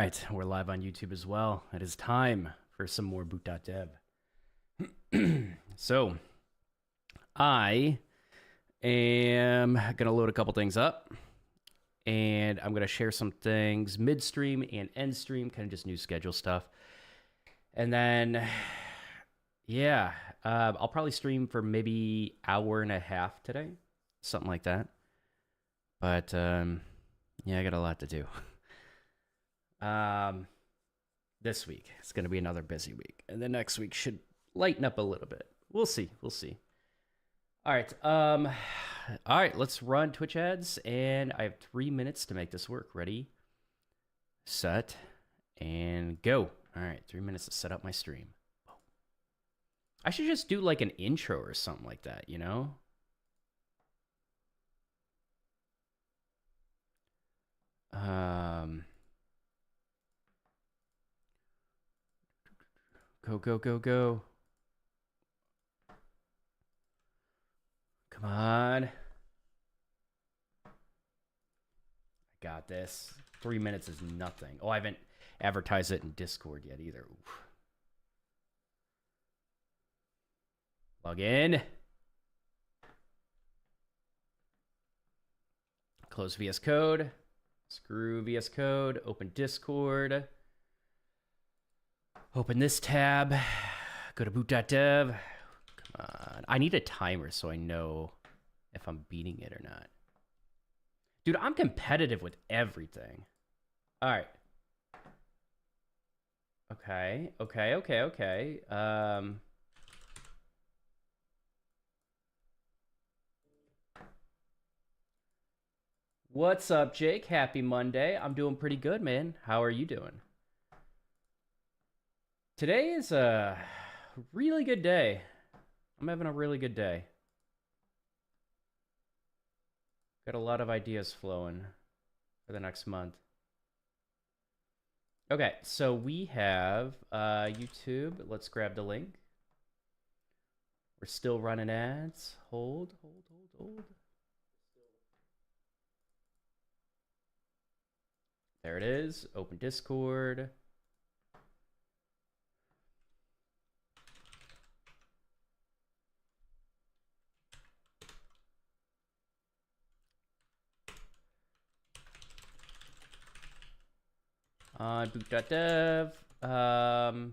right, we're live on YouTube as well. It is time for some more Boot.dev. So, I am going to load a couple things up, and I'm going to share some things midstream and end stream, kind of just new schedule stuff. And then, yeah, I'll probably stream for maybe hour and a half today, something like that. But, yeah, I got a lot to do. This week it's going to be another busy week, and the next week should lighten up a little bit. We'll see. All right, let's run Twitch ads, and I have 3 minutes to make this work. Ready, set, and go. All right, 3 minutes to set up my stream. I should just do like an intro or something like that, you know? Go. Come on. I got this. 3 minutes is nothing. Oh, I haven't advertised it in Discord yet either. Oof. Log in. Close VS Code. Screw VS Code. Open Discord. Open this tab. Go to boot.dev. Come on. I need a timer so I know if I'm beating it or not. Dude, I'm competitive with everything. All right. Okay. What's up, Jake? Happy Monday. I'm doing pretty good, man. How are you doing? Today is a really good day. I'm having a really good day. Got a lot of ideas flowing for the next month. Okay, so we have YouTube. Let's grab the link. We're still running ads. Hold. There it is. Open Discord. On boot.dev. All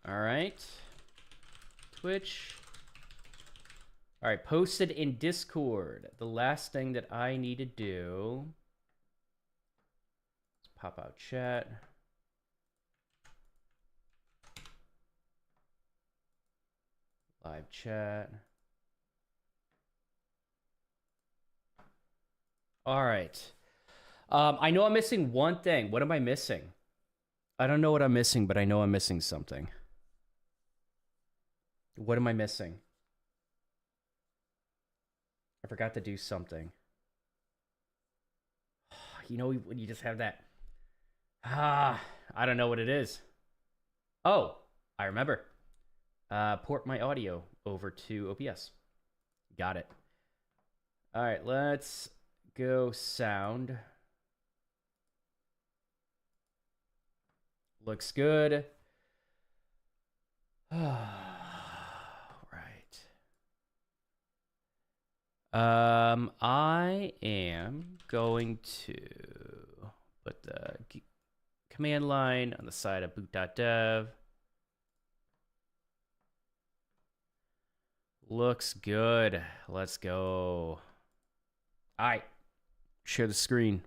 right. Twitch. All right, posted in Discord. The last thing that I need to do. Let's pop out chat. Live chat. All right. I know I'm missing one thing. What am I missing? I don't know what I'm missing, but I know I'm missing something. What am I missing? I forgot to do something. You know, when you just have that. I don't know what it is. Oh, I remember. Port my audio over to OBS. Got it. All right, let's go sound. Looks good. All right. I am going to put the command line on the side of boot.dev. Looks good. Let's go. All right. Share the screen.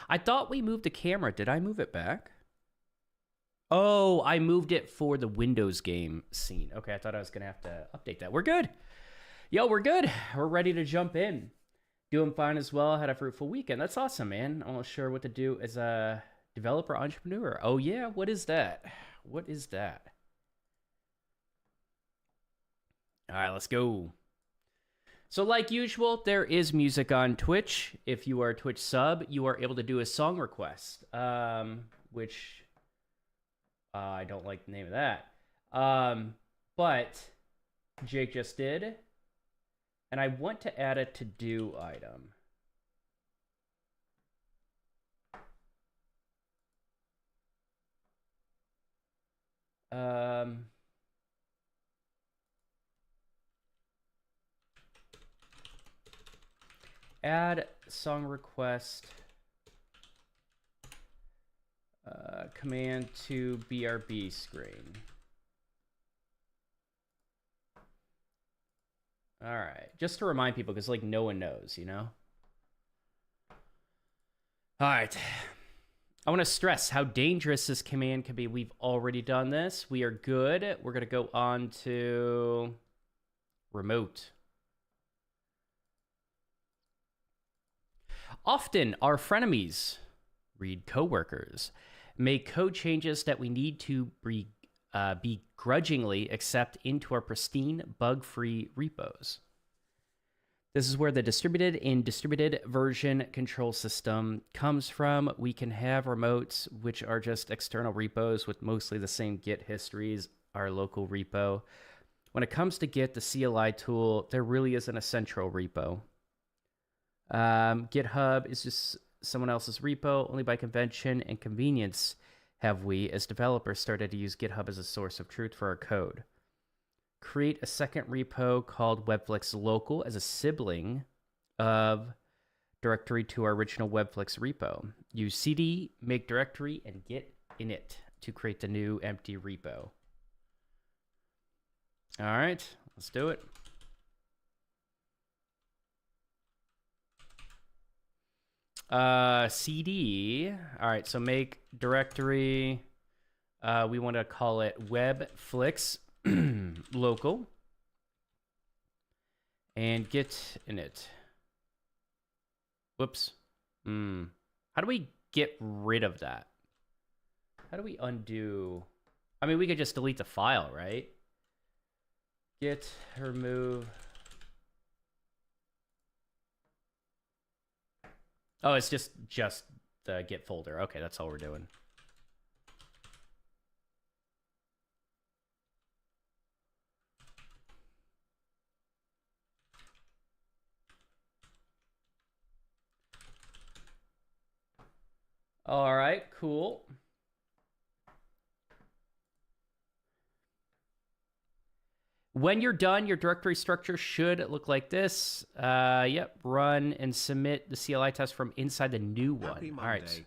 I thought we moved the camera. Did I move it back? Oh, I moved it for the Windows game scene. Okay, I thought I was going to have to update that. We're good. Yo, we're good. We're ready to jump in. Doing fine as well. Had a fruitful weekend. That's awesome, man. I'm not sure what to do as a developer entrepreneur. Oh, yeah? What is that? What is that? All right, let's go. So like usual, there is music on Twitch. If you are a Twitch sub, you are able to do a song request, which I don't like the name of that. But Jake just did. And I want to add a to-do item. Add song request command to BRB screen. All right, just to remind people, because like no one knows, you know? All right. I want to stress how dangerous this command can be. We've already done this. We are good. We're going to go on to remote. Often our frenemies, read coworkers, make code changes that we need to begrudgingly accept into our pristine, bug-free repos. This is where the distributed and distributed version control system comes from. We can have remotes, which are just external repos with mostly the same Git histories, our local repo. When it comes to Git, the CLI tool, there really isn't a central repo. GitHub is just someone else's repo. Only by convention and convenience have we, as developers, started to use GitHub as a source of truth for our code. Create a second repo called Webflix Local as a sibling of directory to our original Webflix repo. Use cd, make directory, and git init to create the new empty repo. All right, let's do it. cd. All right, so make directory. We want to call it Webflix local and git init. Whoops. How do we get rid of that? How do we undo? I mean, we could just delete the file, right? Git remove. Oh, it's just the Git folder. Okay, that's all we're doing. All right, cool. When you're done, your directory structure should look like this. Yep, run and submit the CLI test from inside the new one. Happy Monday. All right.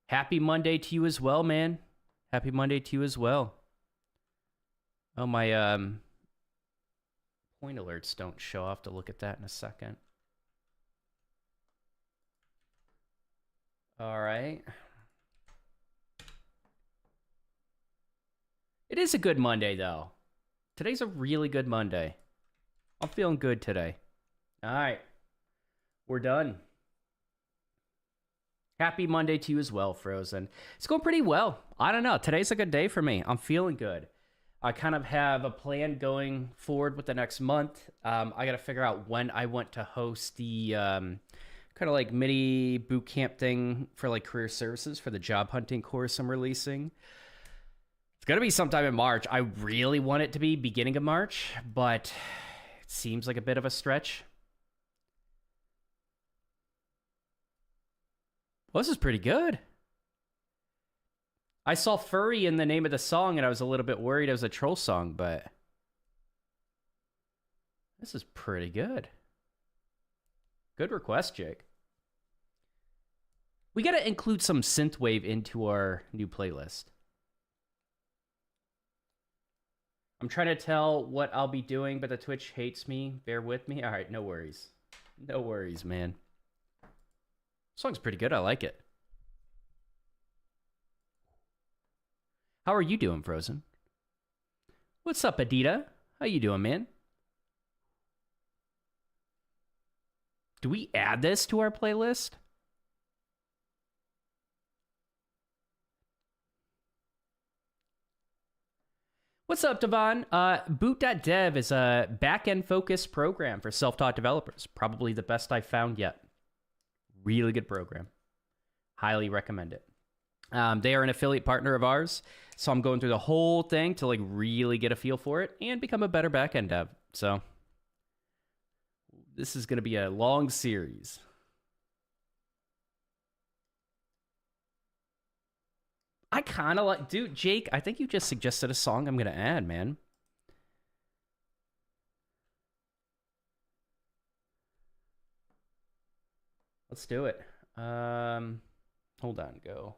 Happy Monday to you as well, man. Happy Monday to you as well. Oh, my point alerts don't show. I'll have to look at that in a second. All right. It is a good Monday, though. Today's a really good Monday. I'm feeling good today. All right. We're done. Happy Monday to you as well, Frozen. It's going pretty well. I don't know. Today's a good day for me. I'm feeling good. I kind of have a plan going forward with the next month. I got to figure out when I want to host the kind of like mini boot camp thing for like career services for the job hunting course I'm releasing. It's going to be sometime in March. I really want it to be beginning of March, but it seems like a bit of a stretch. Well, this is pretty good. I saw furry in the name of the song, and I was a little bit worried it was a troll song, but this is pretty good. Good request, Jake. We got to include some synthwave into our new playlist. I'm trying to tell what I'll be doing, but the Twitch hates me. Bear with me. All right, no worries. No worries, man. Song's pretty good. I like it. How are you doing, Frozen? What's up, Adita? How you doing, man? Do we add this to our playlist? What's up, Devon? Boot.dev is a backend-focused program for self-taught developers. Probably the best I've found yet. Really good program. Highly recommend it. They are an affiliate partner of ours, so I'm going through the whole thing to like really get a feel for it and become a better backend dev. So this is going to be a long series. I kind of like, dude, Jake, I think you just suggested a song I'm going to add, man. Let's do it. Hold on, go.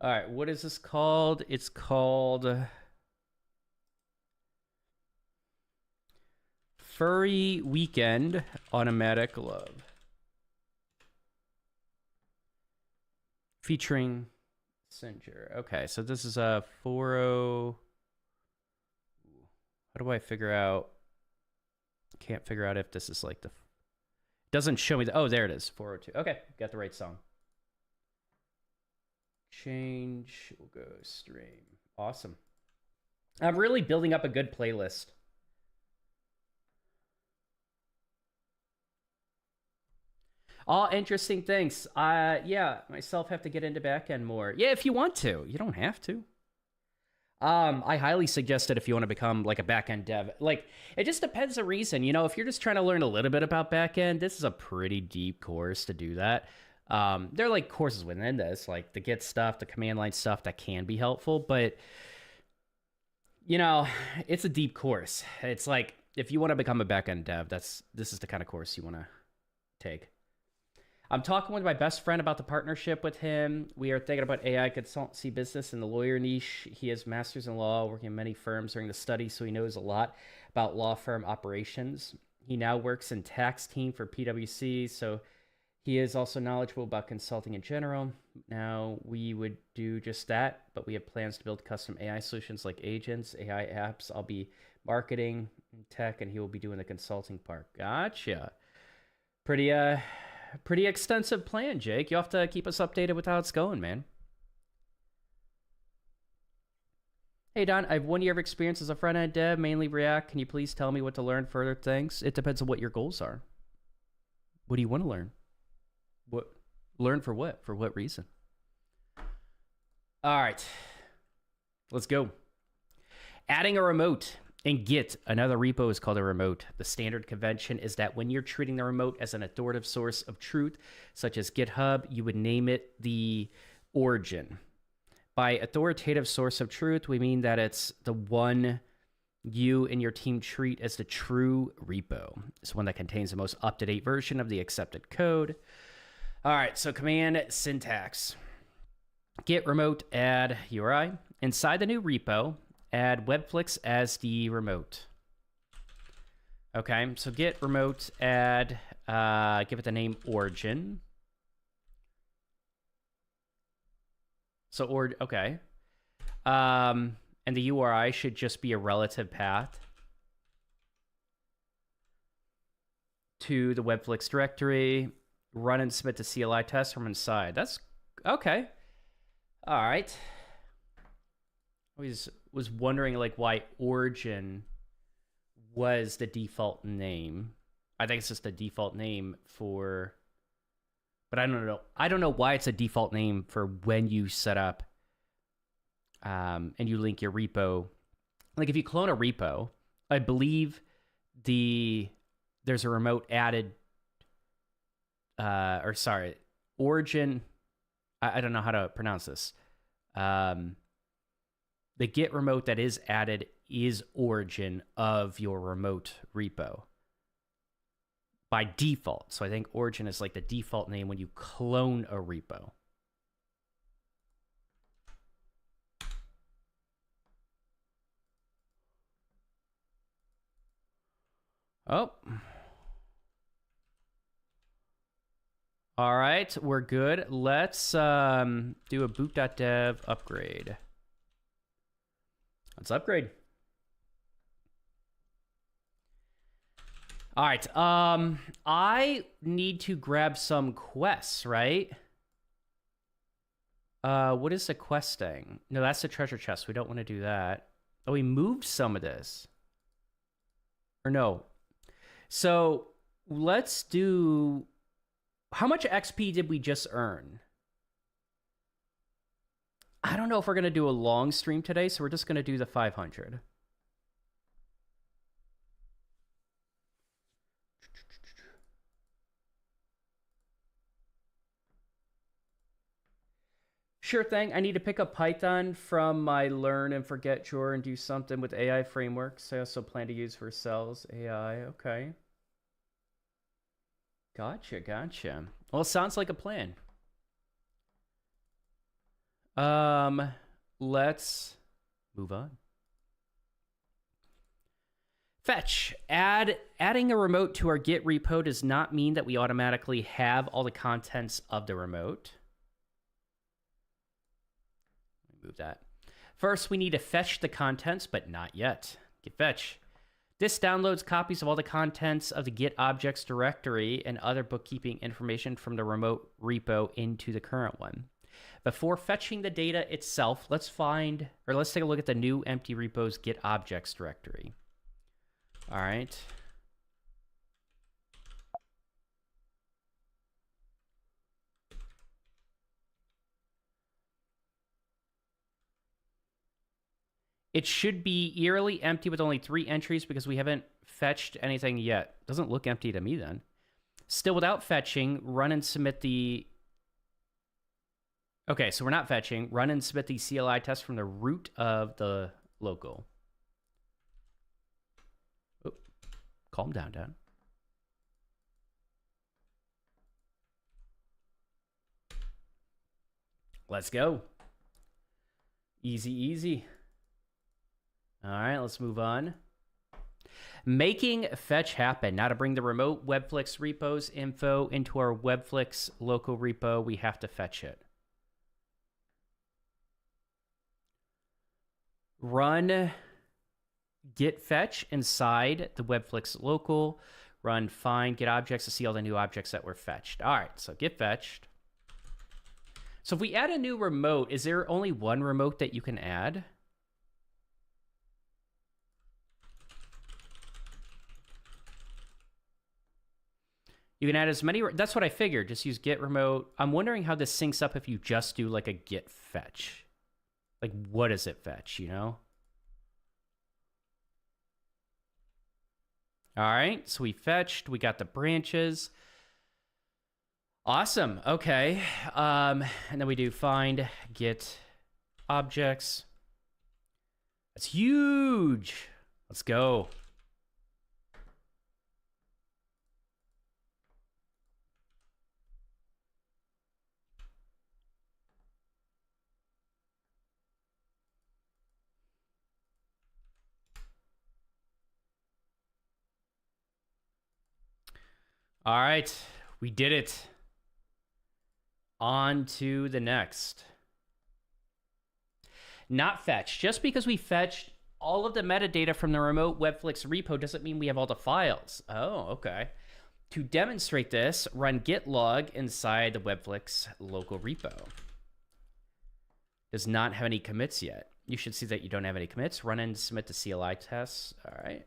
All right, what is this called? It's called Furry Weekend Automatic Love. Featuring Singer. Okay, so this is a 40. How do I figure out? Can't figure out if this is like the. Doesn't show me the. Oh, there it is. 402. Okay, got the right song. Change. We'll go stream. Awesome. I'm really building up a good playlist. All interesting things. Yeah, myself have to get into backend more. Yeah, if you want to. You don't have to. I highly suggest it if you want to become like a backend dev. Like, it just depends the reason. You know, if you're just trying to learn a little bit about backend, this is a pretty deep course to do that. There are like courses within this, like the Git stuff, the command line stuff that can be helpful, but you know, it's a deep course. It's like if you want to become a backend dev, this is the kind of course you want to take. I'm talking with my best friend about the partnership with him. We are thinking about AI consultancy business in the lawyer niche. He has master's in law, working in many firms during the study, so he knows a lot about law firm operations. He now works in tax team for PwC, so he is also knowledgeable about consulting in general. Now, we would do just that, but we have plans to build custom AI solutions like agents, AI apps. I'll be marketing and tech, and he will be doing the consulting part. Gotcha. Pretty extensive plan, Jake. You'll have to keep us updated with how it's going, man. Hey, Don, I have 1 year of experience as a front-end dev, mainly React. Can you please tell me what to learn further things? It depends on what your goals are. What do you want to learn? What learn for what? For what reason? All right, let's go. Adding a remote in Git, another repo is called a remote. The standard convention is that when you're treating the remote as an authoritative source of truth, such as GitHub, you would name it the origin. By authoritative source of truth, we mean that it's the one you and your team treat as the true repo. It's one that contains the most up-to-date version of the accepted code. All right, so command syntax. Git remote add URI. Inside the new repo, add Webflix as the remote. Okay, so git remote add, give it the name origin. So, okay. And the URI should just be a relative path to the Webflix directory. Run and submit the CLI test from inside. That's okay. All right. I was wondering like why origin was the default name. I think it's just the default name for, but I don't know. I don't know why it's a default name for when you set up and you link your repo. Like if you clone a repo, I believe there's a remote added. Origin. I don't know how to pronounce this. The Git remote that is added is origin of your remote repo by default. So I think origin is like the default name when you clone a repo. Oh. All right, we're good. Let's do a boot.dev upgrade. Let's upgrade. All right, I need to grab some quests, right? What is the quest thing? No, that's the treasure chest. We don't want to do that. Oh, we moved some of this. Or no. So let's do... How much XP did we just earn? I don't know if we're going to do a long stream today, so we're just going to do the 500. Sure thing. I need to pick up Python from my Learn and Forget drawer and do something with AI frameworks. I also plan to use Vercel's AI. Okay. Gotcha. Well, it sounds like a plan. Let's move on. Fetch. Adding a remote to our Git repo does not mean that we automatically have all the contents of the remote. Move that. First, we need to fetch the contents, but not yet. Git fetch. This downloads copies of all the contents of the Git objects directory and other bookkeeping information from the remote repo into the current one. Before fetching the data itself, let's take a look at the new empty repo's Git objects directory. All right. It should be eerily empty with only 3 entries because we haven't fetched anything yet. Doesn't look empty to me then. Still without fetching, run and submit the... Okay, so we're not fetching. Run and submit the CLI test from the root of the local. Oh, calm down, Dan. Let's go. Easy. All right, let's move on. Making fetch happen. Now to bring the remote Webflix repos info into our Webflix local repo, we have to fetch it. Run git fetch inside the Webflix local. Run find git objects to see all the new objects that were fetched. All right, so git fetched. So if we add a new remote, is there only one remote that you can add? You can add as many... That's what I figured. Just use git remote. I'm wondering how this syncs up if you just do like a git fetch. Like, what does it fetch, you know? All right, so we fetched. We got the branches. Awesome. Okay. And then we do find git objects. That's huge. Let's go. All right, we did it. On to the next. Not fetch. Just because we fetched all of the metadata from the remote Webflix repo doesn't mean we have all the files. Oh, okay. To demonstrate this, run git log inside the Webflix local repo. Does not have any commits yet. You should see that you don't have any commits. Run and submit the CLI tests. All right.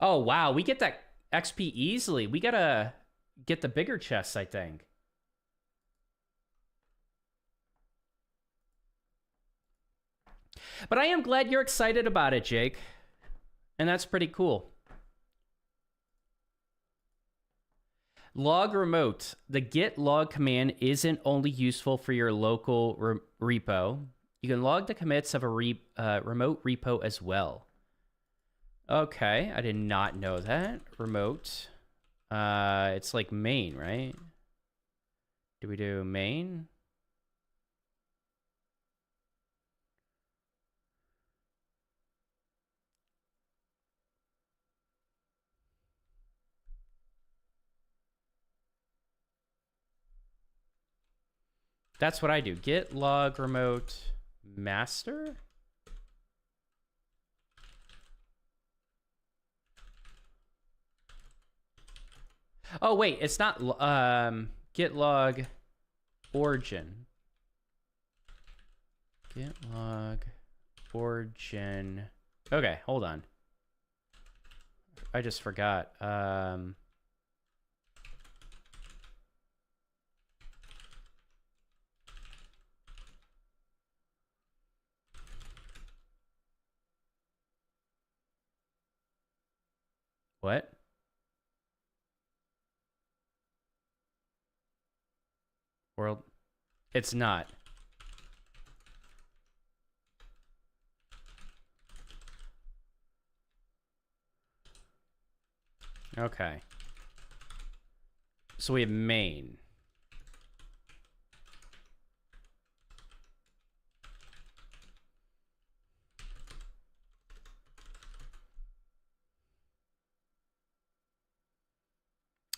Oh, wow. We get that XP easily. We gotta get the bigger chests, I think. But I am glad you're excited about it, Jake. And that's pretty cool. Log remote. The git log command isn't only useful for your local repo. You can log the commits of a remote repo as well. Okay, I did not know that. Remote. It's like main, right? Do we do main? That's what I do. Git log remote master. Oh, wait, it's not git log origin. Git log origin. Okay, hold on. I just forgot. What? World? It's not. Okay. So we have main.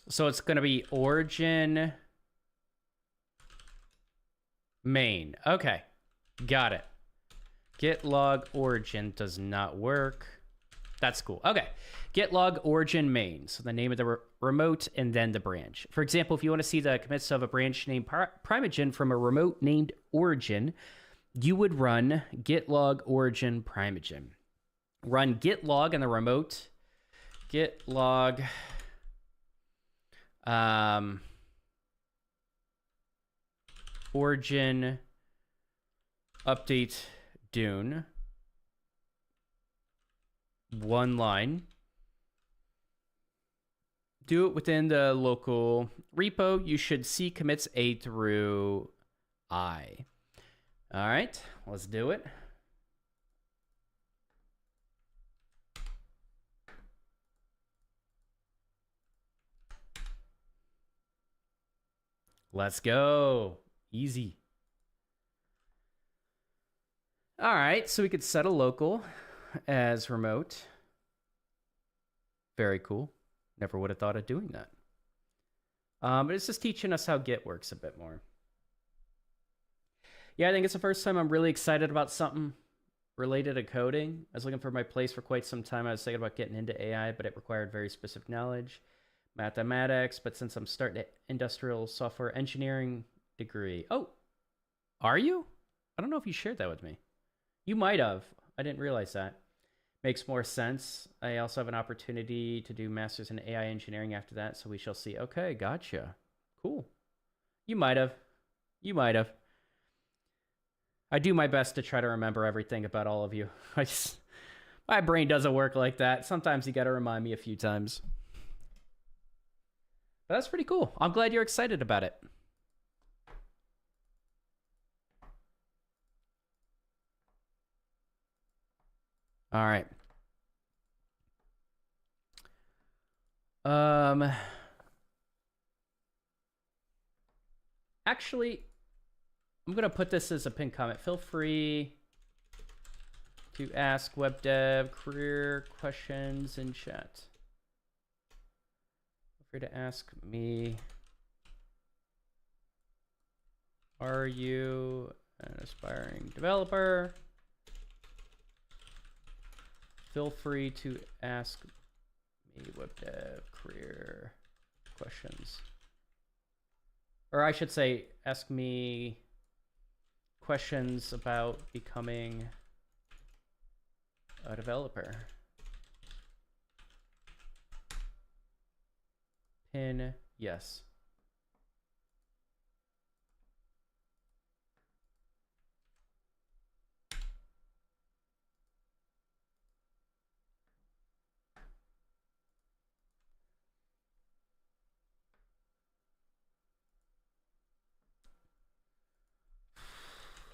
So it's going to be origin main. Okay. Got it. Git log origin does not work. That's cool. Okay. Git log origin main. So the name of the remote and then the branch. For example, if you want to see the commits of a branch named Primogen from a remote named origin, you would run git log origin Primogen. Run git log in the remote. Git log origin update Dune. One line. Do it within the local repo. You should see commits A through I. All right, let's do it. Let's go. Easy. All right, so we could set a local as remote. Very cool. Never would have thought of doing that. But it's just teaching us how Git works a bit more. Yeah, I think it's the first time I'm really excited about something related to coding. I was looking for my place for quite some time. I was thinking about getting into AI, but it required very specific knowledge, mathematics. But since I'm starting an industrial software engineering degree. Oh, are you? I don't know if you shared that with me. You might have. I didn't realize that. Makes more sense. I also have an opportunity to do masters in AI engineering after that, so we shall see. Okay, gotcha. Cool. You might have. You might have. I do my best to try to remember everything about all of you. My brain doesn't work like that. Sometimes you got to remind me a few times. But that's pretty cool. I'm glad you're excited about it. All right. Actually, I'm going to put this as a pinned comment. Feel free to ask web dev career questions in chat. Feel free to ask me, are you an aspiring developer? Feel free to ask me web dev career questions. Or I should say, ask me questions about becoming a developer. Pin yes.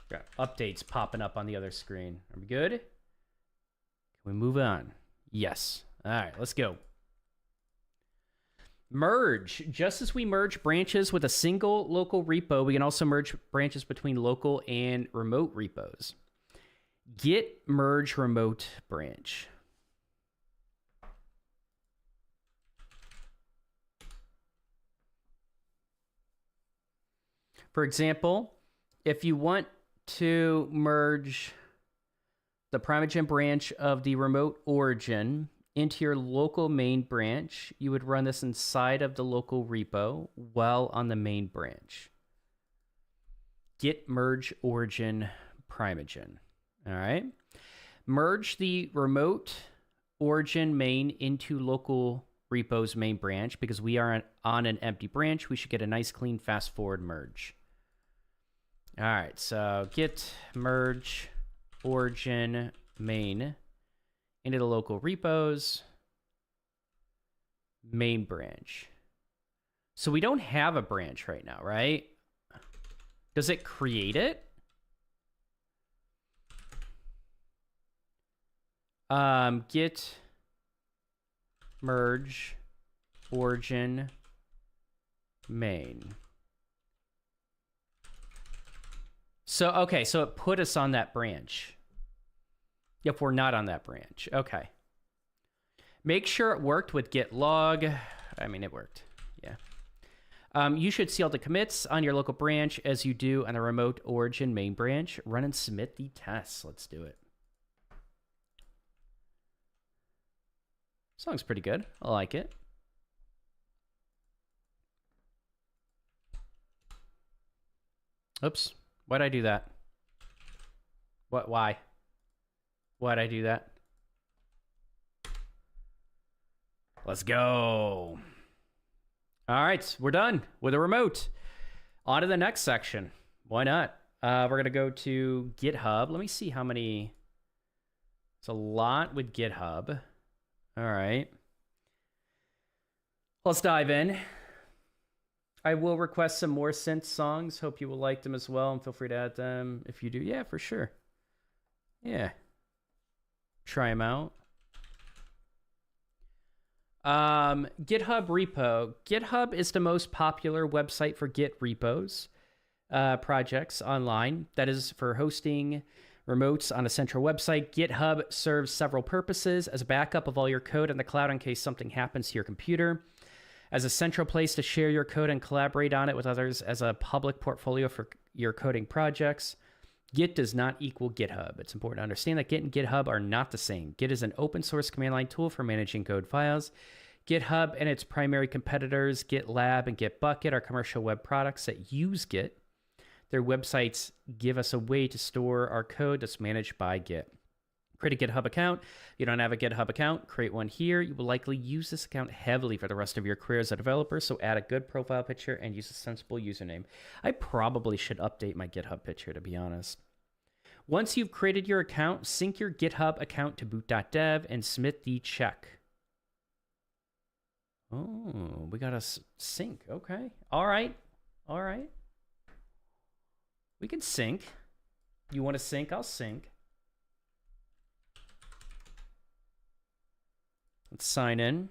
Got updates popping up on the other screen. Are we good? Can we move on? Yes. All right, let's go. Merge. Just as we merge branches with a single local repo, we can also merge branches between local and remote repos. Git merge remote branch. For example, if you want to merge the Primogen branch of the remote origin into your local main branch, you would run this inside of the local repo while on the main branch. Git merge origin Primogen. All right. Merge the remote origin main into local repo's main branch because we are on an empty branch. We should get a nice, clean, fast forward merge. All right. So git merge origin main into the local repos main branch. So we don't have a branch right now, right? Does it create it? Git merge origin main. So, okay, so it put us on that branch. If we're not on that branch. Okay. Make sure it worked with git log. I mean, it worked. Yeah. You should see all the commits on your local branch as you do on the remote origin main branch. Run and submit the tests. Let's do it. Song's pretty good. I like it. Oops. Why'd I do that? What? Why? Why'd I do that? Let's go. All right, we're done with a remote. On to the next section. Why not? We're going to go to GitHub. Let me see how many. It's a lot with GitHub. All right. Let's dive in. I will request some more synth songs. Hope you will like them as well, and feel free to add them if you do. Yeah, for sure. Yeah. Try them out. GitHub repo. GitHub is the most popular website for Git repos projects online. That is for hosting remotes on a central website. GitHub serves several purposes: as a backup of all your code in the cloud in case something happens to your computer, as a central place to share your code and collaborate on it with others, as a public portfolio for your coding projects. Git does not equal GitHub. It's important to understand that Git and GitHub are not the same. Git is an open source command line tool for managing code files. GitHub and its primary competitors, GitLab and Gitbucket, are commercial web products that use Git. Their websites give us a way to store our code that's managed by Git. Create a GitHub account. If you don't have a GitHub account, create one here. You will likely use this account heavily for the rest of your career as a developer, so add a good profile picture and use a sensible username. I probably should update my GitHub picture, to be honest. Once you've created your account, sync your GitHub account to Boot.dev and submit the check. Oh, we got to sync. Okay. All right. All right. We can sync. You want to sync? I'll sync. Let's sign in.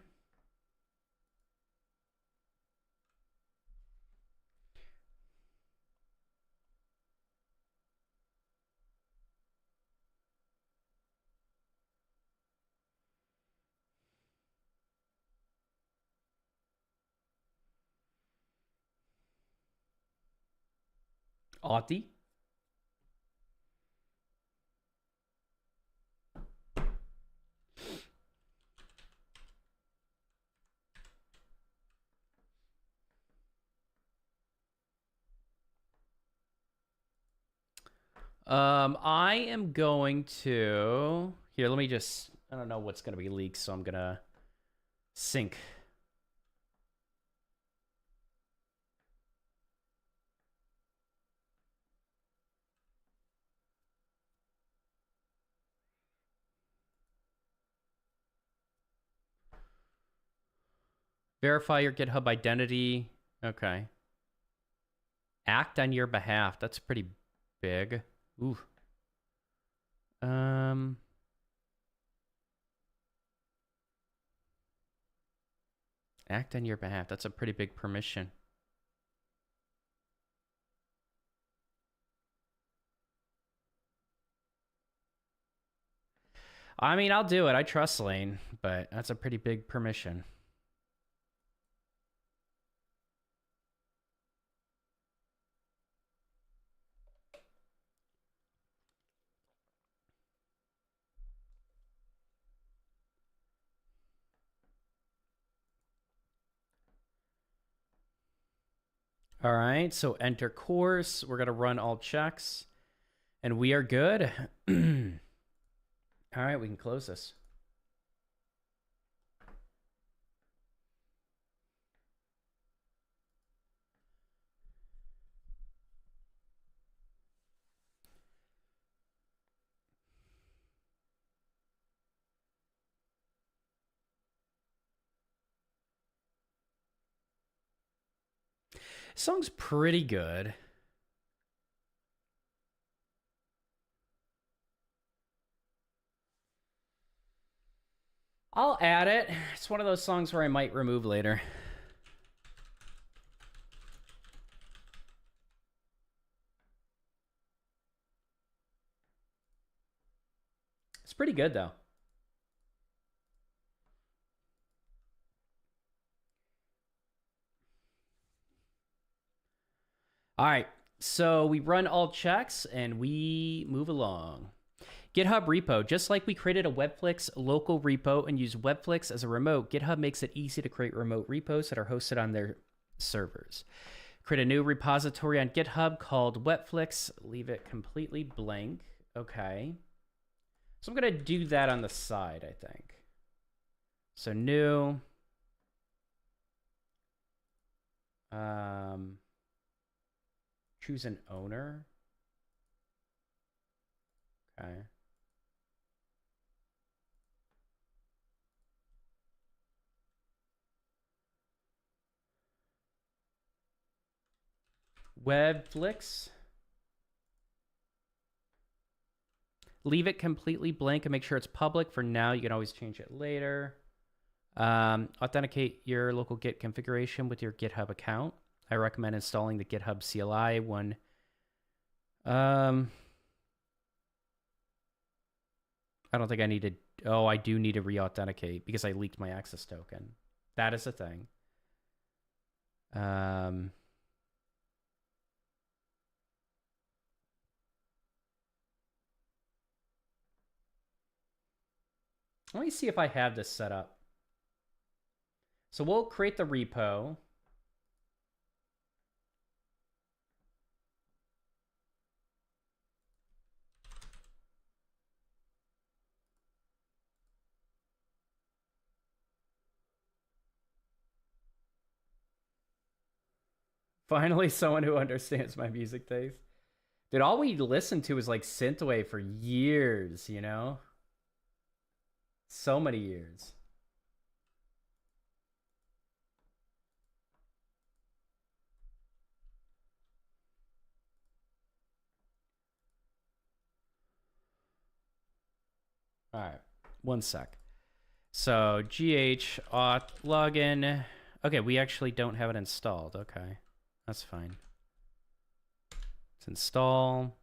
Authy. I am going to... Here, let me just... I don't know what's going to be leaked, so I'm going to sync. Verify your GitHub identity. Okay. Act on your behalf. That's pretty big. Ooh. Act on your behalf. That's a pretty big permission. I mean, I'll do it. I trust Lane, but that's a pretty big permission. All right, so enter course. We're going to run all checks, and we are good. All right, we can close this. Song's pretty good. I'll add it. It's one of those songs where I might remove later. It's pretty good, though. All right, so we run all checks and we move along. GitHub repo. Just like we created a Webflix local repo and use Webflix as a remote, GitHub makes it easy to create remote repos that are hosted on their servers. Create a new repository on GitHub called Webflix. Leave it completely blank. Okay. So I'm going to do that on the side, I think. So new. Choose an owner. Okay. Webflix. Leave it completely blank and make sure it's public for now. You can always change it later. Authenticate your local Git configuration with your GitHub account. I recommend installing the GitHub CLI one. I don't think I need to. Oh, I do need to re-authenticate because I leaked my access token. That is a thing. Let me see if I have this set up. So we'll create the repo. Finally, someone who understands my music taste. Dude, all we listened to was like synthwave for years, you know? So many years. All right, one sec. So gh auth login. Okay, we actually don't have it installed. Okay, that's fine. Let's install.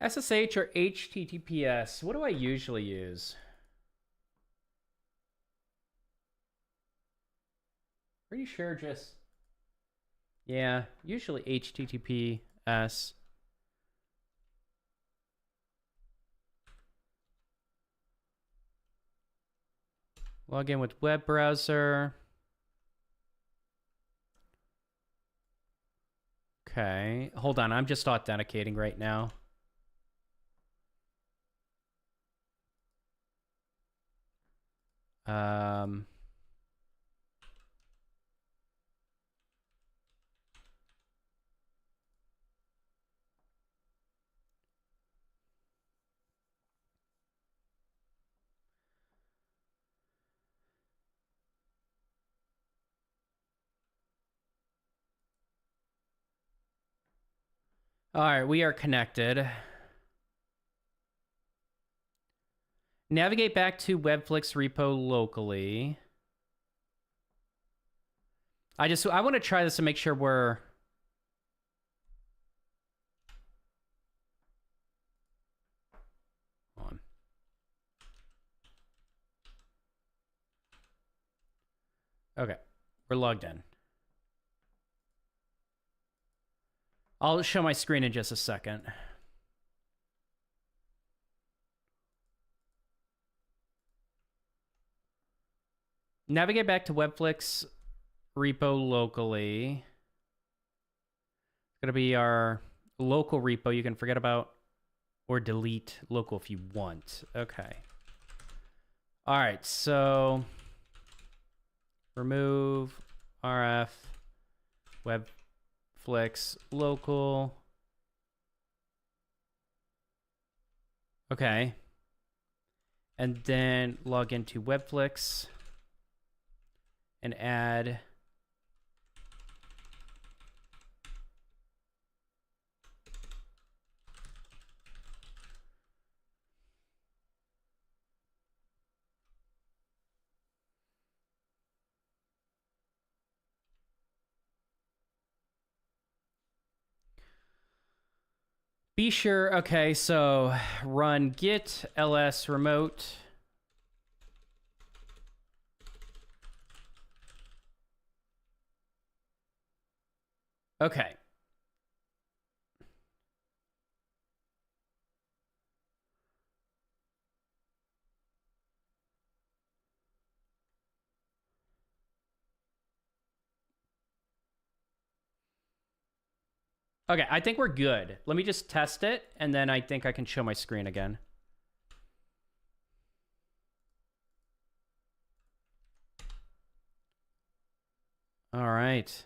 SSH or HTTPS? What do I usually use? Pretty sure just... Yeah, usually HTTPS. Log in with web browser. Okay, hold on. I'm just authenticating right now. All right, we are connected. Navigate back to Webflix repo locally. I want to try this to make sure we're... Hold on. Okay, we're logged in. I'll show my screen in just a second. Navigate back to Webflix repo locally. It's going to be our local repo. You can forget about or delete local if you want. Okay. All right, so remove RF Webflix local. Okay. And then log into Webflix and add be sure. Okay, so run git ls remote. Okay. Okay, I think we're good. Let me just test it, and then I think I can show my screen again. All right.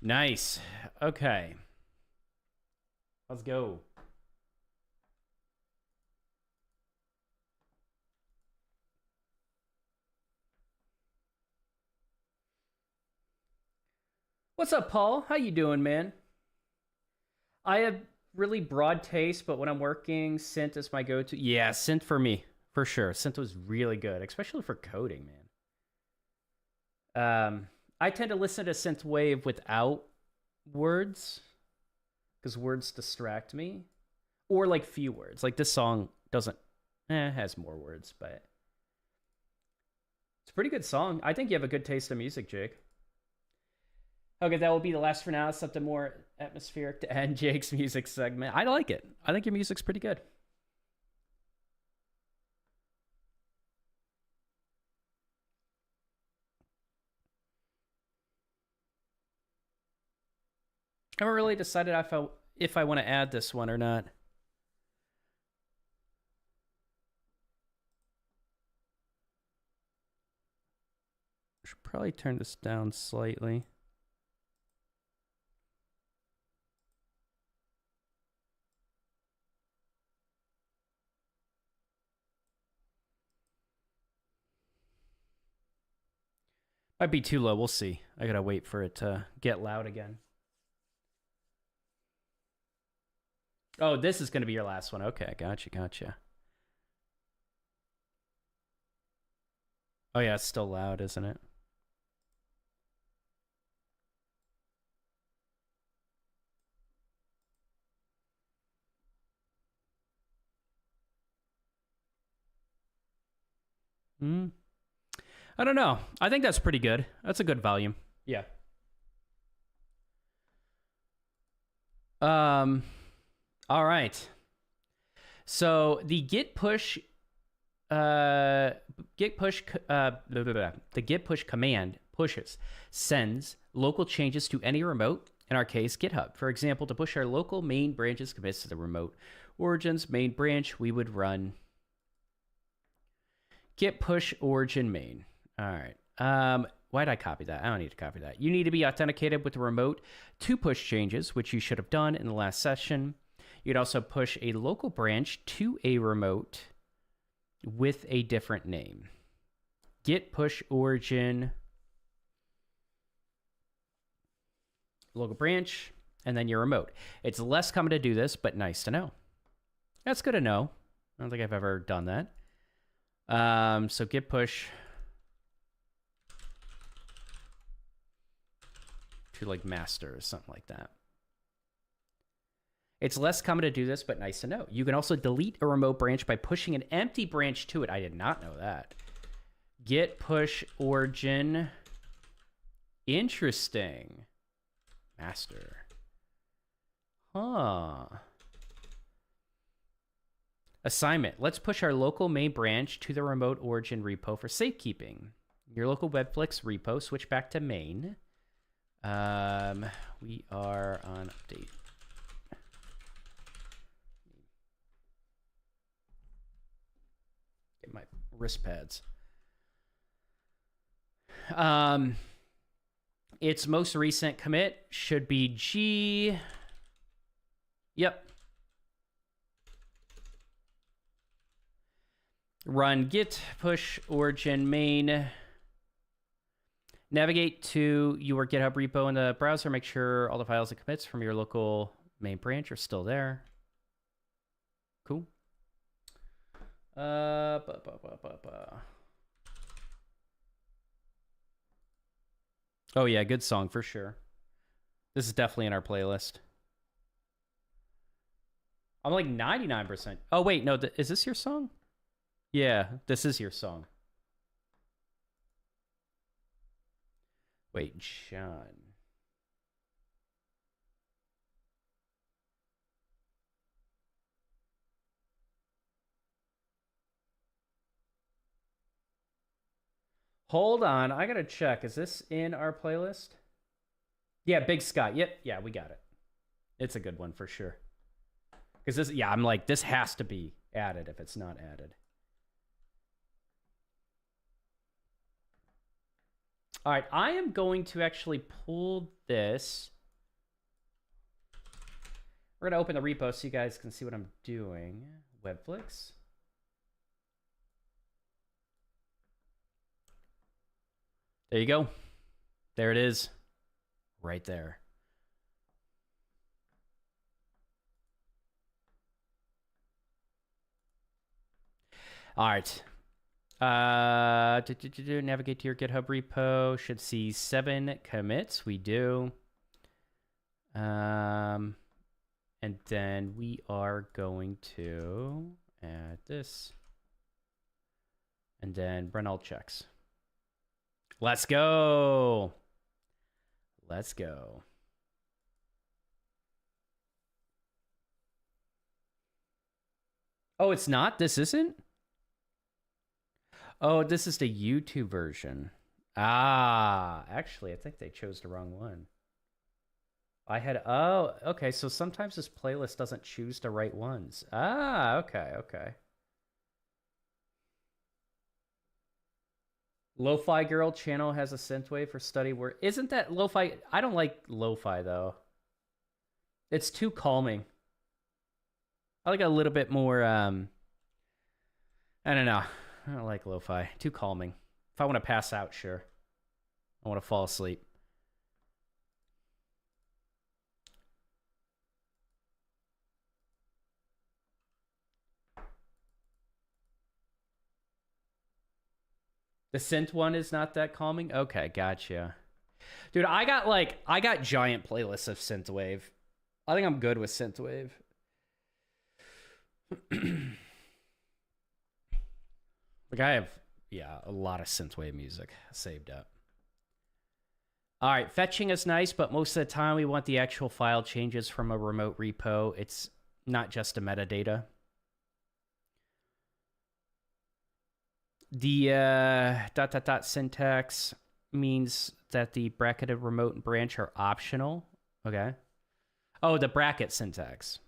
Nice. Okay. Let's go. What's up, Paul? How you doing, man? I have really broad taste, but when I'm working, synth is my go-to. Yeah, synth for me, for sure. Synth was really good, especially for coding, man. I tend to listen to synthwave without words because words distract me, or like few words. Like this song doesn't, has more words, but it's a pretty good song. I think you have a good taste in music, Jake. Okay, that will be the last for now. Something more atmospheric to end Jake's music segment. I like it. I think your music's pretty good. I haven't really decided if I want to add this one or not. I should probably turn this down slightly. Might be too low. We'll see. I gotta wait for it to get loud again. Oh, this is gonna be your last one. Okay, gotcha. Oh yeah, it's still loud, isn't it? I don't know. I think that's pretty good. That's a good volume. Yeah. All right. So the git push the git push command sends local changes to any remote, in our case GitHub. For example, to push our local main branches commits to the remote origins main branch, we would run git push origin main. All right. Why did I copy that? I don't need to copy that. You need to be authenticated with the remote to push changes, which you should have done in the last session. You'd also push a local branch to a remote with a different name. Git push origin local branch, and then your remote. It's less common to do this, but nice to know. That's good to know. I don't think I've ever done that. So git push to like master or something like that. It's less common to do this, but nice to know. You can also delete a remote branch by pushing an empty branch to it. I did not know that. Git push origin. Interesting. Master. Huh. Assignment. Let's push our local main branch to the remote origin repo for safekeeping. Your local Webflix repo, switch back to main. We are on update. Get my wrist pads. Its most recent commit should be G. Yep. Run git push origin main. Navigate to your GitHub repo in the browser. Make sure all the files and commits from your local main branch are still there. Cool. Oh yeah, good song for sure. This is definitely in our playlist. I'm like 99%. Oh wait, no, is this your song? Yeah, this is your song. Wait, John. Hold on, I gotta check. Is this in our playlist? Yeah, Big Sky. Yep, yeah, we got it. It's a good one for sure. Because this, yeah, I'm like, this has to be added if it's not added. All right, I am going to actually pull this. We're going to open the repo so you guys can see what I'm doing. Webflix. There you go. There it is. Right there. All right. Navigate to your GitHub repo. Should see 7 commits. We do. And then we are going to add this. And then run all checks. Let's go. Let's go. Oh, it's not? This isn't? Oh, this is the YouTube version. Ah, actually, I think they chose the wrong one. I had, oh, okay. So sometimes this playlist doesn't choose the right ones. Ah, okay, okay. Lo-Fi Girl channel has a synthwave for study work. Isn't that lo-fi? I don't like lo-fi though. It's too calming. I like a little bit more, I don't know. I don't like lo-fi. Too calming. If I want to pass out, sure. I want to fall asleep. The synth one is not that calming? Okay, gotcha. Dude, I got giant playlists of synthwave. I think I'm good with synthwave. Like I have, yeah, a lot of synthwave music saved up. All right, fetching is nice, but most of the time we want the actual file changes from a remote repo. It's not just a metadata. The ... syntax means that the bracketed remote and branch are optional. Okay. Oh, the bracket syntax.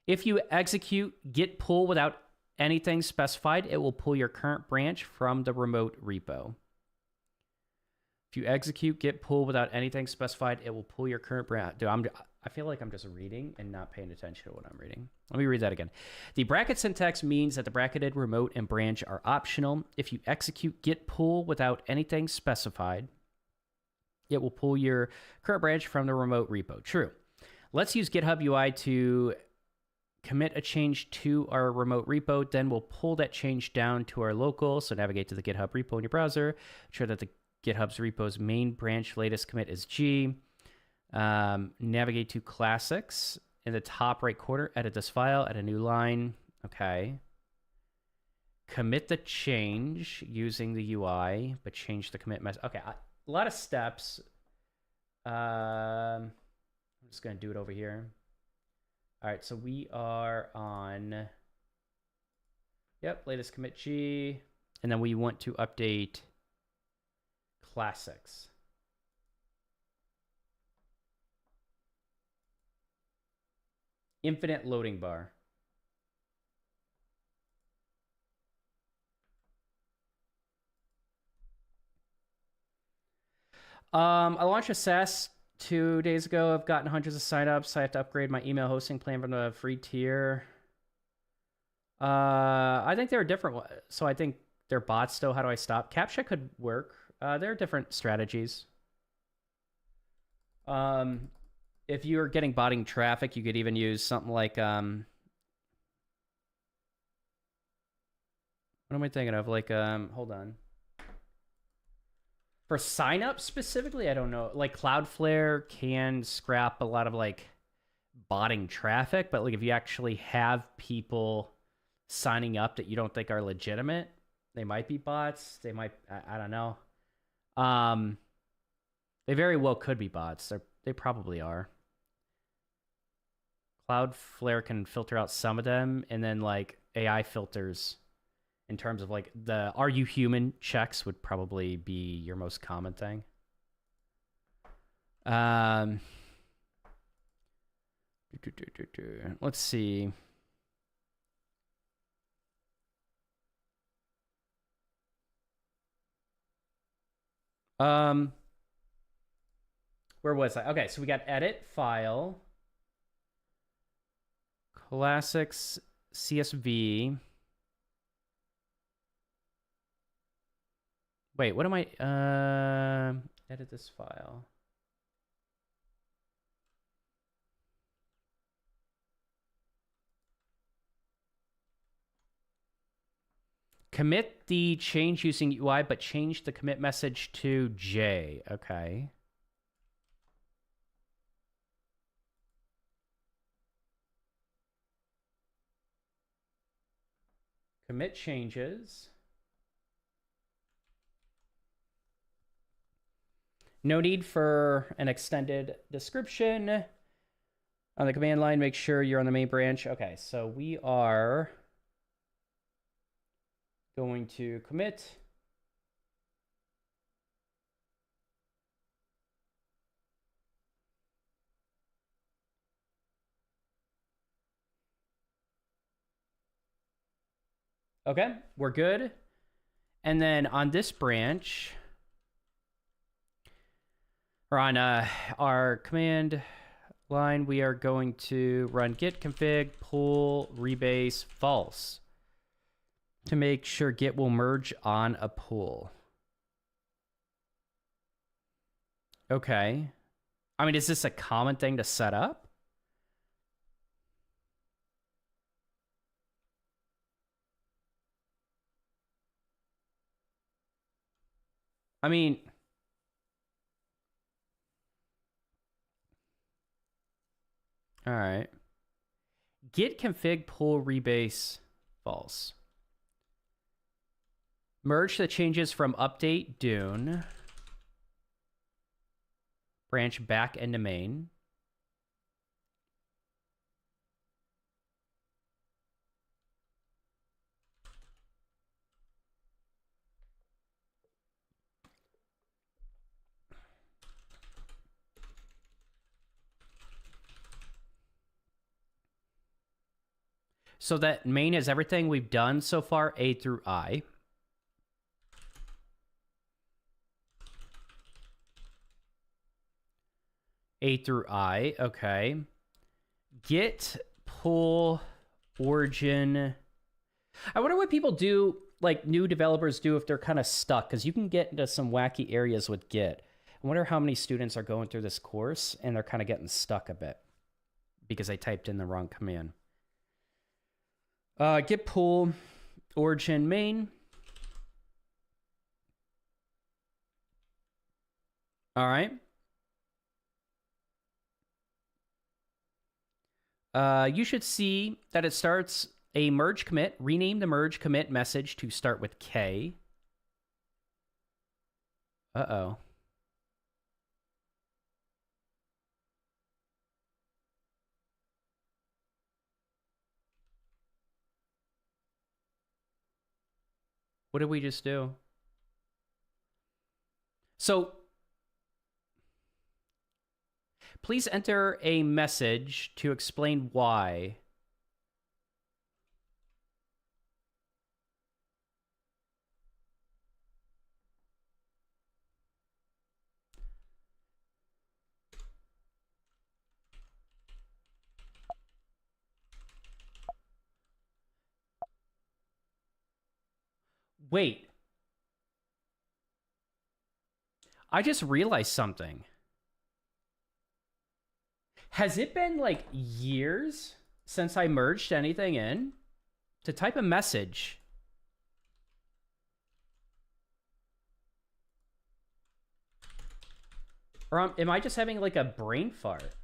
If you execute git pull without anything specified, it will pull your current branch from the remote repo. If you execute git pull without anything specified, it will pull your current branch. Dude, I feel like I'm just reading and not paying attention to what I'm reading. Let me read that again. The bracket syntax means that the bracketed remote and branch are optional. If you execute git pull without anything specified, it will pull your current branch from the remote repo. True. Let's use GitHub UI to commit a change to our remote repo. Then we'll pull that change down to our local. So navigate to the GitHub repo in your browser. Ensure that the GitHub's repo's main branch latest commit is G. Navigate to classics in the top right corner, edit this file, add a new line. Okay. Commit the change using the UI, but change the commit message. Okay, a lot of steps. I'm just going to do it over here. All right, so we are on, yep, latest commit G. And then we want to update classics. Infinite loading bar. I launched a SaaS 2 days ago. I've gotten hundreds of signups. I have to upgrade my email hosting plan from the free tier. I think there are different. So I think they're bots still. How do I stop? CAPTCHA could work. There are different strategies. If you're getting botting traffic, you could even use something like what am I thinking of? Like hold on. For signups specifically, I don't know. Like Cloudflare can scrap a lot of like botting traffic, but like if you actually have people signing up that you don't think are legitimate, they might be bots. They might, I don't know. They very well could be bots. They probably are. Cloudflare can filter out some of them, and then like AI filters in terms of like the are you human checks would probably be your most common thing. Let's see. Where was I? Okay, so we got edit file, classics CSV. Wait, what am I? Edit this file. Commit the change using UI, but change the commit message to J. Okay. Commit changes. No need for an extended description. On the command line, make sure you're on the main branch. Okay, so we are going to commit. Okay, we're good. And then on this branch, or on our command line, we are going to run git config pull rebase false to make sure git will merge on a pull. Okay. I mean, is this a common thing to set up? I mean, all right. Git config pull rebase false. Merge the changes from update Dune. Branch back into main. So that main is everything we've done so far, A through I. A through I, okay. Git pull origin. I wonder what people do, like new developers do if they're kind of stuck, because you can get into some wacky areas with Git. I wonder how many students are going through this course and they're kind of getting stuck a bit because they typed in the wrong command. Git pull origin main. All right. You should see that it starts a merge commit. Rename the merge commit message to start with K. Uh-oh. What did we just do? So please enter a message to explain why. Wait. I just realized something. Has it been like years since I merged anything in? To type a message. Or am I just having like a brain fart?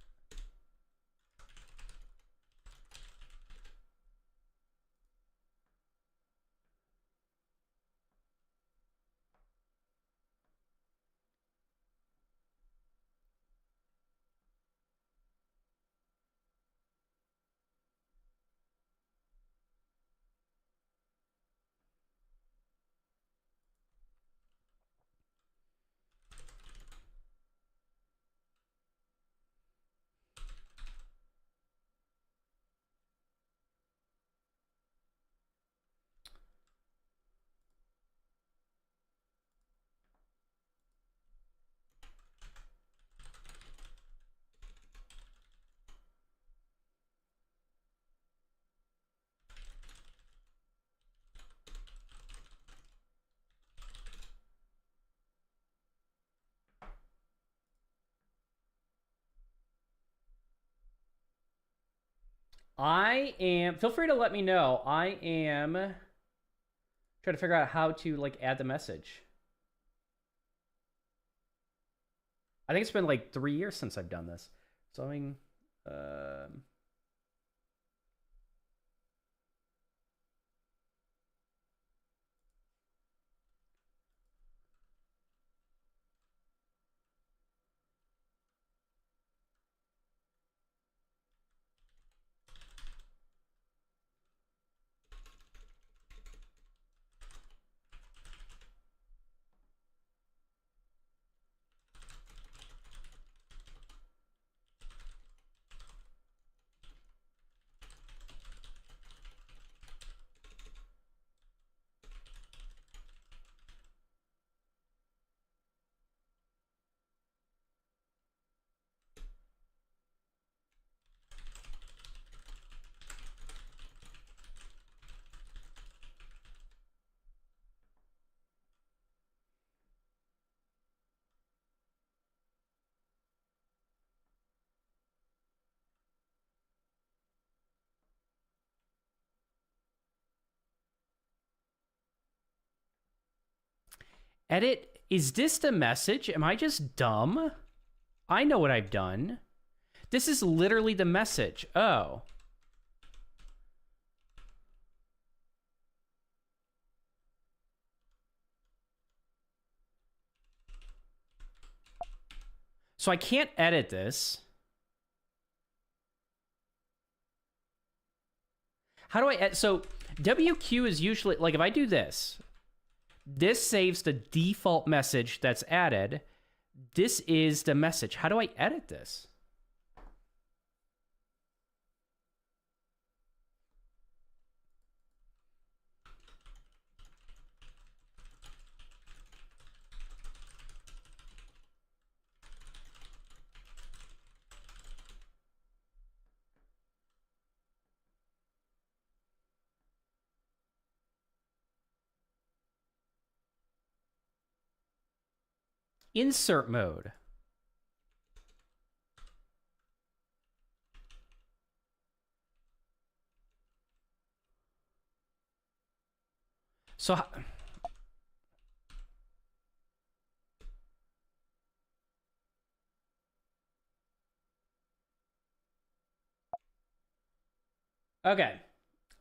Feel free to let me know. I am trying to figure out how to like add the message. I think it's been like 3 years since I've done this. So I mean, edit. Is this the message? Am I just dumb? I know what I've done. This is literally the message. Oh. So I can't edit this. How do I edit? So WQ is usually, like if I do this, this saves the default message that's added. This is the message. How do I edit this? Insert mode. So Okay.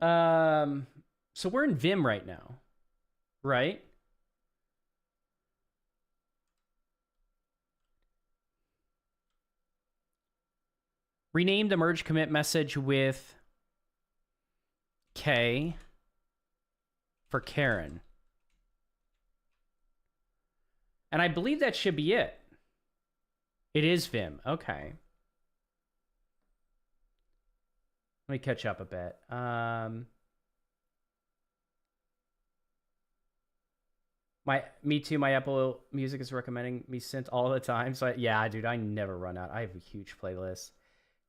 So we're in Vim right now, right? Rename the merge commit message with K for Karen. And I believe that should be it. It is Vim. Okay. Let me catch up a bit. Me too. My Apple Music is recommending me synth all the time. So yeah, dude, I never run out. I have a huge playlist.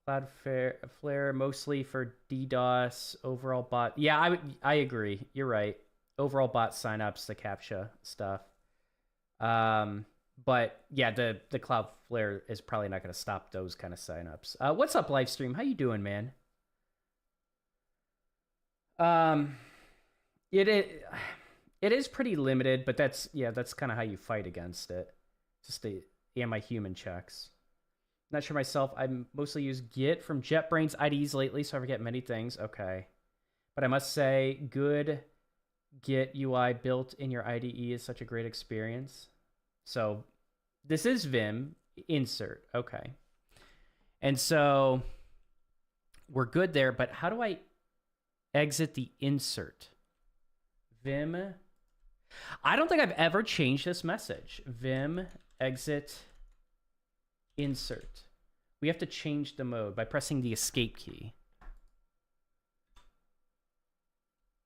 Cloudflare mostly for DDoS, overall bot. Yeah, I agree. You're right. Overall bot signups, the CAPTCHA stuff. But yeah, the Cloudflare is probably not going to stop those kind of signups. What's up, Livestream? How you doing, man? It is, it is pretty limited, but that's kind of how you fight against it. Just the anti-human checks. Not sure myself. I mostly use Git from JetBrains IDEs lately, so I forget many things. Okay. But I must say, good Git UI built in your IDE is such a great experience. So this is Vim insert. Okay. And so we're good there, but how do I exit the insert? Vim. I don't think I've ever changed this message. Vim exit insert. We have to change the mode by pressing the escape key.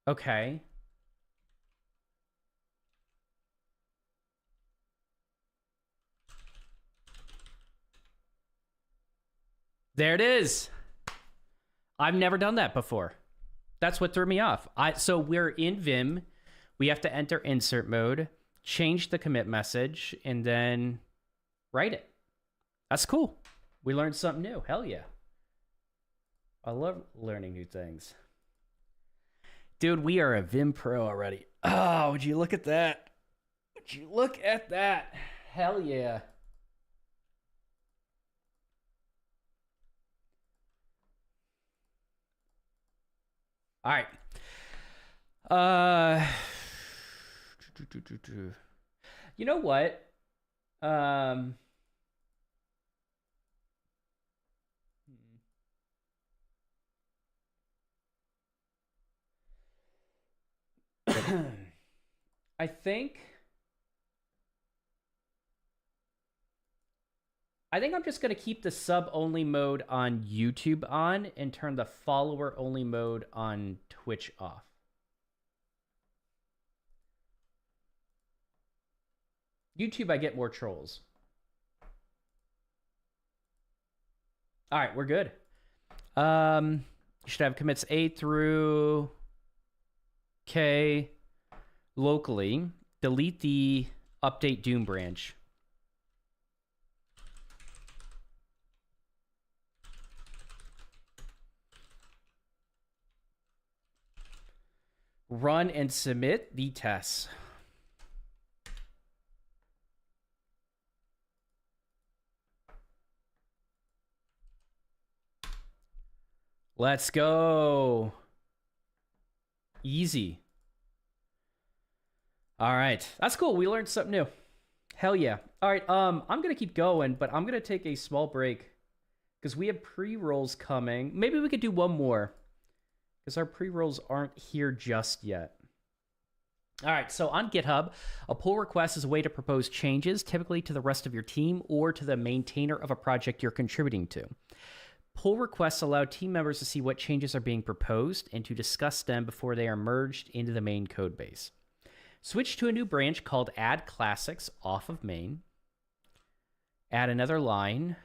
Okay. There it is. I've never done that before. That's what threw me off. So we're in Vim. We have to enter insert mode, change the commit message, and then write it. That's cool. We learned something new. Hell yeah. I love learning new things. Dude, we are a Vim Pro already. Oh, would you look at that? Would you look at that? Hell yeah. All right. You know what? I think I'm just going to keep the sub-only mode on YouTube on and turn the follower-only mode on Twitch off. YouTube, I get more trolls. All right, we're good. You should have commits A through K locally. Delete the update Doom branch. Run and submit the tests. Let's go. Easy. All right. That's cool. We learned something new. Hell yeah. All right. I'm going to keep going, but I'm going to take a small break because we have pre-rolls coming. Maybe we could do one more because our pre-rolls aren't here just yet. All right, so on GitHub, a pull request is a way to propose changes, typically to the rest of your team or to the maintainer of a project you're contributing to. Pull requests allow team members to see what changes are being proposed and to discuss them before they are merged into the main code base. Switch to a new branch called Add Classics off of main. Add another line.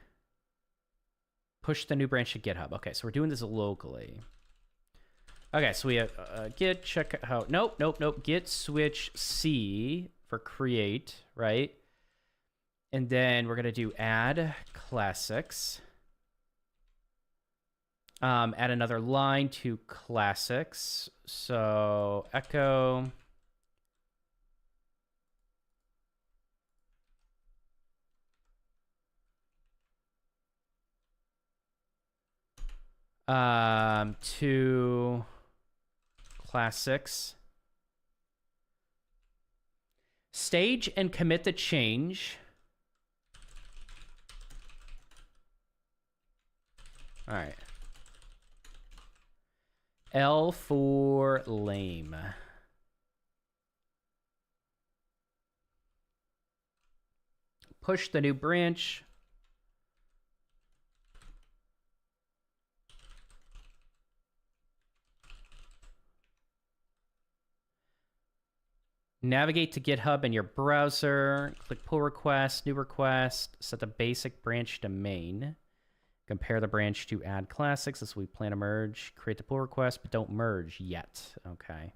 Push the new branch to GitHub. Okay, so we're doing this locally. Okay, so we have git check how nope git switch C for create, right? And then we're gonna do add classics. Add another line to classics. So echo to class 6. Stage and commit the change. All right. L for lame. Push the new branch. Navigate to GitHub in your browser. Click pull request, new request. Set the basic branch to main. Compare the branch to add classics as we plan to merge. Create the pull request, but don't merge yet. Okay.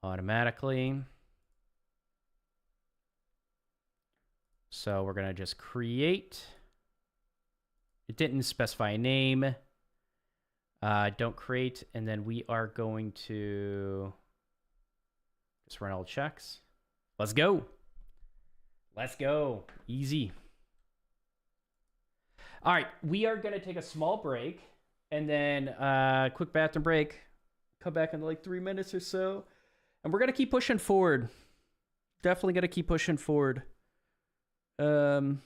Automatically. So we're going to just create. It didn't specify a name. Don't create. And then we are going to just run all checks. Let's go. Let's go. Easy. All right. We are going to take a small break and then quick bathroom break. Come back in like 3 minutes or so. And we're going to keep pushing forward. Definitely going to keep pushing forward. Oh,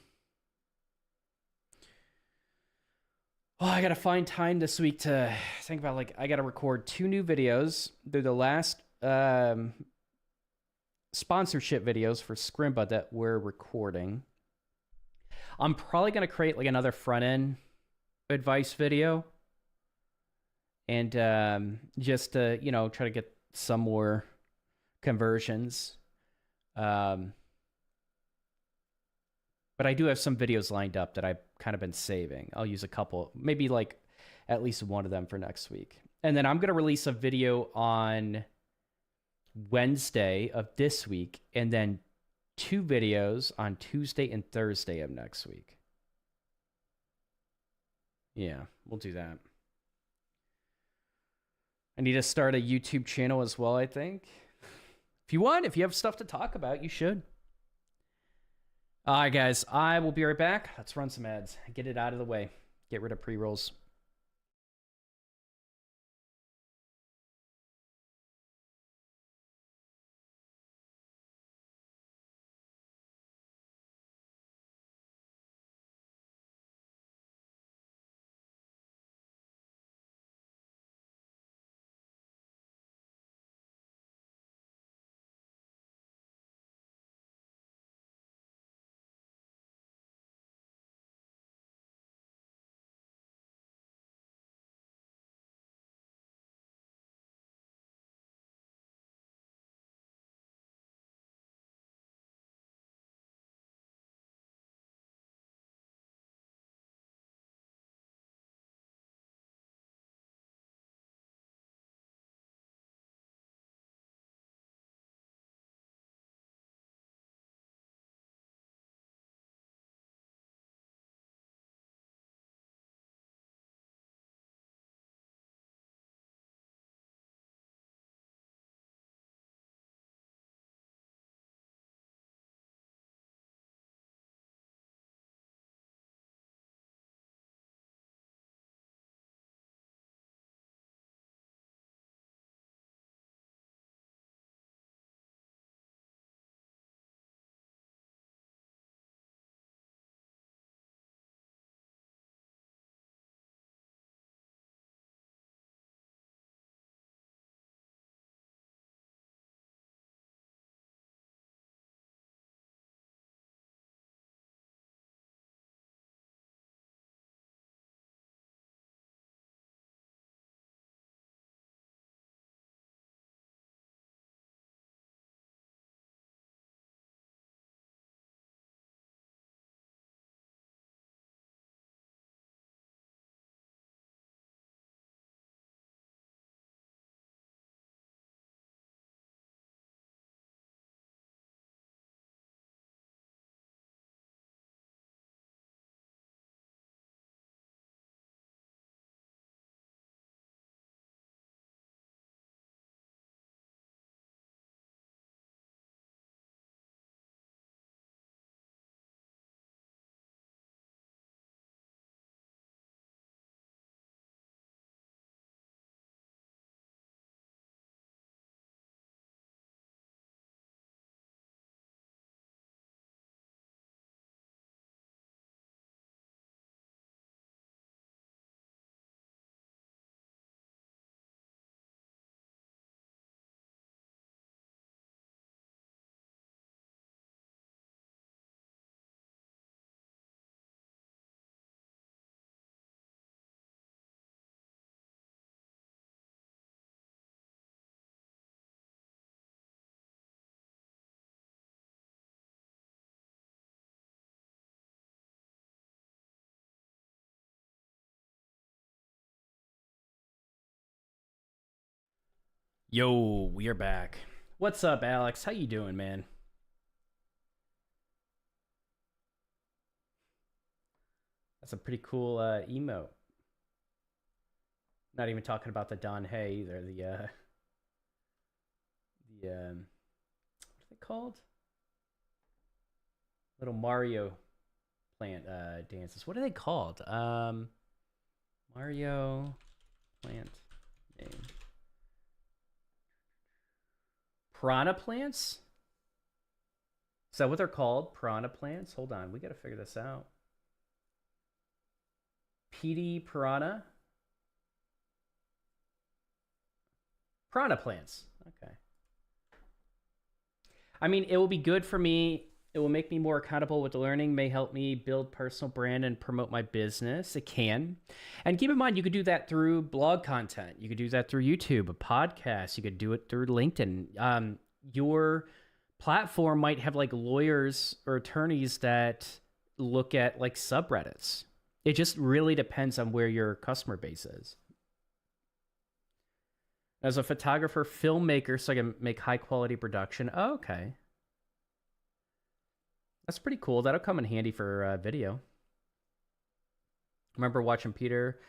I got to find time this week to think about, like, I got to record 2 new videos. They're the last sponsorship videos for Scrimba that we're recording. I'm probably going to create like another front end advice video and just to, you know, try to get some more conversions. But I do have some videos lined up that I've kind of been saving. I'll use a couple, maybe like at least one of them for next week. And then I'm going to release a video on Wednesday of this week, and then 2 videos on Tuesday and Thursday of next week. Yeah, we'll do that. I need to start a YouTube channel as well, I think. If you want, if you have stuff to talk about, you should. All right, guys, I will be right back. Let's run some ads. Get it out of the way. Get rid of pre-rolls. Yo, we are back. What's up, Alex? How you doing, man? That's a pretty cool emote. Not even talking about the Don Hay either. What are they called? Little Mario plant dances. What are they called? Mario plant name. Piranha plants? Is that what they're called? Piranha plants? Hold on, we gotta figure this out. PD piranha? Piranha plants. Okay. I mean, it will be good for me. It will make me more accountable with the learning, may help me build personal brand and promote my business. It can. And keep in mind, you could do that through blog content. You could do that through YouTube, a podcast. You could do it through LinkedIn. Your platform might have like lawyers or attorneys that look at like subreddits. It just really depends on where your customer base is. As a photographer, filmmaker, so I can make high quality production. Oh, okay. That's pretty cool. That'll come in handy for video. Remember watching Peter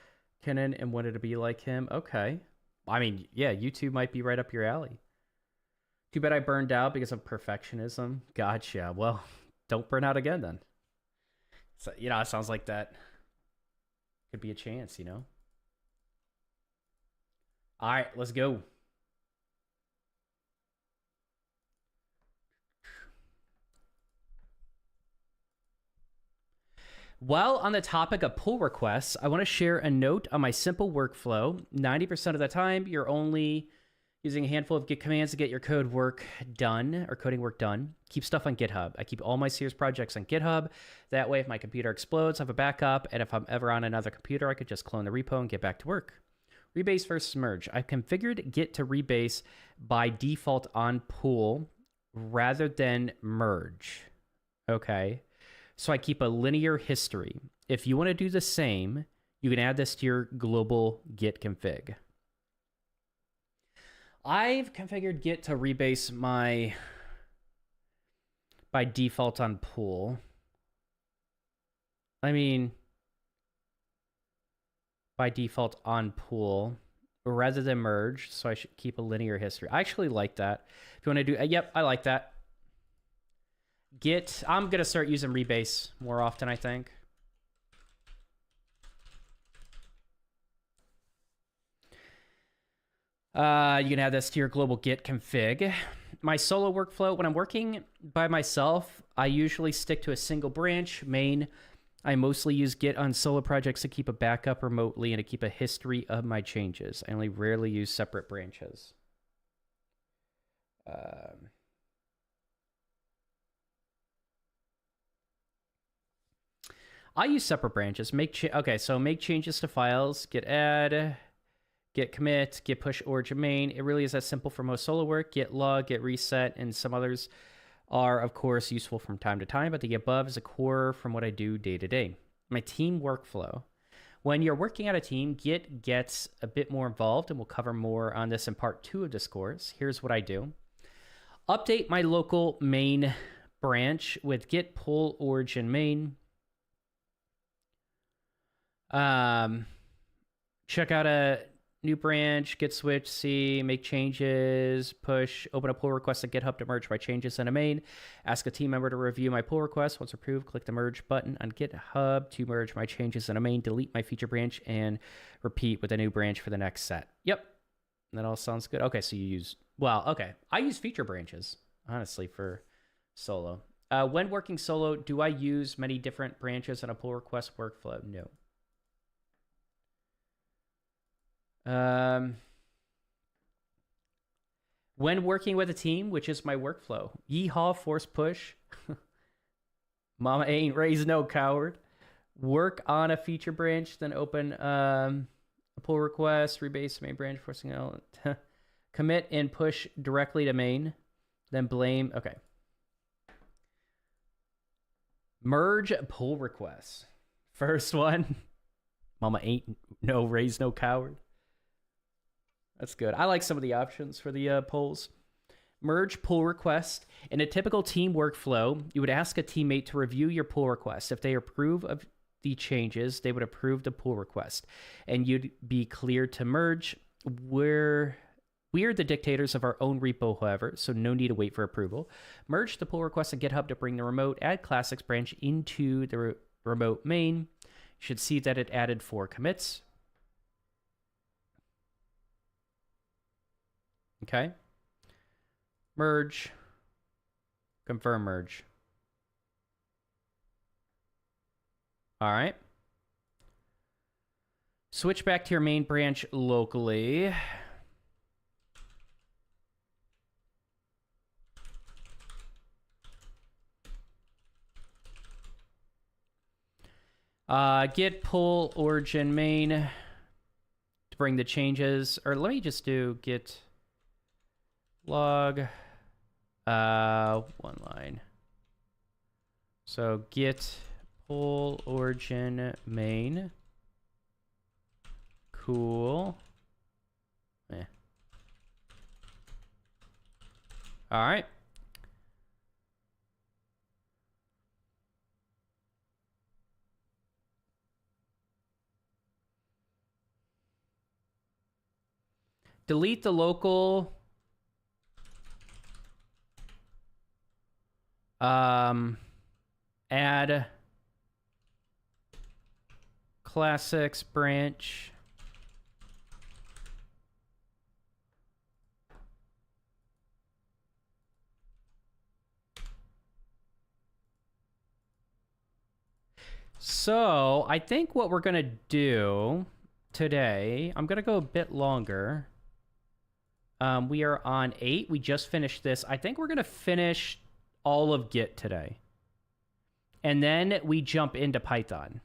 Kinnan and wanted to be like him? Okay. I mean, yeah, YouTube might be right up your alley. Too bad I burned out because of perfectionism. Gotcha. Well, don't burn out again then. So, it sounds like that could be a chance, All right, let's go. While on the topic of pull requests, I want to share a note on my simple workflow. 90% of the time, you're only using a handful of Git commands to get your coding work done. Keep stuff on GitHub. I keep all my serious projects on GitHub. That way, if my computer explodes, I have a backup. And if I'm ever on another computer, I could just clone the repo and get back to work. Rebase versus merge. I've configured Git to rebase by default on pull rather than merge. Okay. So I keep a linear history. If you want to do the same, you can add this to your global Git config. I've configured Git to rebase by default on pull. I mean, by default on pull rather than merge. So I should keep a linear history. I actually like that. If you want to do, yep, I like that. Git, I'm going to start using rebase more often, I think. You can add this to your global Git config. My solo workflow, when I'm working by myself, I usually stick to a single branch, main. I mostly use Git on solo projects to keep a backup remotely and to keep a history of my changes. I only rarely use separate branches. I use separate branches. So make changes to files, git add, git commit, git push origin main. It really is that simple for most solo work. Git log, git reset, and some others are, of course, useful from time to time, but the above is a core from what I do day to day. My team workflow. When you're working at a team, Git gets a bit more involved, and we'll cover more on this in part 2 of this course. Here's what I do. Update my local main branch with git pull origin main. Check out a new branch, git switch, see, make changes, push, open a pull request at GitHub to merge my changes in a main. Ask a team member to review my pull request. Once approved, click the merge button on GitHub to merge my changes in a main, delete my feature branch, and repeat with a new branch for the next set. Yep. That all sounds good. Okay, so you use, I use feature branches, honestly, for solo. When working solo, do I use many different branches in a pull request workflow? No. When working with a team, which is my workflow, yeehaw, force push, mama ain't raised no coward, work on a feature branch, then open a pull request, rebase main branch, forcing out, commit and push directly to main, then blame, okay. Merge pull requests. First one, mama ain't no raised no coward. That's good. I like some of the options for the polls. Merge pull request. In a typical team workflow, you would ask a teammate to review your pull request. If they approve of the changes, they would approve the pull request, and you'd be cleared to merge. We are the dictators of our own repo, however, so no need to wait for approval. Merge the pull request in GitHub to bring the remote add classics branch into the remote main. You should see that it added 4 commits. Okay. Merge. Confirm merge. All right. Switch back to your main branch locally. Git pull origin main to bring the changes. Or let me just do git log one line. So git pull origin main. Cool. All right. Delete the local add classics branch. So I think what we're going to do today, I'm going to go a bit longer. We are on 8. We just finished this. I think we're going to finish all of Git today. And then we jump into Python.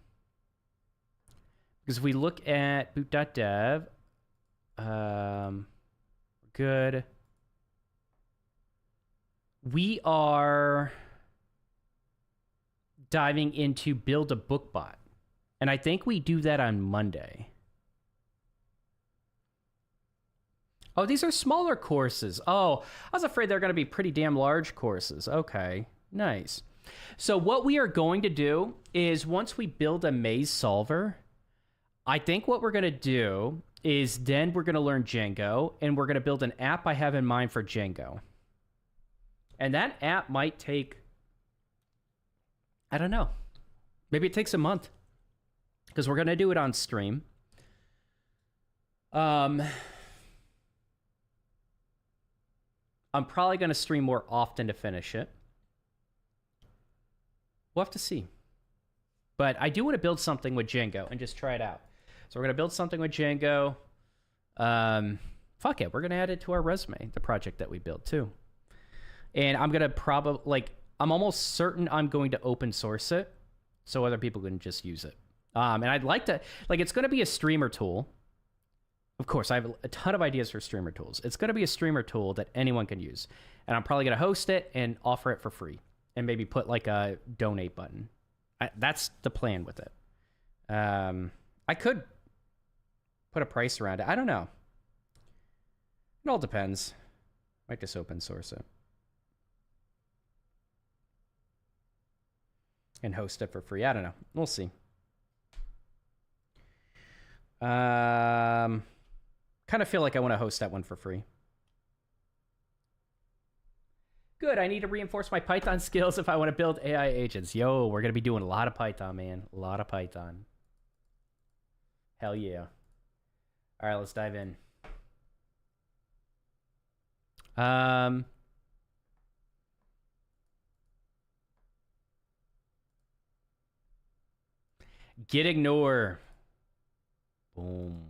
Because if we look at Boot.dev, good. We are diving into build a book bot. And I think we do that on Monday. Oh, these are smaller courses. Oh, I was afraid they're going to be pretty damn large courses. Okay, nice. So what we are going to do is once we build a maze solver, I think what we're going to do is then we're going to learn Django, and we're going to build an app I have in mind for Django. And that app might take, I don't know, maybe it takes a month, because we're going to do it on stream. I'm probably going to stream more often to finish it. We'll have to see. But I do want to build something with Django and just try it out. So we're going to build something with Django. Fuck it. We're going to add it to our resume, the project that we built too. And I'm going to probably, like, I'm almost certain I'm going to open source it so other people can just use it. And I'd like to, like, it's going to be a streamer tool. Of course, I have a ton of ideas for streamer tools. It's going to be a streamer tool that anyone can use. And I'm probably going to host it and offer it for free. And maybe put like a donate button. That's the plan with it. I could put a price around it. I don't know. It all depends. Might just open source it. And host it for free. I don't know. We'll see. Kind of feel like I want to host that one for free. Good, I need to reinforce my Python skills if I want to build AI agents. Yo, we're going to be doing a lot of Python, man. A lot of Python. Hell yeah. All right, let's dive in. Gitignore. Boom.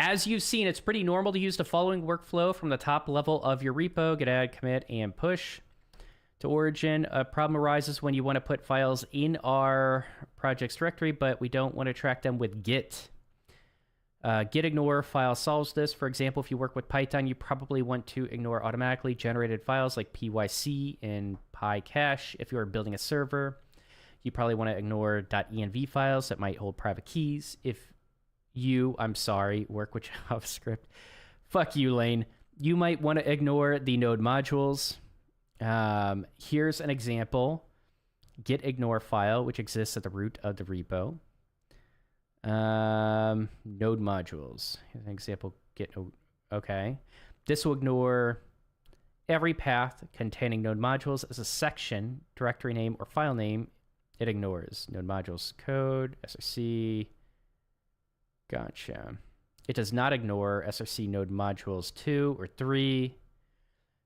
As you've seen, it's pretty normal to use the following workflow from the top level of your repo: git add, commit, and push to origin. A problem arises when you want to put files in our project's directory, but we don't want to track them with git. Gitignore file solves this. For example, if you work with Python, you probably want to ignore automatically generated files like pyc and pycache. If you are building a server, you probably want to ignore .env files that might hold private keys. If you, I'm sorry, work with JavaScript, Fuck you, Lane. You might want to ignore the node modules. Here's an example. Gitignore file, which exists at the root of the repo. Node modules. Here's an example. Okay. This will ignore every path containing node modules as a section, directory name, or file name. It ignores node modules code, src. Gotcha. It does not ignore src node modules 2 or 3.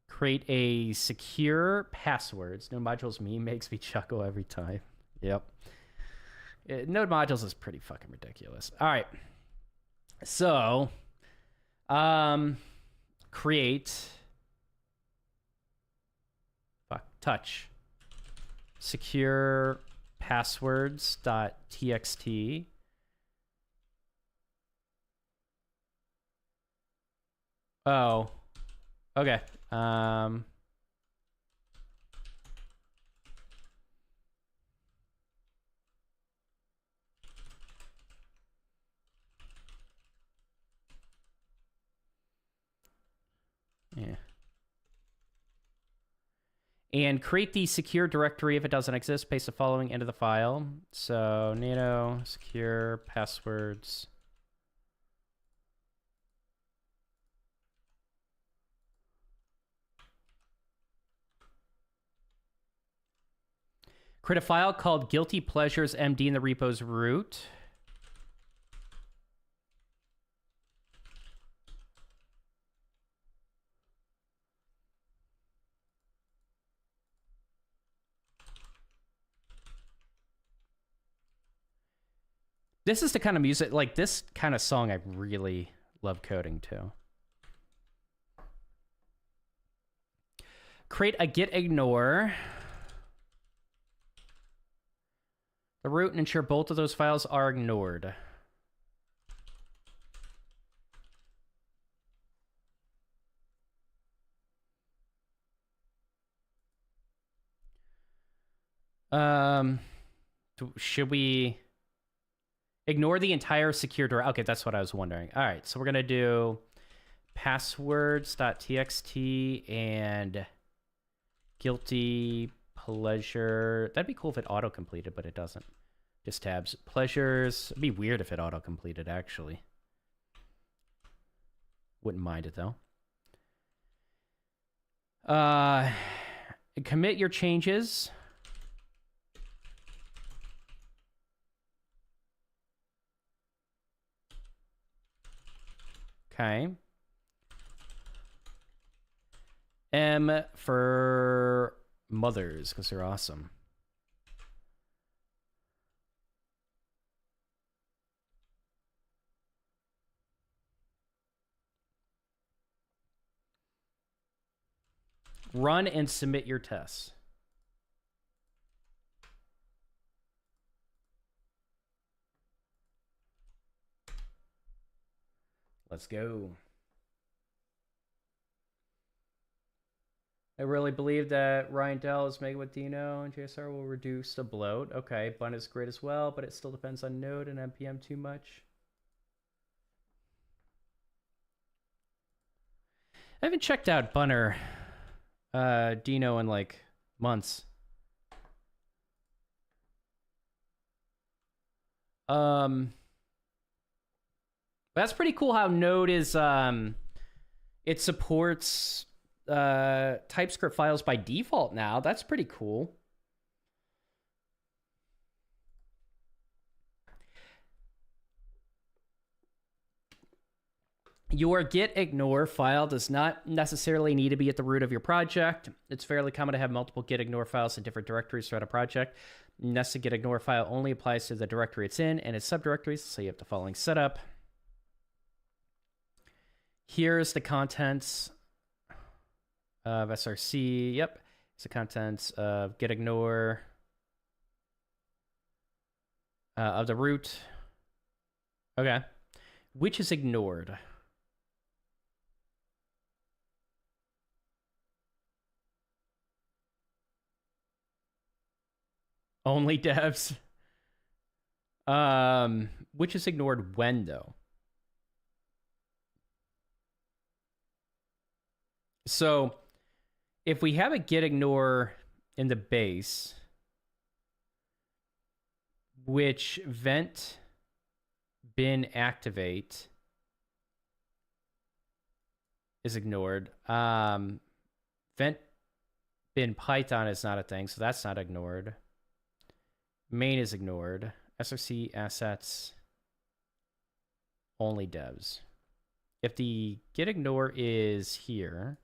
Create a secure passwords. Node modules meme makes me chuckle every time. Yep. Node modules is pretty fucking ridiculous. All right. So, create touch secure passwords.txt. Oh, okay. Yeah. And create the secure directory if it doesn't exist. Paste the following into the file. So nano secure passwords. Create a file called Guilty Pleasures MD in the repo's root. This is the kind of music, like this kind of song I really love coding to. Create a Gitignore. The root and ensure both of those files are ignored. Should we ignore the entire secure directory? Okay, that's what I was wondering. All right, so we're going to do passwords.txt and guilty pleasure. That'd be cool if it auto-completed, but it doesn't. Just tabs. Pleasures. It'd be weird if it auto-completed, actually. Wouldn't mind it, though. Commit your changes. Okay. M for mothers, because they're awesome. Run and submit your tests. Let's go. I really believe that Ryan Dell is making with Dino and JSR will reduce the bloat. Okay, Bun is great as well, but it still depends on Node and NPM too much. I haven't checked out Bunner, Dino in like months. That's pretty cool how Node is, it supports TypeScript files by default now. That's pretty cool. Your Gitignore file does not necessarily need to be at the root of your project. It's fairly common to have multiple Gitignore files in different directories throughout a project. Nested Gitignore file only applies to the directory it's in and its subdirectories, so you have the following setup. Here's the contents of src. Yep, it's the contents of Gitignore of the root. Okay, which is ignored. Only devs. Which is ignored when though? So if we have a Gitignore in the base, which vent bin activate is ignored. Vent bin Python is not a thing, so that's not ignored. Main is ignored. SRC assets only devs. If the Gitignore is here,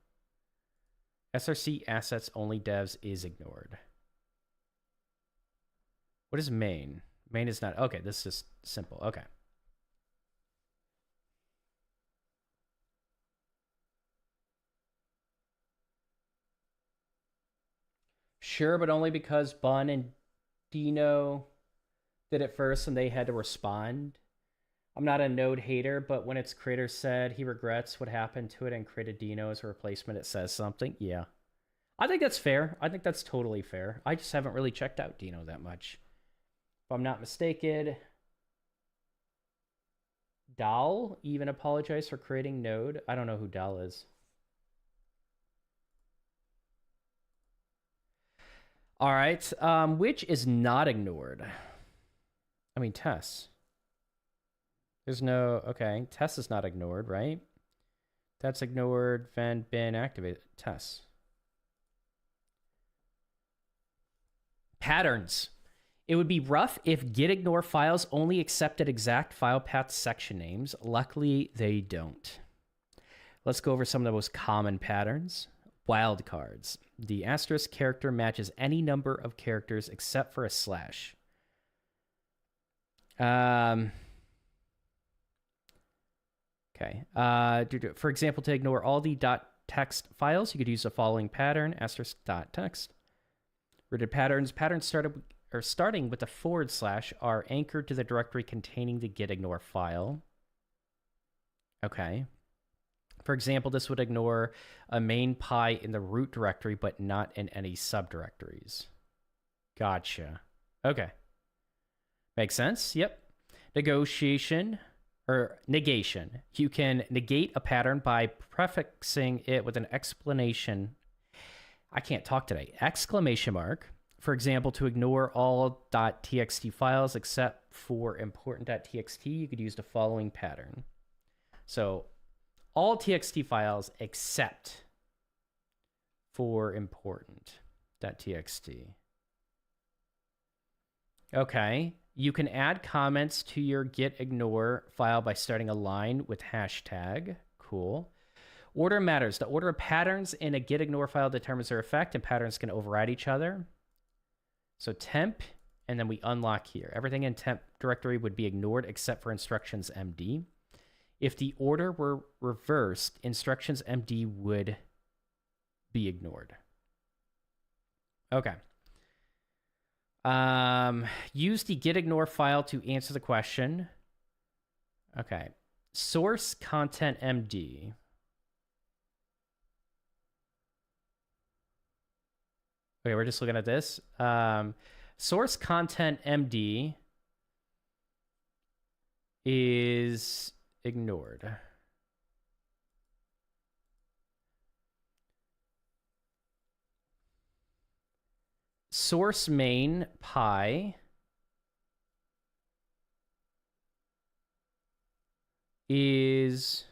SRC assets only devs is ignored. What is main? Main is not. Okay, this is just simple. Okay. Sure, but only because Bun and Dino did it first and they had to respond. I'm not a node hater, but when its creator said he regrets what happened to it and created Dino as a replacement, it says something. Yeah. I think that's fair. I think that's totally fair. I just haven't really checked out Dino that much. If I'm not mistaken, Dal even apologized for creating Node. I don't know who Dal is. All right. Which is not ignored? I mean, Tess. There's no... Okay. Tess is not ignored, right? That's ignored. Vent bin activated. Tess. Patterns. It would be rough if Gitignore files only accepted exact file path section names. Luckily, they don't. Let's go over some of the most common patterns. Wildcards. The asterisk character matches any number of characters except for a slash. Okay. For example, to ignore all the .text files, you could use the following pattern, *.text. Rooted patterns. Patterns starting with a / are anchored to the directory containing the Gitignore file. Okay. For example, this would ignore a main py in the root directory, but not in any subdirectories. Gotcha. Okay. Makes sense? Yep. Negation. You can negate a pattern by prefixing it with an explanation. I can't talk today. Exclamation mark. For example, to ignore all .txt files except for important.txt, you could use the following pattern. So all txt files except for important.txt. Okay. You can add comments to your Gitignore file by starting a line with hashtag. Cool. Order matters. The order of patterns in a Gitignore file determines their effect, and patterns can override each other. So temp, and then we unlock here. Everything in temp directory would be ignored except for instructions MD. If the order were reversed, instructions MD would be ignored. Okay. Use the Gitignore file to answer the question. Okay. Source content MD. Okay, we're just looking at this. Source content MD is ignored. Source main py is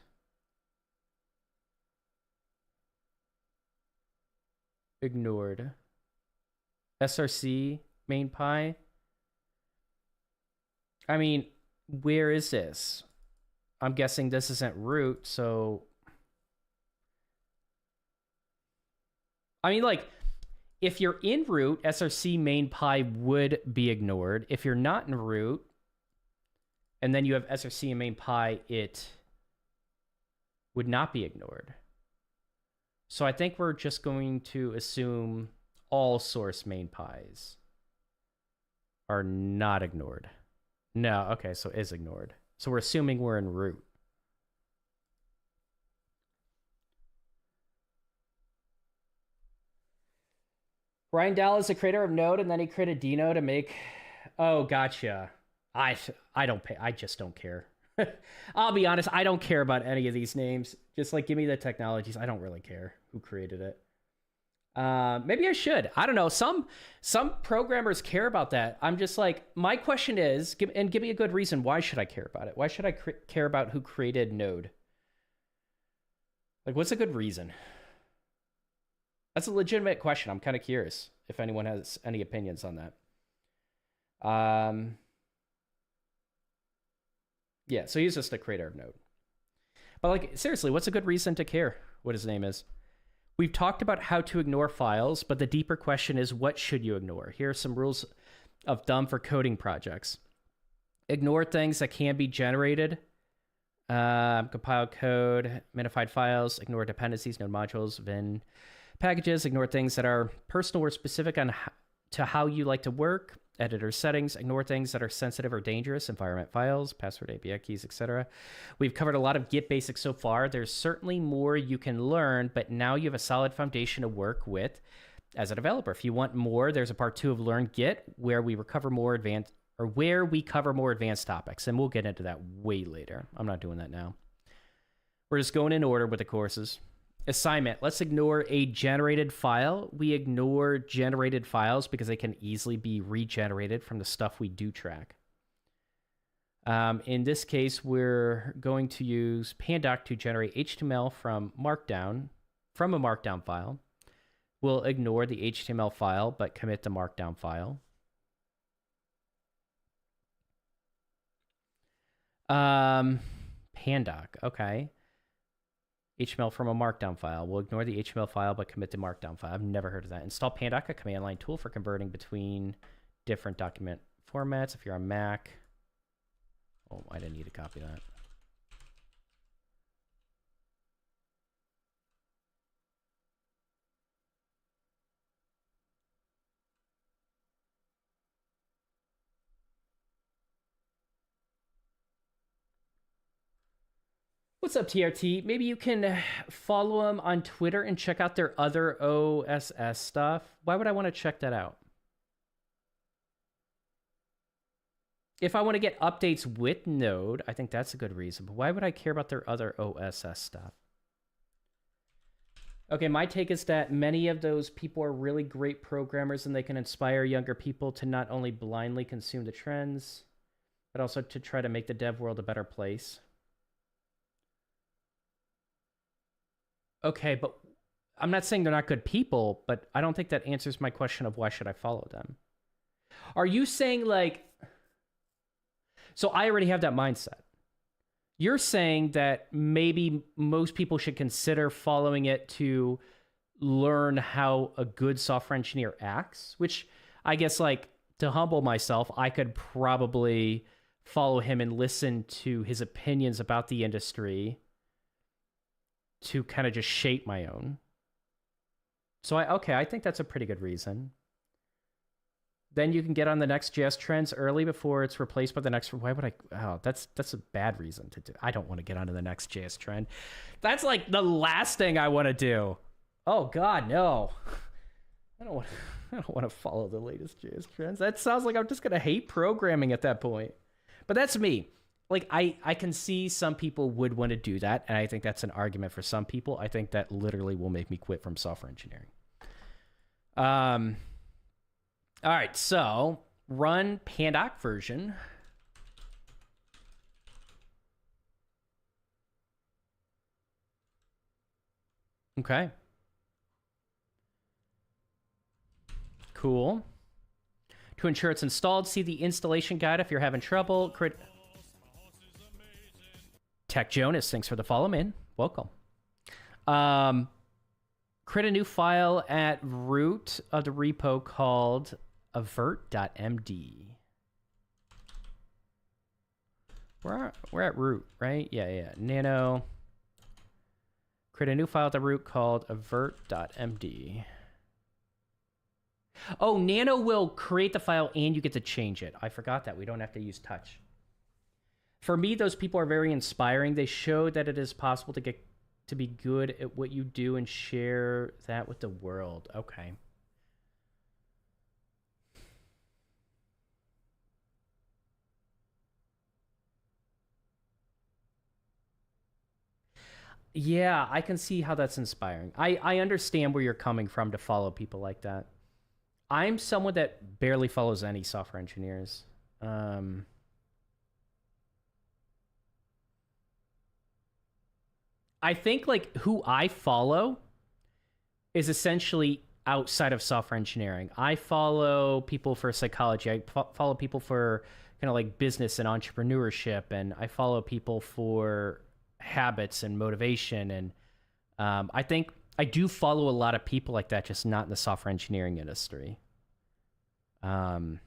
ignored. SRC main py. I mean, where is this? I'm guessing this isn't root, so... I mean, like, if you're in root, SRC main py would be ignored. If you're not in root, and then you have SRC and main py, it would not be ignored. So I think we're just going to assume all source main pies are not ignored. No, okay, so is ignored. So we're assuming we're in root. Brian Dow is the creator of Node, and then he created Dino to make... Oh, gotcha. I don't pay. I just don't care. I'll be honest. I don't care about any of these names. Just like give me the technologies. I don't really care who created it. Maybe I should. I don't know. Some programmers care about that. I'm just like, my question is, give me a good reason. Why should I care about it? Why should I care about who created Node? Like, what's a good reason? That's a legitimate question. I'm kind of curious if anyone has any opinions on that. Yeah, so he's just a creator of Node. But like, seriously, what's a good reason to care what his name is? We've talked about how to ignore files, but the deeper question is, what should you ignore? Here are some rules of thumb for coding projects. Ignore things that can be generated. Compile code, minified files, ignore dependencies, node modules, Vim packages, ignore things that are personal or specific to how you like to work, editor settings, ignore things that are sensitive or dangerous, environment files, password, API keys, etc. We've covered a lot of Git basics so far. There's certainly more you can learn, but now you have a solid foundation to work with as a developer. If you want more, there's a part 2 of Learn Git where we cover more advanced topics, and we'll get into that way later. I'm not doing that now. We're just going in order with the courses. Assignment. Let's ignore a generated file. We ignore generated files because they can easily be regenerated from the stuff we do track. In this case, we're going to use Pandoc to generate HTML from a markdown file. We'll ignore the HTML file, but commit the markdown file. Pandoc, okay. HTML from a markdown file. We'll ignore the HTML file, but commit the markdown file. I've never heard of that. Install Pandoc, a command line tool for converting between different document formats. If you're on Mac. Oh, I didn't need to copy that. What's up, TRT? Maybe you can follow them on Twitter and check out their other OSS stuff. Why would I want to check that out? If I want to get updates with Node, I think that's a good reason. But why would I care about their other OSS stuff? Okay, my take is that many of those people are really great programmers and they can inspire younger people to not only blindly consume the trends, but also to try to make the dev world a better place. Okay, but I'm not saying they're not good people, but I don't think that answers my question of why should I follow them. Are you saying like... So I already have that mindset. You're saying that maybe most people should consider following it to learn how a good software engineer acts, which I guess, like, to humble myself, I could probably follow him and listen to his opinions about the industry to kind of just shape my own. So I think that's a pretty good reason. Then you can get on the next JS trends early before it's replaced by the next. Why would I? Oh, that's a bad reason to do. I don't want to get onto the next JS trend. That's like the last thing I want to do. Oh God, no. I don't want to follow the latest JS trends. That sounds like I'm just gonna hate programming at that point. But that's me. Like I can see some people would want to do that, and I think that's an argument for some people. I think that literally will make me quit from software engineering. All right, so run Pandoc version. Okay. Cool. To ensure it's installed, see the installation guide if you're having trouble. Tech Jonas, thanks for the follow, man. Welcome. Create a new file at root of the repo called avert.md. We're at root, right? Yeah. Nano. Create a new file at the root called avert.md. Oh, Nano will create the file and you get to change it. I forgot that. We don't have to use touch. For me, those people are very inspiring. They show that it is possible to get to be good at what you do and share that with the world. Okay. Yeah, I can see how that's inspiring. I understand where you're coming from to follow people like that. I'm someone that barely follows any software engineers. Um, I think like who I follow is essentially outside of software engineering. I follow people for psychology. I follow people for kind of like business and entrepreneurship, and I follow people for habits and motivation. And I think I do follow a lot of people like that, just not in the software engineering industry. Um,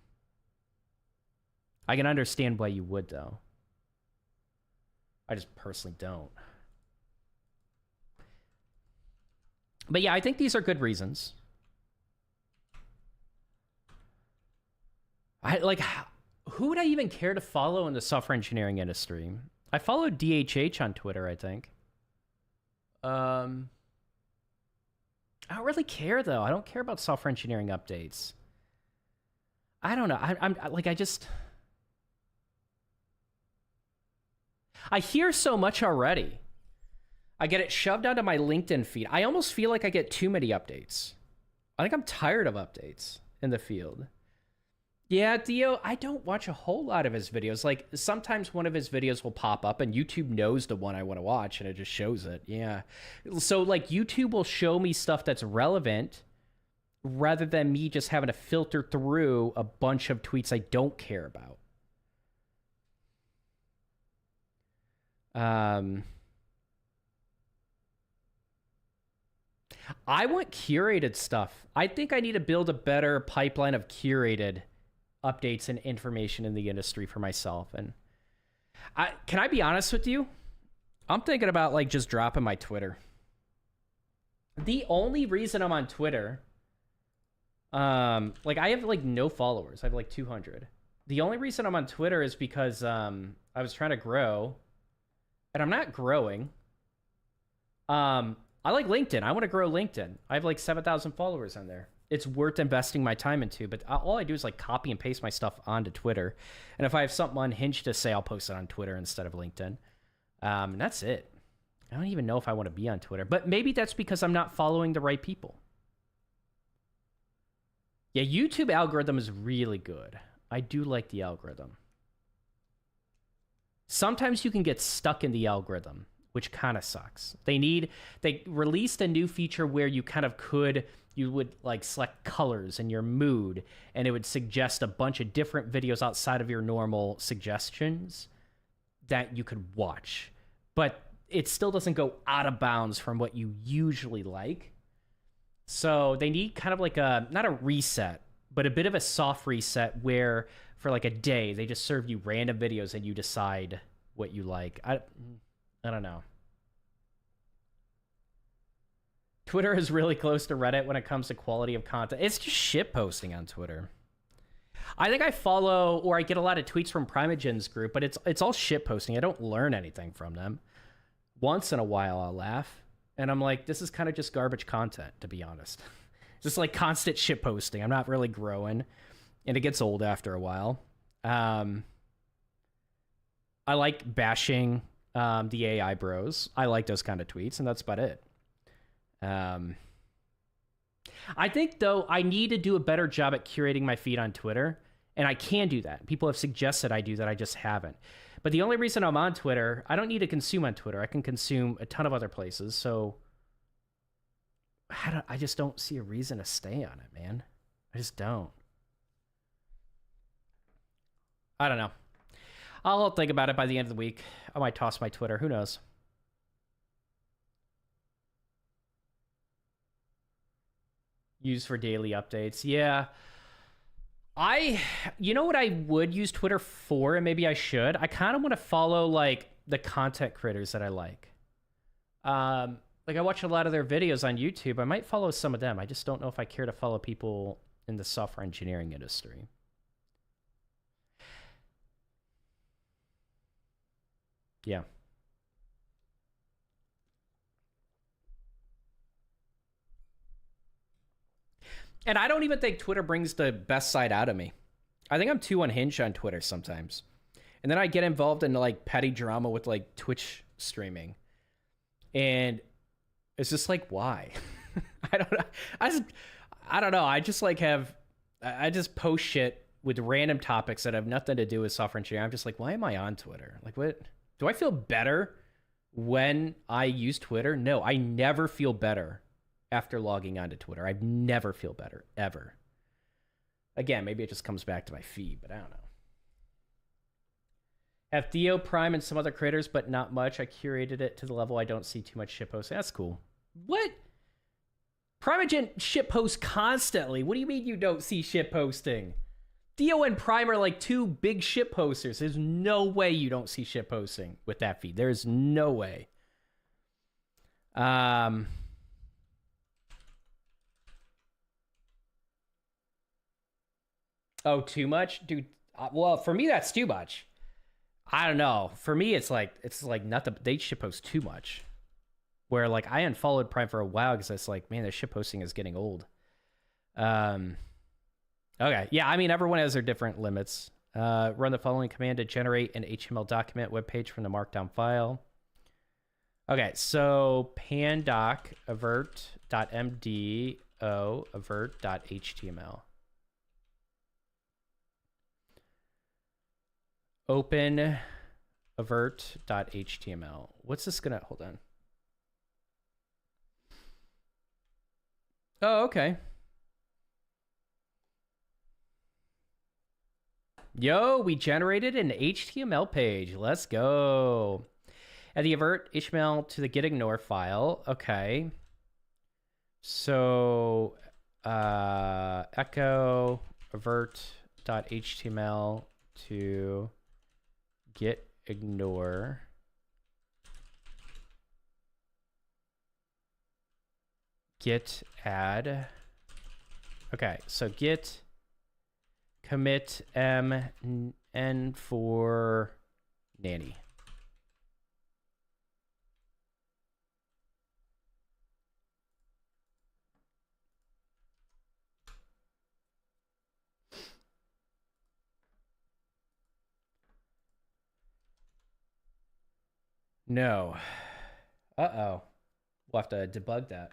I can understand why you would, though. I just personally don't. But yeah, I think these are good reasons. I like who would I even care to follow in the software engineering industry? I follow DHH on Twitter, I think. Um I don't really care though. I don't care about software engineering updates. I don't know. I'm like I hear so much already. I get it shoved onto my LinkedIn feed. I almost feel like I get too many updates. I think I'm tired of updates in the field. Yeah, Dio, I don't watch a whole lot of his videos. Like, sometimes one of his videos will pop up, and YouTube knows the one I want to watch, and it just shows it. Yeah. So, like, YouTube will show me stuff that's relevant rather than me just having to filter through a bunch of tweets I don't care about. I want curated stuff. I think I need to build a better pipeline of curated updates and information in the industry for myself. And can I be honest with you? I'm thinking about like just dropping my Twitter. The only reason I'm on Twitter, like I have like no followers. I have like 200. The only reason I'm on Twitter is because I was trying to grow, and I'm not growing. I like LinkedIn. I want to grow LinkedIn. I have like 7,000 followers on there. It's worth investing my time into, but all I do is like copy and paste my stuff onto Twitter. And if I have something unhinged to say, I'll post it on Twitter instead of LinkedIn. And that's it. I don't even know if I want to be on Twitter, but maybe that's because I'm not following the right people. Yeah, YouTube algorithm is really good. I do like the algorithm. Sometimes you can get stuck in the algorithm, which kind of sucks. They released a new feature where you would like select colors and your mood, and it would suggest a bunch of different videos outside of your normal suggestions that you could watch. But it still doesn't go out of bounds from what you usually like. So they need kind of like not a reset, but a bit of a soft reset where for like a day, they just serve you random videos and you decide what you like. I don't know. Twitter is really close to Reddit when it comes to quality of content. It's just shit posting on Twitter. I think I follow or I get a lot of tweets from Primogen's group, but it's all shit posting. I don't learn anything from them. Once in a while I'll laugh, and I'm like, this is kind of just garbage content, to be honest. Just like constant shit posting. I'm not really growing, and it gets old after a while. I like bashing the AI bros. I like those kind of tweets, and that's about it. I think, though, I need to do a better job at curating my feed on Twitter, and I can do that. People have suggested I do that. I just haven't. But the only reason I'm on Twitter, I don't need to consume on Twitter. I can consume a ton of other places, so I just don't see a reason to stay on it, man. I just don't. I don't know. I'll think about it by the end of the week. I might toss my Twitter. Who knows? Use for daily updates. Yeah. You know what I would use Twitter for, and maybe I should? I kind of want to follow, like, the content creators that I like. Like, I watch a lot of their videos on YouTube. I might follow some of them. I just don't know if I care to follow people in the software engineering industry. Yeah. And I don't even think Twitter brings the best side out of me. I think I'm too unhinged on Twitter sometimes. And then I get involved in like petty drama with like Twitch streaming. And it's just like, why? I don't know. I don't know. I just like I just post shit with random topics that have nothing to do with software engineering. I'm just like, why am I on Twitter? Like, what? Do I feel better when I use Twitter? No, I never feel better after logging onto Twitter. I never feel better, ever. Again, maybe it just comes back to my feed, but I don't know. Have Theo, Prime, and some other creators, but not much. I curated it to the level I don't see too much shitposting. That's cool. What? Primogen shitposts constantly. What do you mean you don't see shitposting? Theo and Prime are like two big shitposters. There's no way you don't see shitposting with that feed. There's no way. Oh, too much? Dude, well, for me, that's too much. I don't know. For me, it's like not the they shitpost too much. Where like I unfollowed Prime for a while because it's like, man, their shitposting is getting old. Okay, yeah, I mean everyone has their different limits. Run the following command to generate an HTML document web page from the markdown file. Okay, so pandoc avert.mdo avert.html. Open avert.html. What's this gonna, hold on. Oh, okay. Yo, we generated an HTML page. Let's go. Add the avert HTML to the Gitignore file. Okay. So, echo avert.html to Gitignore. Git add. Okay, so git commit n for nanny. No. Uh-oh. We'll have to debug that.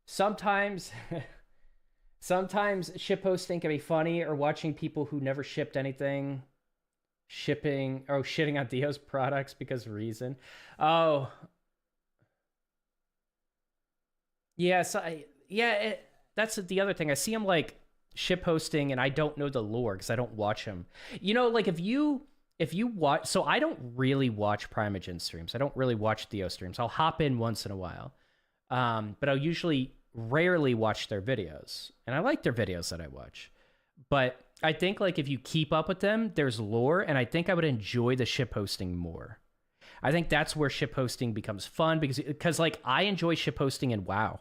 Sometimes shitposting can be funny, or watching people who never shipped anything shitting on Theo's products because of reason. Oh. Yeah, so that's the other thing. I see him like shitposting and I don't know the lore because I don't watch him. You know, like if you watch, so I don't really watch Primogen streams. I don't really watch Theo streams. I'll hop in once in a while. But I'll usually rarely watch their videos, and I like their videos that I watch. But I think like if you keep up with them, there's lore, and I think I would enjoy the shitposting more. I think that's where shitposting becomes fun because like I enjoy shitposting in WoW,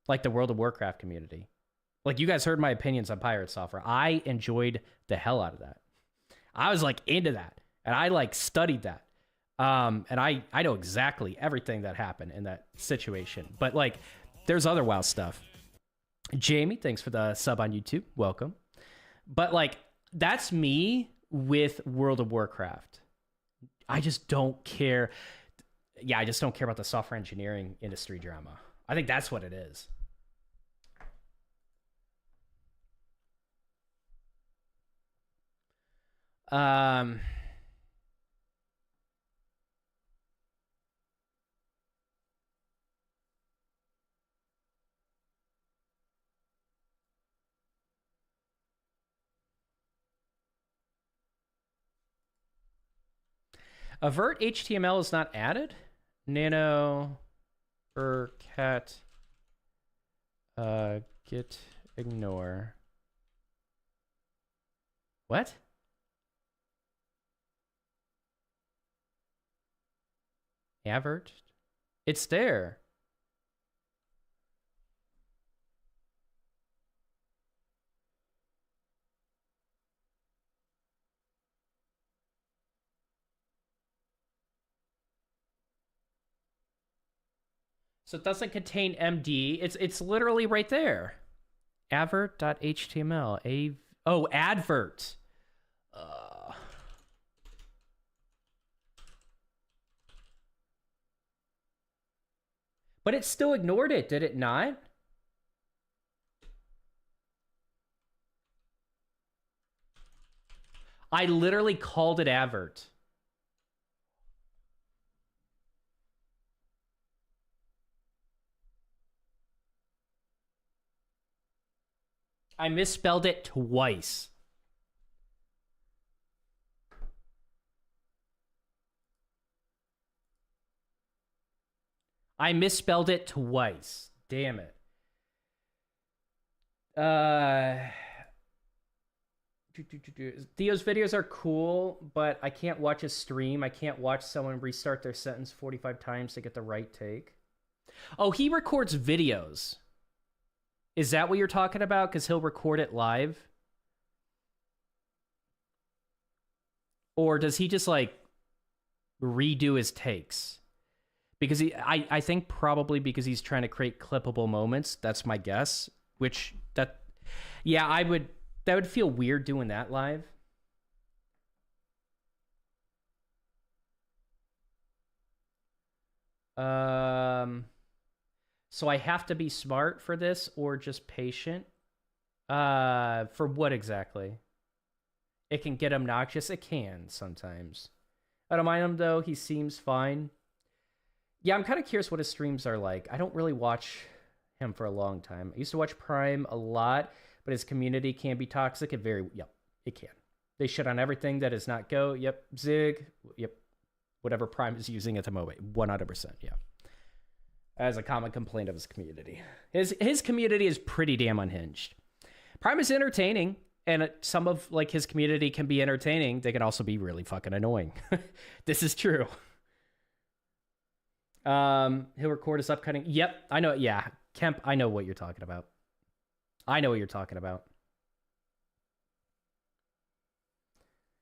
like the World of Warcraft community. Like you guys heard my opinions on pirate software. I enjoyed the hell out of that. I was like into that, and I like studied that. And I know exactly everything that happened in that situation. But like there's other WoW stuff. Jamie, thanks for the sub on YouTube. Welcome. But like that's me with World of Warcraft. I just don't care. Yeah, I just don't care about the software engineering industry drama. I think that's what it is. Avert HTML is not added. Nano or cat Gitignore. What? Avert? It's there. So it doesn't contain MD. It's literally right there. Advert.html. Oh, advert. But it still ignored it, did it not? I literally called it Avert. I misspelled it twice. I misspelled it twice. Damn it. Theo's videos are cool, but I can't watch a stream. I can't watch someone restart their sentence 45 times to get the right take. Oh, he records videos. Is that what you're talking about? Because he'll record it live? Or does he just, like, redo his takes? Because I think probably because he's trying to create clippable moments. That's my guess. Yeah, that would feel weird doing that live. So I have to be smart for this or just patient? For what exactly? It can get obnoxious. It can sometimes. I don't mind him though. He seems fine. Yeah, I'm kind of curious what his streams are like. I don't really watch him for a long time. I used to watch Prime a lot, but his community can be toxic. It can. They shit on everything that is not Go. Yep. Zig. Yep. Whatever Prime is using at the moment. 100%. Yeah. As a common complaint of his community. His community is pretty damn unhinged. Prime is entertaining, and some of like his community can be entertaining. They can also be really fucking annoying. This is true. He'll record his upcoming. Yep, I know. Yeah, Kemp, I know what you're talking about.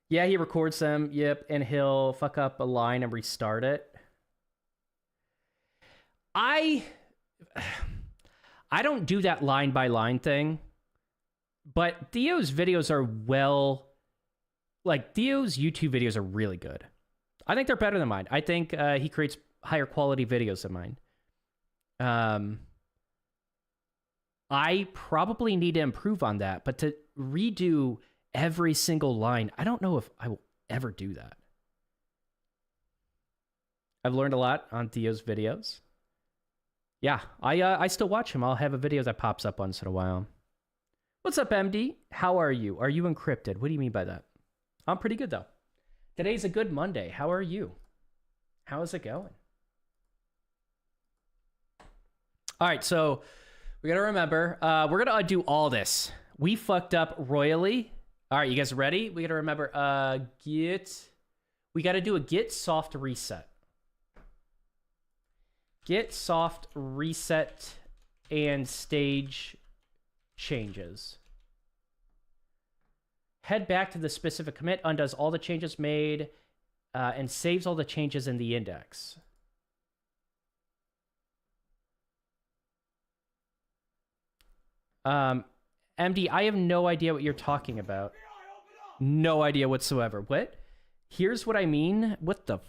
Yeah, he records them. Yep, and he'll fuck up a line and restart it. I don't do that line by line thing, but Theo's videos are Theo's YouTube videos are really good. I think they're better than mine. I think he creates higher quality videos than mine. I probably need to improve on that, but to redo every single line, I don't know if I will ever do that. I've learned a lot on Theo's videos. Yeah, I still watch him. I'll have a video that pops up once in a while. What's up, MD? How are you? Are you encrypted? What do you mean by that? I'm pretty good, though. Today's a good Monday. How are you? How is it going? All right, so we got to remember, we're going to undo all this. We fucked up royally. All right, you guys ready? We got to remember, we got to do a git soft reset. Git soft reset and stage changes. Head back to the specific commit, undoes all the changes made, and saves all the changes in the index. MD, I have no idea what you're talking about. No idea whatsoever. What? Here's what I mean. What the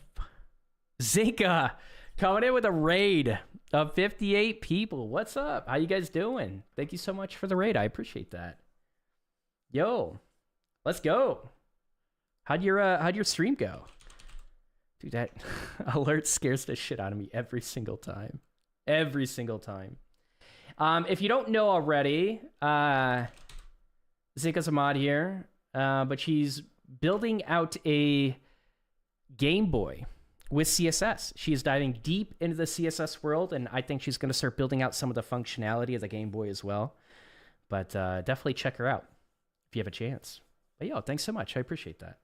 Zinka coming in with a raid of 58 people. What's up? How you guys doing? Thank you so much for the raid. I appreciate that. Yo, let's go. How'd your stream go? Dude, that alert scares the shit out of me every single time. Every single time. If you don't know already, Zinka's a mod here, but she's building out a Game Boy with CSS. She is diving deep into the CSS world, and I think she's going to start building out some of the functionality of the Game Boy as well. But definitely check her out if you have a chance. But yo, thanks so much. I appreciate that.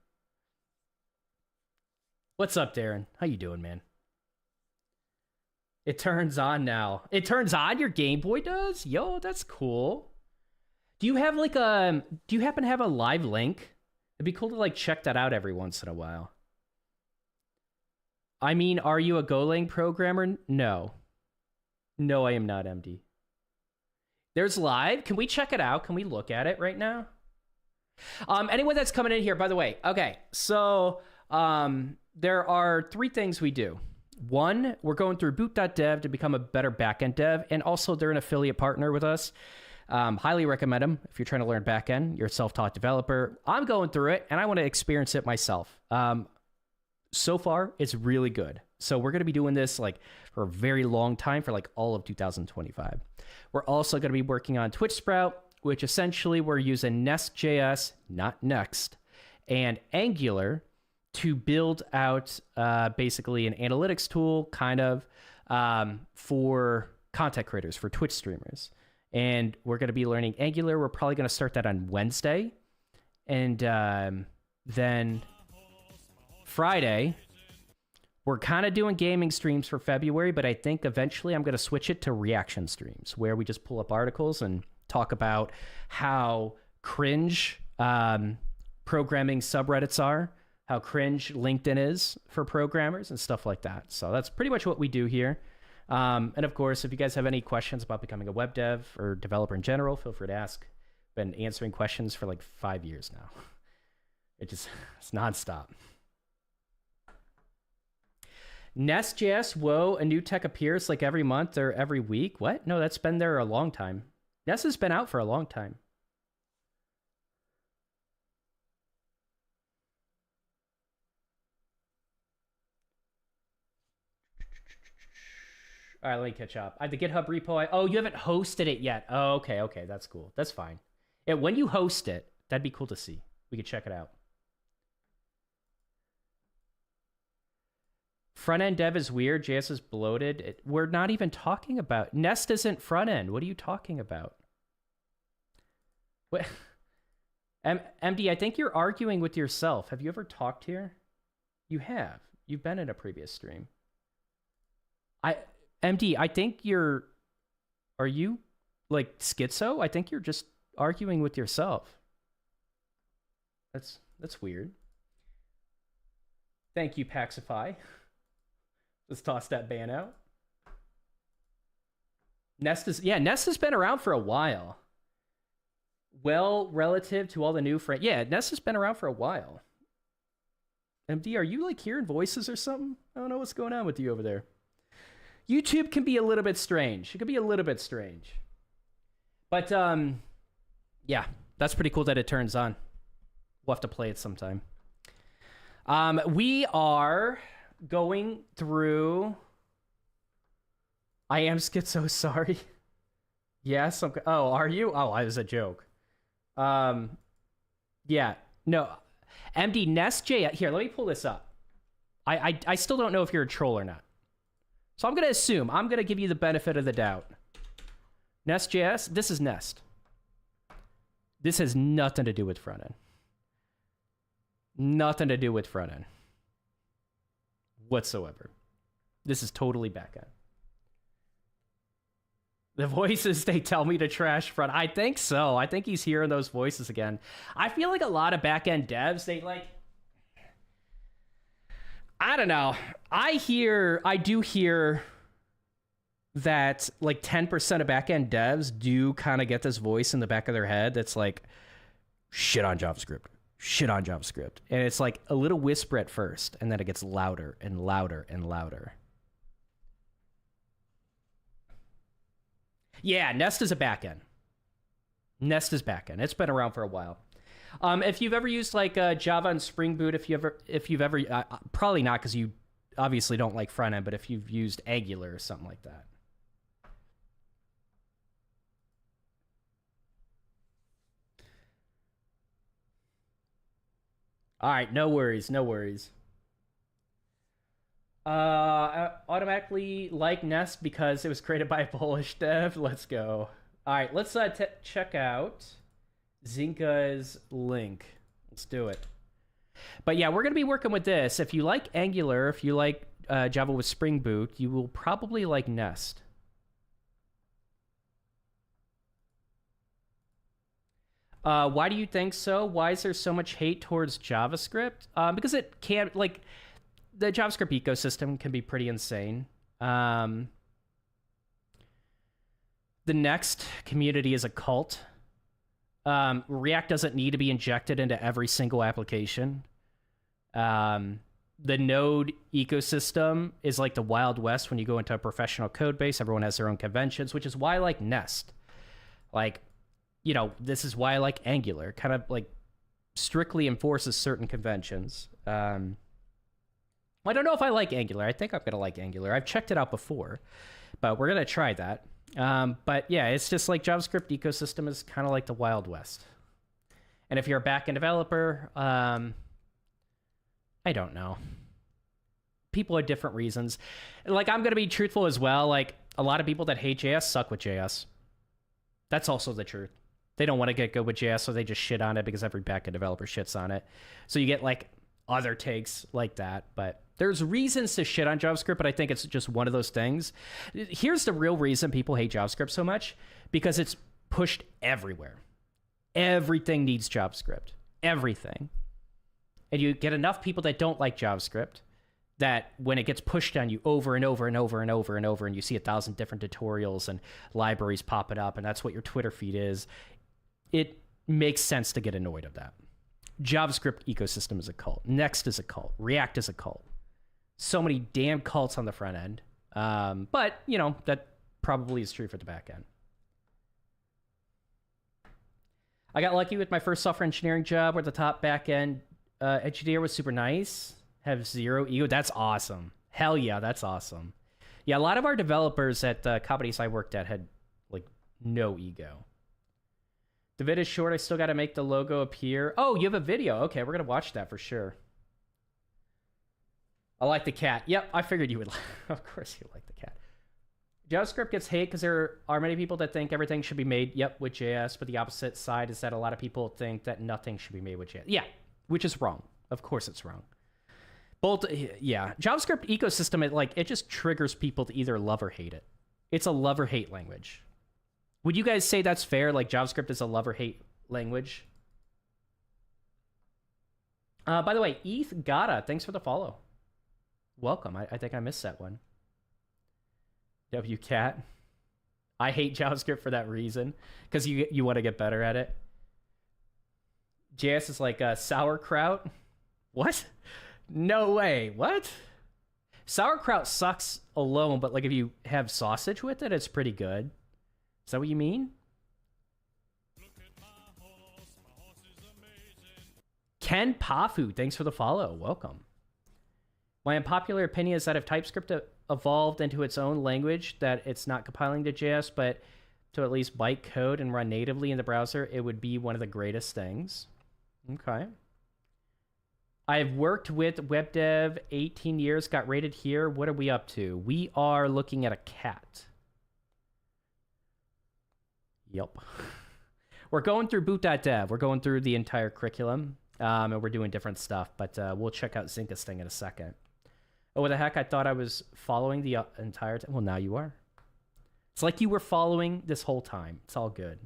What's up, Darren? How you doing, man? It turns on now. It turns on? Your Game Boy does? Yo, that's cool. Do you have like a... Do you happen to have a live link? It'd be cool to like check that out every once in a while. I mean, are you a Golang programmer? No. No, I am not, MD. There's live. Can we check it out? Can we look at it right now? Anyone that's coming in here, by the way. Okay, so there are 3 things we do. One, we're going through Boot.dev to become a better backend dev, and also they're an affiliate partner with us. Highly recommend them if you're trying to learn backend. You're a self-taught developer. I'm going through it, and I want to experience it myself. So far, it's really good. So we're going to be doing this like for a very long time, for like all of 2025. We're also going to be working on Twitch Sprout, which essentially we're using Nest.js, not Next, and Angular to build out basically an analytics tool kind of for content creators, for Twitch streamers. And we're going to be learning Angular. We're probably going to start that on Wednesday. And then Friday, we're kind of doing gaming streams for February, but I think eventually I'm going to switch it to reaction streams where we just pull up articles and talk about how cringe programming subreddits are, how cringe LinkedIn is for programmers and stuff like that. So that's pretty much what we do here. And of course, if you guys have any questions about becoming a web dev or developer in general, feel free to ask. Been answering questions for like 5 years now. It's nonstop. Nest.js, whoa, a new tech appears like every month or every week. What? No, that's been there a long time. Nest has been out for a long time. All right, let me catch up. I have the GitHub repo. Oh, you haven't hosted it yet. Oh, okay. That's cool. That's fine. Yeah, when you host it, that'd be cool to see. We could check it out. Front-end dev is weird. JS is bloated. We're not even talking about... Nest isn't front-end. What are you talking about? What? MD, I think you're arguing with yourself. Have you ever talked here? You have. You've been in a previous stream. MD, I think you're... Are you, like, schizo? I think you're just arguing with yourself. That's weird. Thank you, Paxify. Let's toss that ban out. Nest has been around for a while. Well, relative to all the new friends. Yeah, Nest has been around for a while. MD, are you, like, hearing voices or something? I don't know what's going on with you over there. YouTube can be a little bit strange. It can be a little bit strange. But, yeah, that's pretty cool that it turns on. We'll have to play it sometime. We are going through... I am schizo, sorry. Yes, oh, are you? Oh, it was a joke. Yeah, no. MD Nest.js... Here, let me pull this up. I still don't know if you're a troll or not. So I'm going to assume. I'm going to give you the benefit of the doubt. Nest.js, this is Nest. This has nothing to do with frontend. Nothing to do with frontend. Whatsoever. This is totally backend. The voices, they tell me to trash front. I think so. I think he's hearing those voices again. I feel like a lot of backend devs, they like... I don't know. I do hear that like 10% of backend devs do kind of get this voice in the back of their head that's like, shit on JavaScript. Shit on JavaScript. And it's like a little whisper at first, and then it gets louder and louder and louder. Yeah, Nest is a backend. Nest is backend. It's been around for a while. If you've ever used like Java and Spring Boot, if you've ever probably not, because you obviously don't like front end, but if you've used Angular or something like that. All right, no worries, no worries. I automatically like Nest because it was created by a Polish dev. Let's go. All right, let's check out Zinka's link. Let's do it. But yeah, we're going to be working with this. If you like Angular, if you like Java with Spring Boot, you will probably like Nest. Why do you think so? Why is there so much hate towards JavaScript? Because it can't, like, the JavaScript ecosystem can be pretty insane. The Next community is a cult. React doesn't need to be injected into every single application. the Node ecosystem is like the Wild West when you go into a professional code base. Everyone has their own conventions, which is why I like Nest. Like, you know, this is why I like Angular. Kind of like strictly enforces certain conventions. I don't know if I like Angular. I think I'm going to like Angular. I've checked it out before, but we're going to try that. But yeah, it's just like JavaScript ecosystem is kind of like the Wild West. And if you're a backend developer, I don't know. People have different reasons. Like, I'm going to be truthful as well. Like, a lot of people that hate JS suck with JS. That's also the truth. They don't want to get good with JS, so they just shit on it because every backend developer shits on it. So you get, like, other takes like that. But there's reasons to shit on JavaScript, but I think it's just one of those things. Here's the real reason people hate JavaScript so much. Because it's pushed everywhere. Everything needs JavaScript. Everything. And you get enough people that don't like JavaScript that when it gets pushed on you over and over and over and over and over, and you see 1,000 different tutorials and libraries popping up, and that's what your Twitter feed is, it makes sense to get annoyed of that. JavaScript ecosystem is a cult. Next is a cult. React is a cult. So many damn cults on the front end. But, you know, that probably is true for the back end. I got lucky with my first software engineering job where the top back end engineer was super nice, have zero ego. That's awesome. Hell yeah, that's awesome. Yeah, a lot of our developers at the companies I worked at had, like, no ego. The vid is short. I still got to make the logo appear. Oh, you have a video. Okay, we're going to watch that for sure. I like the cat. Yep, I figured you would. Of course you like the cat. JavaScript gets hate because there are many people that think everything should be made, with JS, but the opposite side is that a lot of people think that nothing should be made with JS. Yeah, which is wrong. Of course it's wrong. Both, yeah. JavaScript ecosystem, it just triggers people to either love or hate it. It's a love or hate language. Would you guys say that's fair? Like, JavaScript is a love or hate language? By the way, Eth Gata, thanks for the follow. Welcome. I think I missed that one. WCat. I hate JavaScript for that reason, because you want to get better at it. JS is like sauerkraut. What? No way. What? Sauerkraut sucks alone, but like if you have sausage with it, it's pretty good. Is that what you mean? Ken Pafu, thanks for the follow. Welcome. My unpopular opinion is that if TypeScript evolved into its own language, that it's not compiling to JS, but to at least byte code and run natively in the browser, it would be one of the greatest things. Okay. I've worked with web dev 18 years, got rated here. What are we up to? We are looking at a cat. Yep. We're going through Boot.dev. We're going through the entire curriculum, and we're doing different stuff, but we'll check out Zinka's thing in a second. Oh, what the heck? I thought I was following the entire time. Well, now you are. It's like you were following this whole time. It's all good.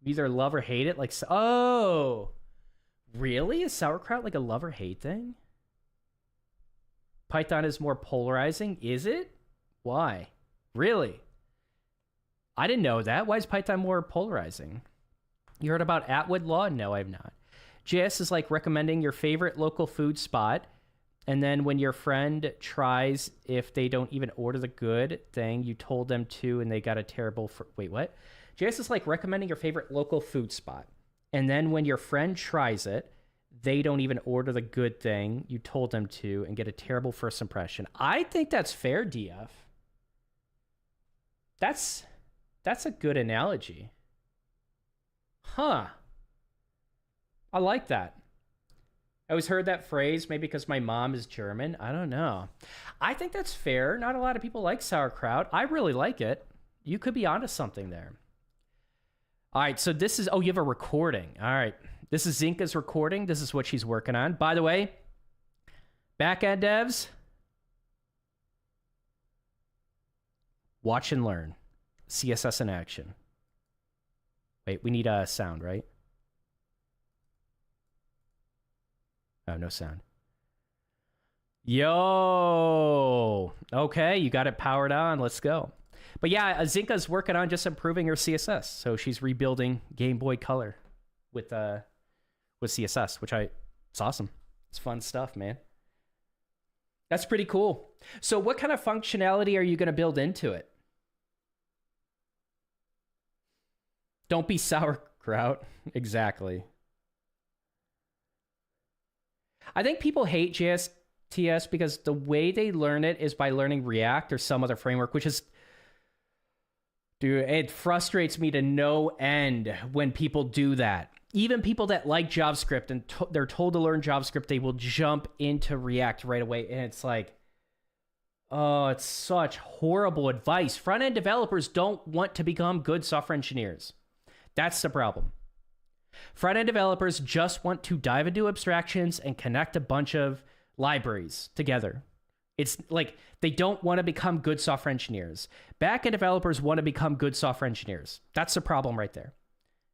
You either love or hate it. Like, oh, really? Is sauerkraut like a love or hate thing? Python is more polarizing. Is it? Why? Really? I didn't know that. Why is Python more polarizing? You heard about Atwood Law? No, I've not. JS is like recommending your favorite local food spot, and then when your friend tries, if they don't even order the good thing you told them to, and they got a terrible... Wait, what? JS is like recommending your favorite local food spot, and then when your friend tries it, they don't even order the good thing you told them to and get a terrible first impression. I think that's fair, DF. That's a good analogy. Huh. I like that. I always heard that phrase, maybe because my mom is German. I don't know. I think that's fair. Not a lot of people like sauerkraut. I really like it. You could be onto something there. All right, so this is... Oh, you have a recording. All right. This is Zinka's recording. This is what she's working on. By the way, backend devs, watch and learn. CSS in action. Wait, we need a sound, right? Oh, no sound. Yo! Okay, you got it powered on. Let's go. But yeah, Zinka's working on just improving her CSS. So she's rebuilding Game Boy Color with CSS, which it's awesome. It's fun stuff, man. That's pretty cool. So what kind of functionality are you going to build into it? Don't be sauerkraut. Exactly. I think people hate JSTS because the way they learn it is by learning React or some other framework, which is, dude, it frustrates me to no end when people do that. Even people that like JavaScript and they're told to learn JavaScript, they will jump into React right away. And it's like, oh, it's such horrible advice. Front-end developers don't want to become good software engineers. That's the problem. Front-end developers just want to dive into abstractions and connect a bunch of libraries together. It's like they don't want to become good software engineers. Back-end developers want to become good software engineers. That's the problem right there.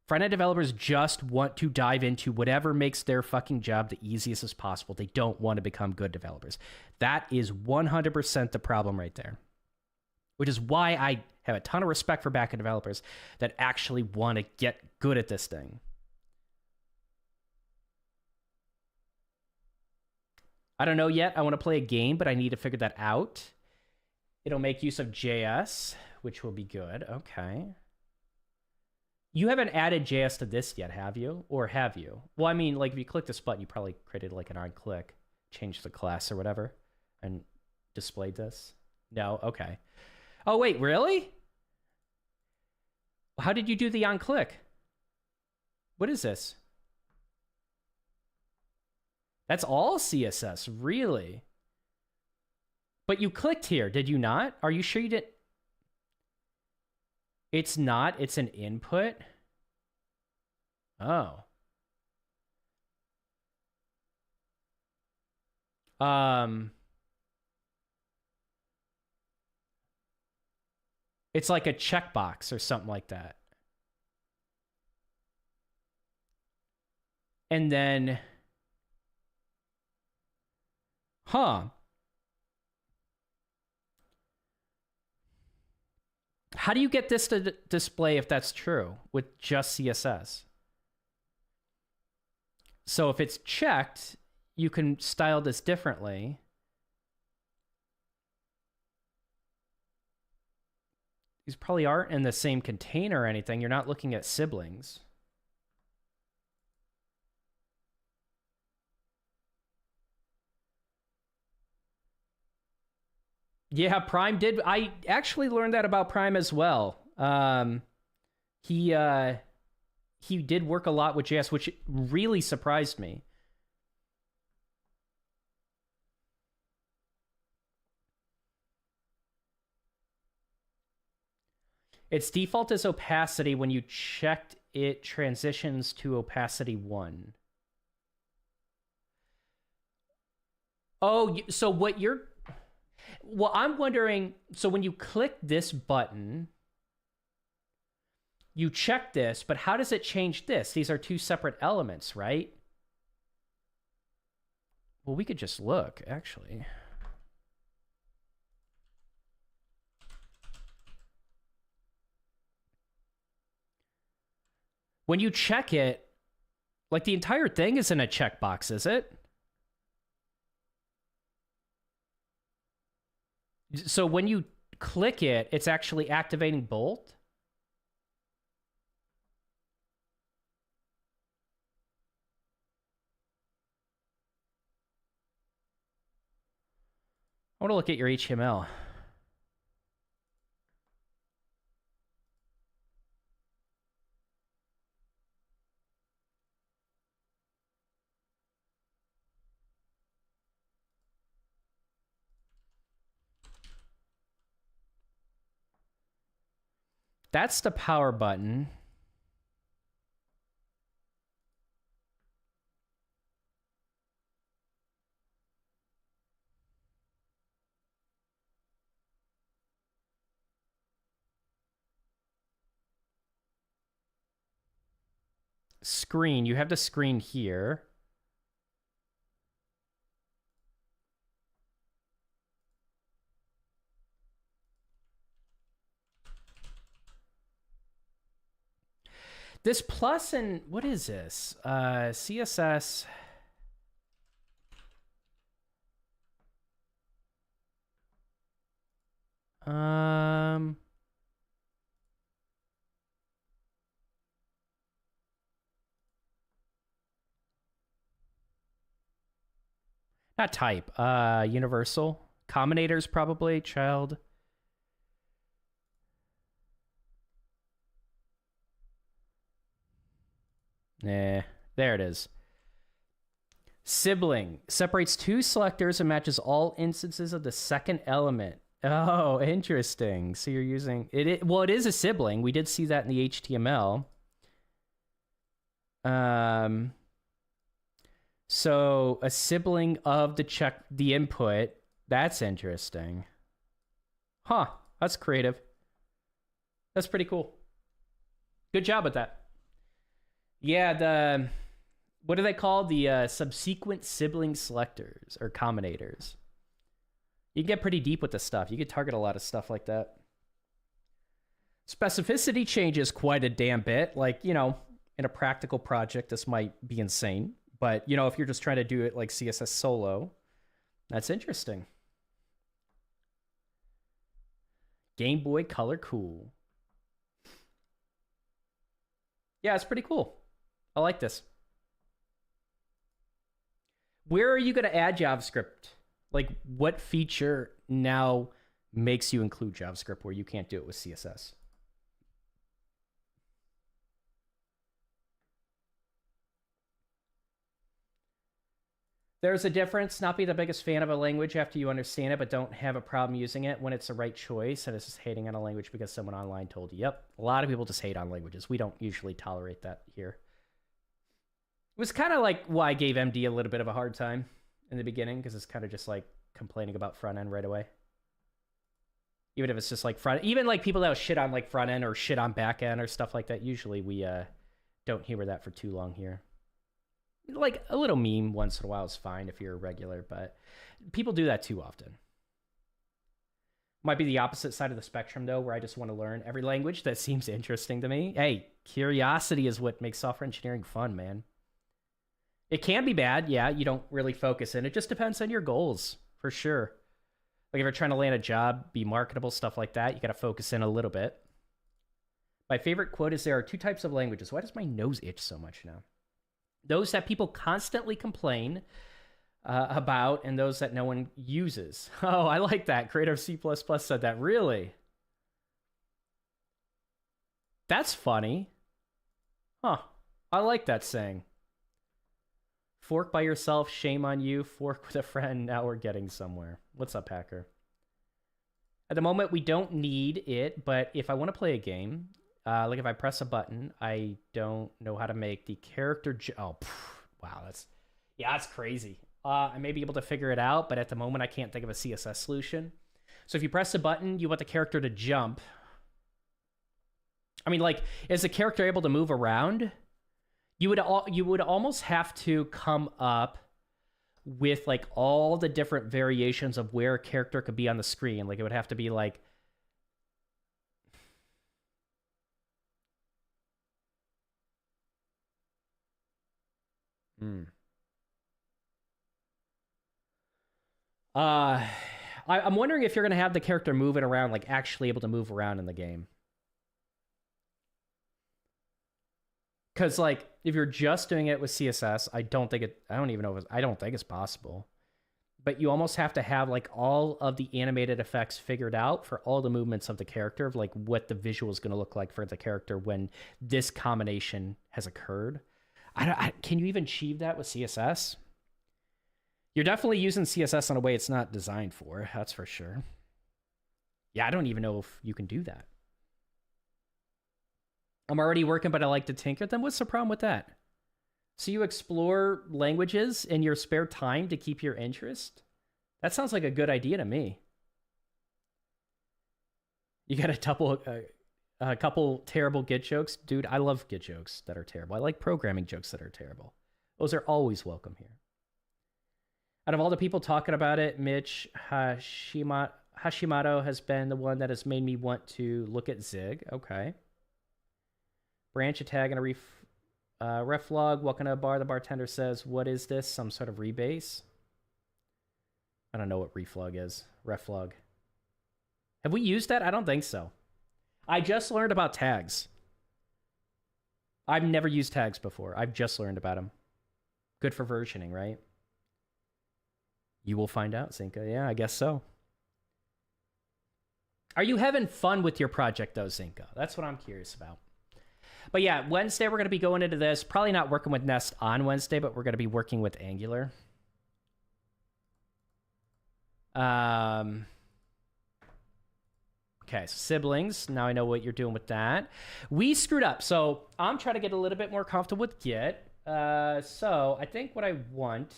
Front-end developers just want to dive into whatever makes their fucking job the easiest as possible. They don't want to become good developers. That is 100% the problem right there. Which is why I have a ton of respect for back-end developers that actually want to get good at this thing. I don't know yet. I want to play a game, but I need to figure that out. It'll make use of JS, which will be good. Okay. You haven't added JS to this yet, have you? Or have you? Well, I mean, like, if you click this button, you probably created like an on-click, changed the class or whatever, and displayed this. No? Okay. Oh, wait, really? How did you do the on-click? What is this? That's all CSS, really? But you clicked here, did you not? Are you sure you didn't? It's not, it's an input? Oh. It's like a checkbox or something like that. And then... Huh. How do you get this to display if that's true with just CSS? So if it's checked, you can style this differently. These probably aren't in the same container or anything. You're not looking at siblings. Yeah, Prime did. I actually learned that about Prime as well. He did work a lot with JS, which really surprised me. Its default is opacity. When you checked it, transitions to opacity 1. Oh, so what you're... Well, I'm wondering, so when you click this button, you check this, but how does it change this? These are two separate elements, right? Well, we could just look, actually. When you check it, like the entire thing isn't a checkbox, is it? So when you click it, it's actually activating Bolt? I want to look at your HTML. That's the power button. Screen. You have the screen here. This plus and what is this? CSS. Um, not type. Universal. Combinators probably. Child. Nah, there it is. Sibling separates two selectors and matches all instances of the second element. Oh, interesting. So you're using it. Well, it is a sibling. We did see that in the HTML. So a sibling of the input. That's interesting. Huh. That's creative. That's pretty cool. Good job with that. Yeah, what are they called? The subsequent sibling selectors or combinators. You can get pretty deep with this stuff. You could target a lot of stuff like that. Specificity changes quite a damn bit. Like, in a practical project, this might be insane. But, if you're just trying to do it like CSS solo, that's interesting. Game Boy Color cool. Yeah, it's pretty cool. I like this. Where are you going to add JavaScript? Like, what feature now makes you include JavaScript where you can't do it with CSS? There's a difference. Not be the biggest fan of a language after you understand it, but don't have a problem using it when it's the right choice. And it's just hating on a language because someone online told you. Yep. A lot of people just hate on languages. We don't usually tolerate that here. It was kind of like why I gave MD a little bit of a hard time in the beginning, because it's kind of just like complaining about front end right away. Even if it's just like even like people that shit on like front end or shit on back end or stuff like that. Usually we don't humor that for too long here. Like a little meme once in a while is fine if you're a regular, but people do that too often. Might be the opposite side of the spectrum though, where I just want to learn every language that seems interesting to me. Hey, curiosity is what makes software engineering fun, man. It can be bad, yeah. You don't really focus in. It just depends on your goals, for sure. Like if you're trying to land a job, be marketable, stuff like that, you got to focus in a little bit. My favorite quote is, there are two types of languages. Why does my nose itch so much now? Those that people constantly complain about, and those that no one uses. Oh, I like that. Creator of C++ said that. Really? That's funny. Huh. I like that saying. Fork by yourself, shame on you. Fork with a friend, now we're getting somewhere. What's up, hacker? At the moment, we don't need it, but if I want to play a game, like if I press a button, I don't know how to make the character... wow, that's crazy. I may be able to figure it out, but at the moment, I can't think of a CSS solution. So if you press a button, you want the character to jump. I mean, like, is the character able to move around? You would almost have to come up with like all the different variations of where a character could be on the screen. Like it would have to be like I'm wondering if you're gonna have the character moving around, like actually able to move around in the game. Because like if you're just doing it with CSS, I don't think it's possible. But you almost have to have like all of the animated effects figured out for all the movements of the character, of like what the visual is going to look like for the character when this combination has occurred. Can you even achieve that with CSS? You're definitely using CSS in a way it's not designed for, that's for sure. Yeah, I don't even know if you can do that. I'm already working, but I like to tinker. Then what's the problem with that? So you explore languages in your spare time to keep your interest? That sounds like a good idea to me. You got a couple terrible Git jokes? Dude, I love Git jokes that are terrible. I like programming jokes that are terrible. Those are always welcome here. Out of all the people talking about it, Mitch Hashimoto has been the one that has made me want to look at Zig. Okay. Branch a tag and a ref log. Welcome to a bar. The bartender says, what is this? Some sort of rebase? I don't know what reflog is. Reflog. Have we used that? I don't think so. I just learned about tags. I've never used tags before. I've just learned about them. Good for versioning, right? You will find out, Zinka. Yeah, I guess so. Are you having fun with your project, though, Zinka? That's what I'm curious about. But yeah, Wednesday we're going to be going into this. Probably not working with Nest on Wednesday, but we're going to be working with Angular. Okay, so siblings. Now I know what you're doing with that. We screwed up. So I'm trying to get a little bit more comfortable with Git. So I think what I want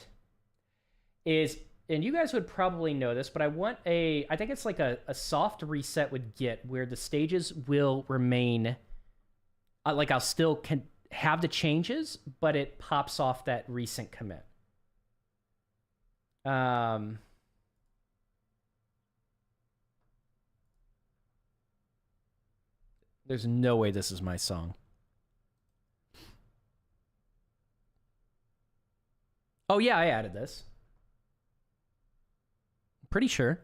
is, and you guys would probably know this, but I want I think it's like a soft reset with Git where the stages will remain, like I'll still have the changes, but it pops off that recent commit. There's no way this is my song. Oh yeah, I added this. Pretty sure.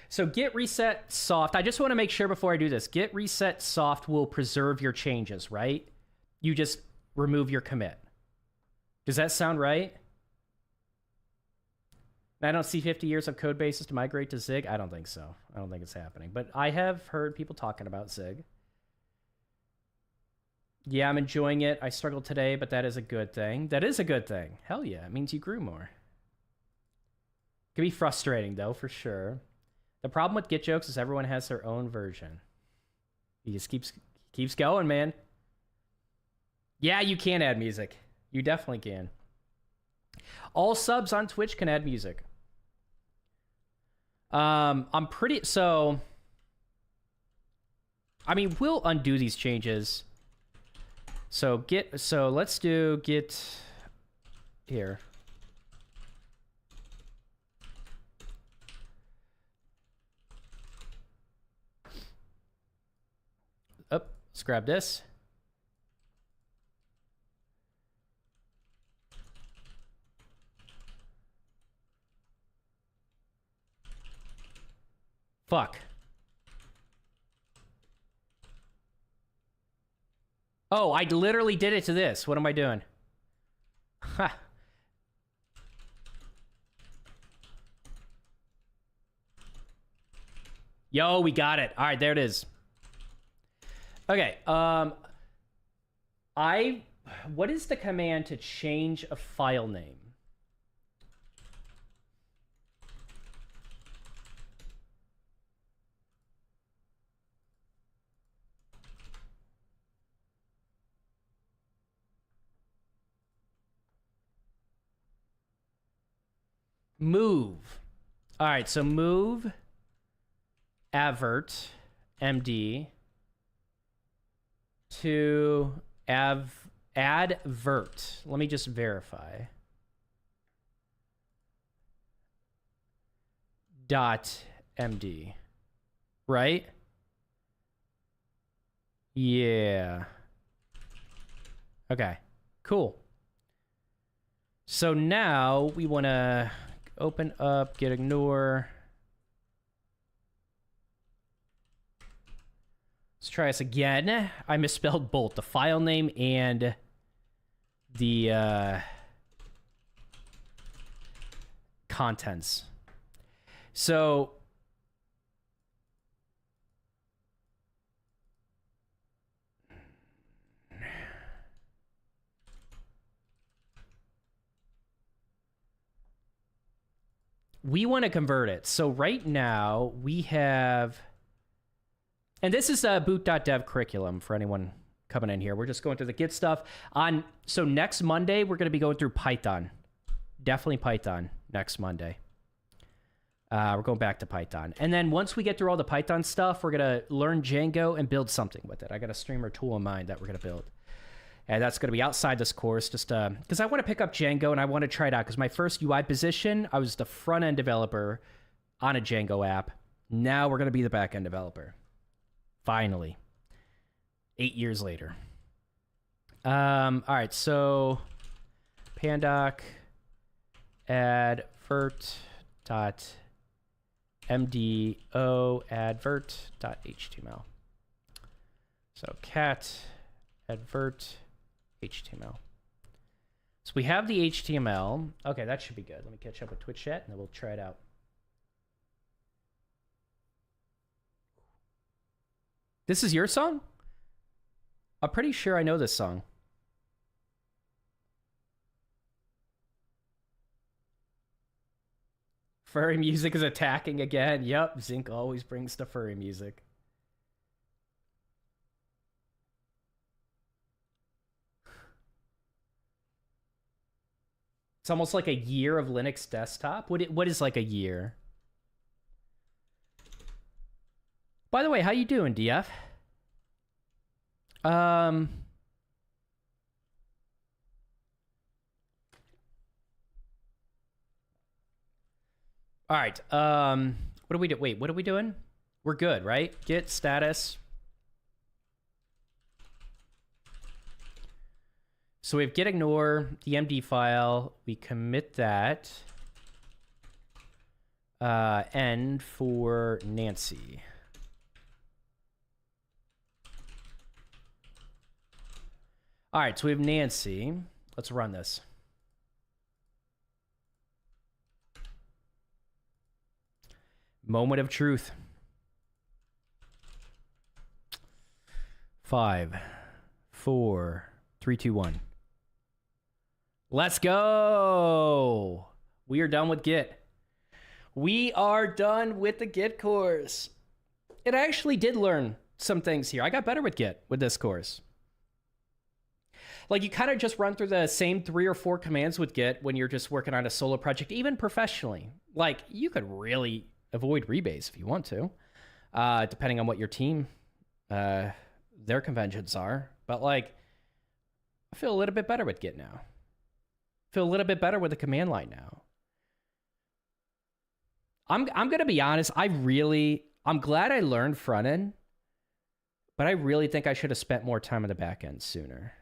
So git reset soft. I just want to make sure before I do this. Git reset soft will preserve your changes, right? You just remove your commit. Does that sound right? I don't see 50 years of code bases to migrate to Zig. I don't think so. I don't think it's happening. But I have heard people talking about Zig. Yeah, I'm enjoying it. I struggled today, but that is a good thing. That is a good thing. Hell yeah. It means you grew more. It can be frustrating, though, for sure. The problem with Git jokes is everyone has their own version. He just keeps going, man. Yeah, you can add music. You definitely can. All subs on Twitch can add music. I'm pretty... So... I mean, we'll undo these changes. So let's do Git... Here. Oh, let's grab this. Fuck. Oh, I literally did it to this. What am I doing? Ha. Yo, we got it. All right, there it is. Okay. What is the command to change a file name? Move. All right, so move avert md to advert. Let me just verify. .md. Right? Yeah. Okay. Cool. So now we want to open up Gitignore. Let's try this again. I misspelled both the file name and the contents. So we want to convert it. So right now we have, and this is a Boot.dev curriculum for anyone coming in here. We're just going through the Git stuff. So next Monday, we're going to be going through Python. Definitely Python next Monday. We're going back to Python. And then once we get through all the Python stuff, we're going to learn Django and build something with it. I got a streamer tool in mind that we're going to build. And that's going to be outside this course, just because I want to pick up Django and I want to try it out. Because my first UI position, I was the front-end developer on a Django app. Now we're going to be the back-end developer. Finally. 8 years later. All right, so pandoc advert dot mdo advert dot html. So cat advert html. So we have the HTML. Okay, that should be good. Let me catch up with Twitch chat and then we'll try it out. This is your song? I'm pretty sure I know this song. Furry music is attacking again. Yep, Zinc always brings the furry music. It's almost like a year of Linux desktop. What is like a year? By the way, how you doing, DF? All right. What do we do? Wait, what are we doing? We're good, right? Git status. So we have Gitignore, the MD file. We commit that. N for Nancy. All right, so we have Nancy. Let's run this. Moment of truth. 5, 4, 3, 2, 1. Let's go. We are done with Git. We are done with the Git course. It actually did learn some things here. I got better with Git with this course. Like, you kind of just run through the same 3 or 4 commands with Git when you're just working on a solo project, even professionally. Like, you could really avoid rebase if you want to, depending on what your team, their conventions are. But, like, I feel a little bit better with Git now. Feel a little bit better with the command line now. I'm going to be honest. I'm glad I learned front end, but I really think I should have spent more time on the back end sooner.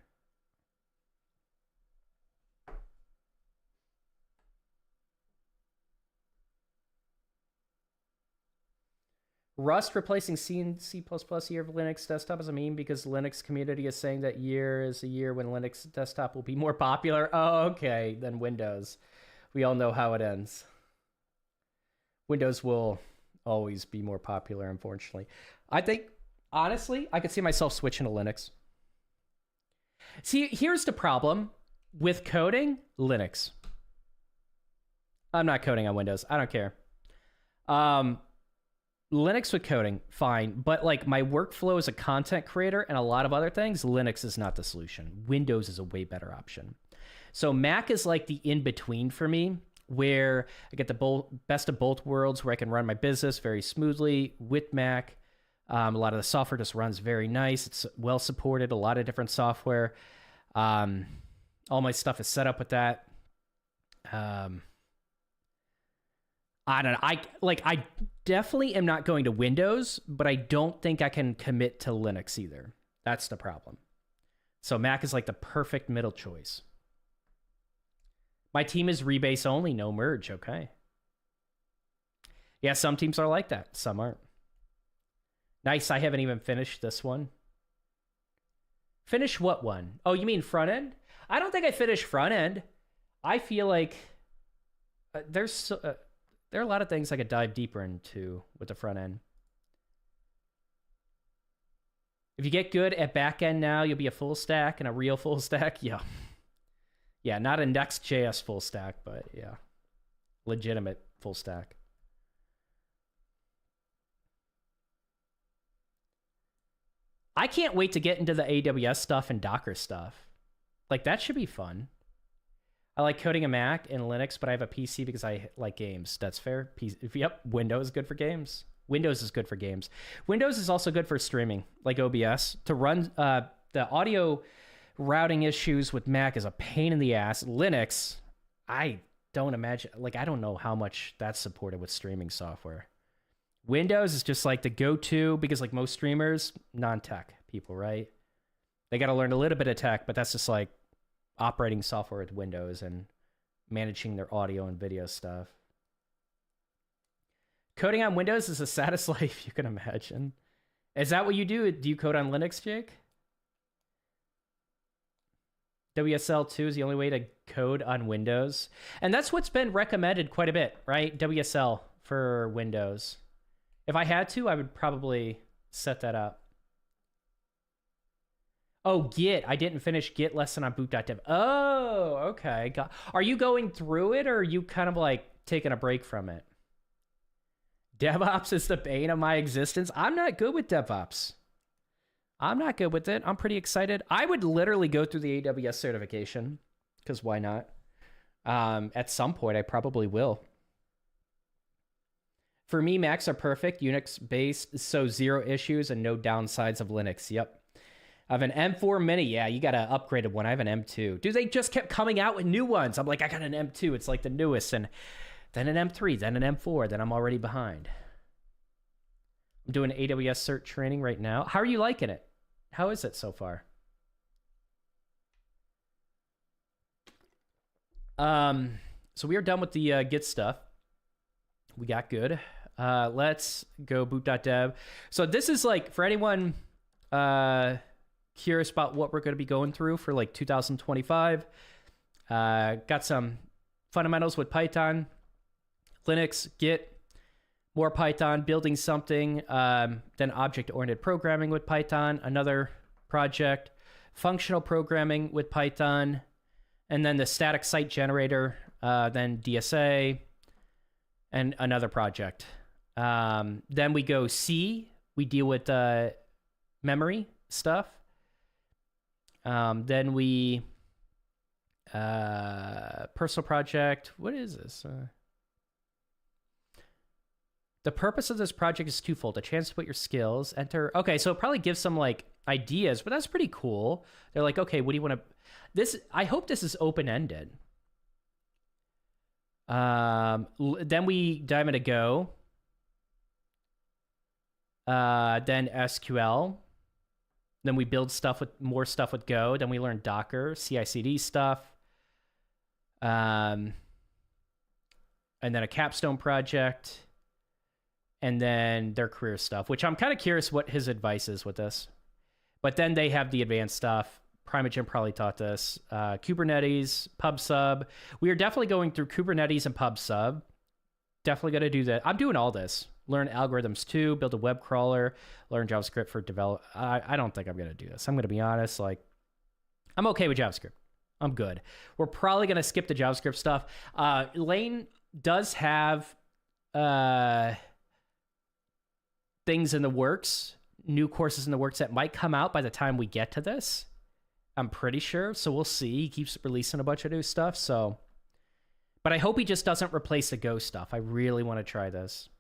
Rust replacing C and C++ year of Linux desktop is a meme because the Linux community is saying that year is a year when Linux desktop will be more popular. Oh, okay, then Windows. We all know how it ends. Windows will always be more popular, unfortunately. I think, honestly, I could see myself switching to Linux. See, here's the problem with coding, Linux. I'm not coding on Windows. I don't care. Linux with coding, fine. But like my workflow as a content creator and a lot of other things, Linux is not the solution. Windows is a way better option. So Mac is like the in-between for me, where I get the best of both worlds, where I can run my business very smoothly with Mac. A lot of the software just runs very nice. It's well supported, a lot of different software. All my stuff is set up with that. I don't know. I definitely am not going to Windows, but I don't think I can commit to Linux either. That's the problem. So Mac is like the perfect middle choice. My team is rebase only, no merge. Okay. Yeah, some teams are like that. Some aren't. Nice. I haven't even finished this one. Finish what one? Oh, you mean front end? I don't think I finished front end. I feel like there are a lot of things I could dive deeper into with the front end. If you get good at back end now, you'll be a full stack and a real full stack. Yeah. Yeah, not a Next.js full stack, but yeah. Legitimate full stack. I can't wait to get into the AWS stuff and Docker stuff. Like, that should be fun. I like coding a Mac and Linux, but I have a PC because I like games. That's fair. Yep, Windows is good for games. Windows is good for games. Windows is also good for streaming, like OBS. To run the audio routing issues with Mac is a pain in the ass. Linux, I don't imagine, like, I don't know how much that's supported with streaming software. Windows is just like the go-to because, like, most streamers, non-tech people, right? They got to learn a little bit of tech, but that's just like operating software with Windows and managing their audio and video stuff. Coding on Windows is the saddest life you can imagine. Is that what you do? Do you code on Linux, Jake? WSL2 is the only way to code on Windows. And that's what's been recommended quite a bit, right? WSL for Windows. If I had to, I would probably set that up. Oh, Git. I didn't finish Git lesson on Boot.dev. Oh, okay. Are you going through it, or are you kind of like taking a break from it? DevOps is the bane of my existence. I'm not good with DevOps. I'm not good with it. I'm pretty excited. I would literally go through the AWS certification, because why not? At some point, I probably will. For me, Macs are perfect, Unix-based, so zero issues and no downsides of Linux. Yep. I have an M4 Mini. Yeah, you got to upgrade one. I have an M2. Dude, they just kept coming out with new ones. I'm like, I got an M2. It's like the newest. And then an M3, then an M4. Then I'm already behind. I'm doing AWS cert training right now. How are you liking it? How is it so far? So we are done with the Git stuff. We got good. Let's go boot.dev. So this is like, for anyone curious about what we're going to be going through for like 2025, got some fundamentals with Python, Linux, Git, more Python, building something, then object-oriented programming with Python, another project, functional programming with Python, and then the static site generator, then DSA, and another project. Then we go C. We deal with memory stuff. Then we personal project. What is this? The purpose of this project is twofold: a chance to put your skills, enter. Okay, so it probably gives some like ideas, but that's pretty cool. They're like, okay, what do you want to? This. I hope this is open ended. Then we dive into Go. Then SQL. Then we build stuff with more stuff with Go. Then we learn Docker, CI/CD stuff. And then a capstone project. And then their career stuff, which I'm kind of curious what his advice is with this. But then they have the advanced stuff. Primogen probably taught this. Kubernetes, PubSub. We are definitely going through Kubernetes and PubSub. Definitely going to do that. I'm doing all this. Learn algorithms too, build a web crawler, learn JavaScript for develop. I don't think I'm going to do this. I'm going to be honest. Like, I'm okay with JavaScript. I'm good. We're probably going to skip the JavaScript stuff. Lane does have things in the works, new courses in the works that might come out by the time we get to this. I'm pretty sure. So we'll see. He keeps releasing a bunch of new stuff. So, but I hope he just doesn't replace the Go stuff. I really want to try this.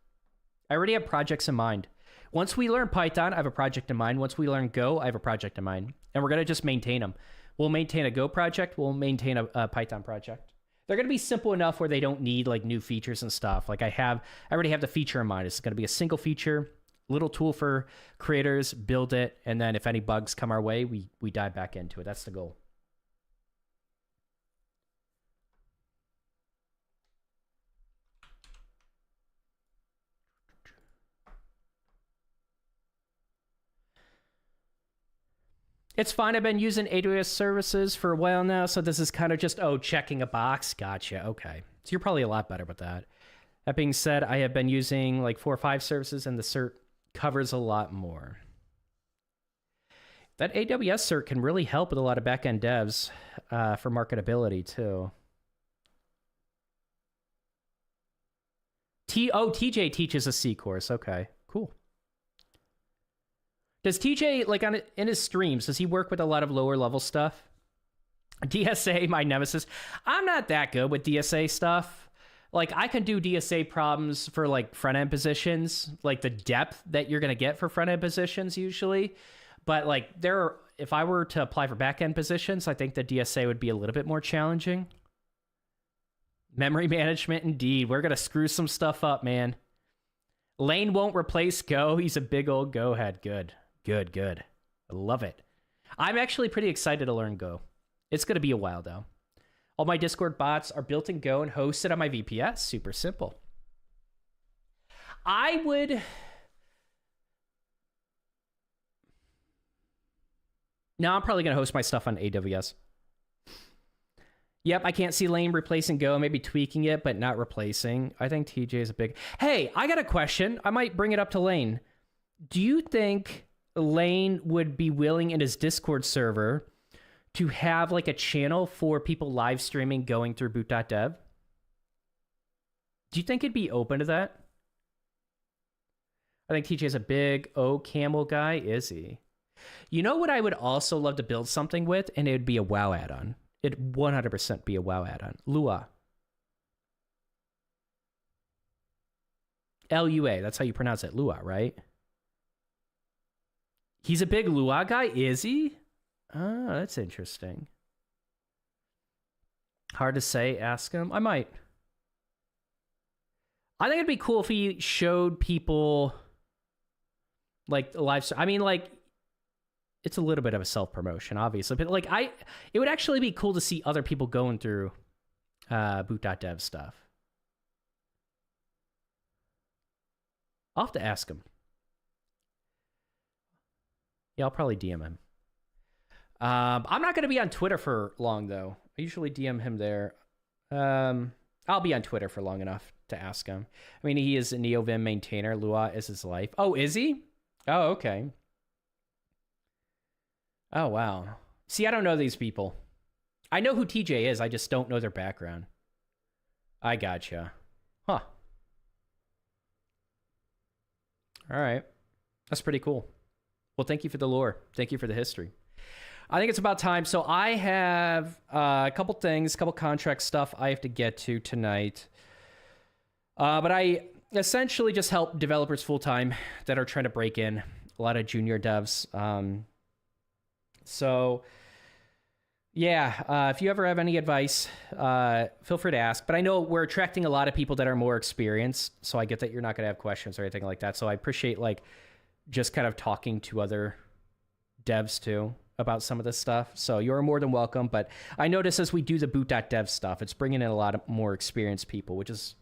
I already have projects in mind. Once we learn Python, I have a project in mind. Once we learn Go, I have a project in mind. And we're going to just maintain them. We'll maintain a Go project. We'll maintain a Python project. They're going to be simple enough where they don't need like new features and stuff. Like I already have the feature in mind. It's going to be a single feature, little tool for creators, build it. And then if any bugs come our way, we dive back into it. That's the goal. It's fine. I've been using AWS services for a while now, so this is kind of just, checking a box. Gotcha. Okay. So you're probably a lot better with that. That being said, I have been using like 4 or 5 services, and the cert covers a lot more. That AWS cert can really help with a lot of backend devs for marketability too. TJ teaches a C course. Okay, cool. Does TJ, like in his streams, does he work with a lot of lower level stuff? DSA, my nemesis. I'm not that good with DSA stuff. Like I can do DSA problems for like front end positions, like the depth that you're going to get for front end positions usually. But like if I were to apply for back end positions, I think the DSA would be a little bit more challenging. Memory management, indeed. We're going to screw some stuff up, man. Lane won't replace Go. He's a big old Go head. Good. I love it. I'm actually pretty excited to learn Go. It's going to be a while, though. All my Discord bots are built in Go and hosted on my VPS. Super simple. I would... No, I'm probably going to host my stuff on AWS. Yep, I can't see Lane replacing Go, maybe tweaking it, but not replacing. I think TJ is a big... Hey, I got a question. I might bring it up to Lane. Do you think Lane would be willing in his Discord server to have like a channel for people live streaming going through Boot.dev? Do you think it'd be open to that? I think TJ's a big camel guy. Is he? You know what I would also love to build something with? And it would be a WoW add-on. It'd 100% be a WoW add-on. Lua. Lua. That's how you pronounce it. Lua, right? He's a big Lua guy. Is he? Oh, that's interesting. Hard to say. Ask him. I might. I think it'd be cool if he showed people like live. I mean, like, it's a little bit of a self-promotion, obviously, but like it would actually be cool to see other people going through Boot.dev stuff. I'll have to ask him. Yeah, I'll probably DM him. I'm not going to be on Twitter for long, though. I usually DM him there. I'll be on Twitter for long enough to ask him. I mean, he is a NeoVim maintainer. Lua is his life. Oh, is he? Oh, okay. Oh, wow. See, I don't know these people. I know who TJ is. I just don't know their background. I gotcha. Huh. All right. That's pretty cool. Well, thank you for the lore. Thank you for the history. I think it's about time. So I have a couple things, a couple contract stuff I have to get to tonight. But I essentially just help developers full-time that are trying to break in. A lot of junior devs. So, yeah, if you ever have any advice, feel free to ask. But I know we're attracting a lot of people that are more experienced, so I get that you're not going to have questions or anything like that. So I appreciate, like, just kind of talking to other devs, too, about some of this stuff. So you're more than welcome. But I notice as we do the Boot.dev stuff, it's bringing in a lot of more experienced people, which is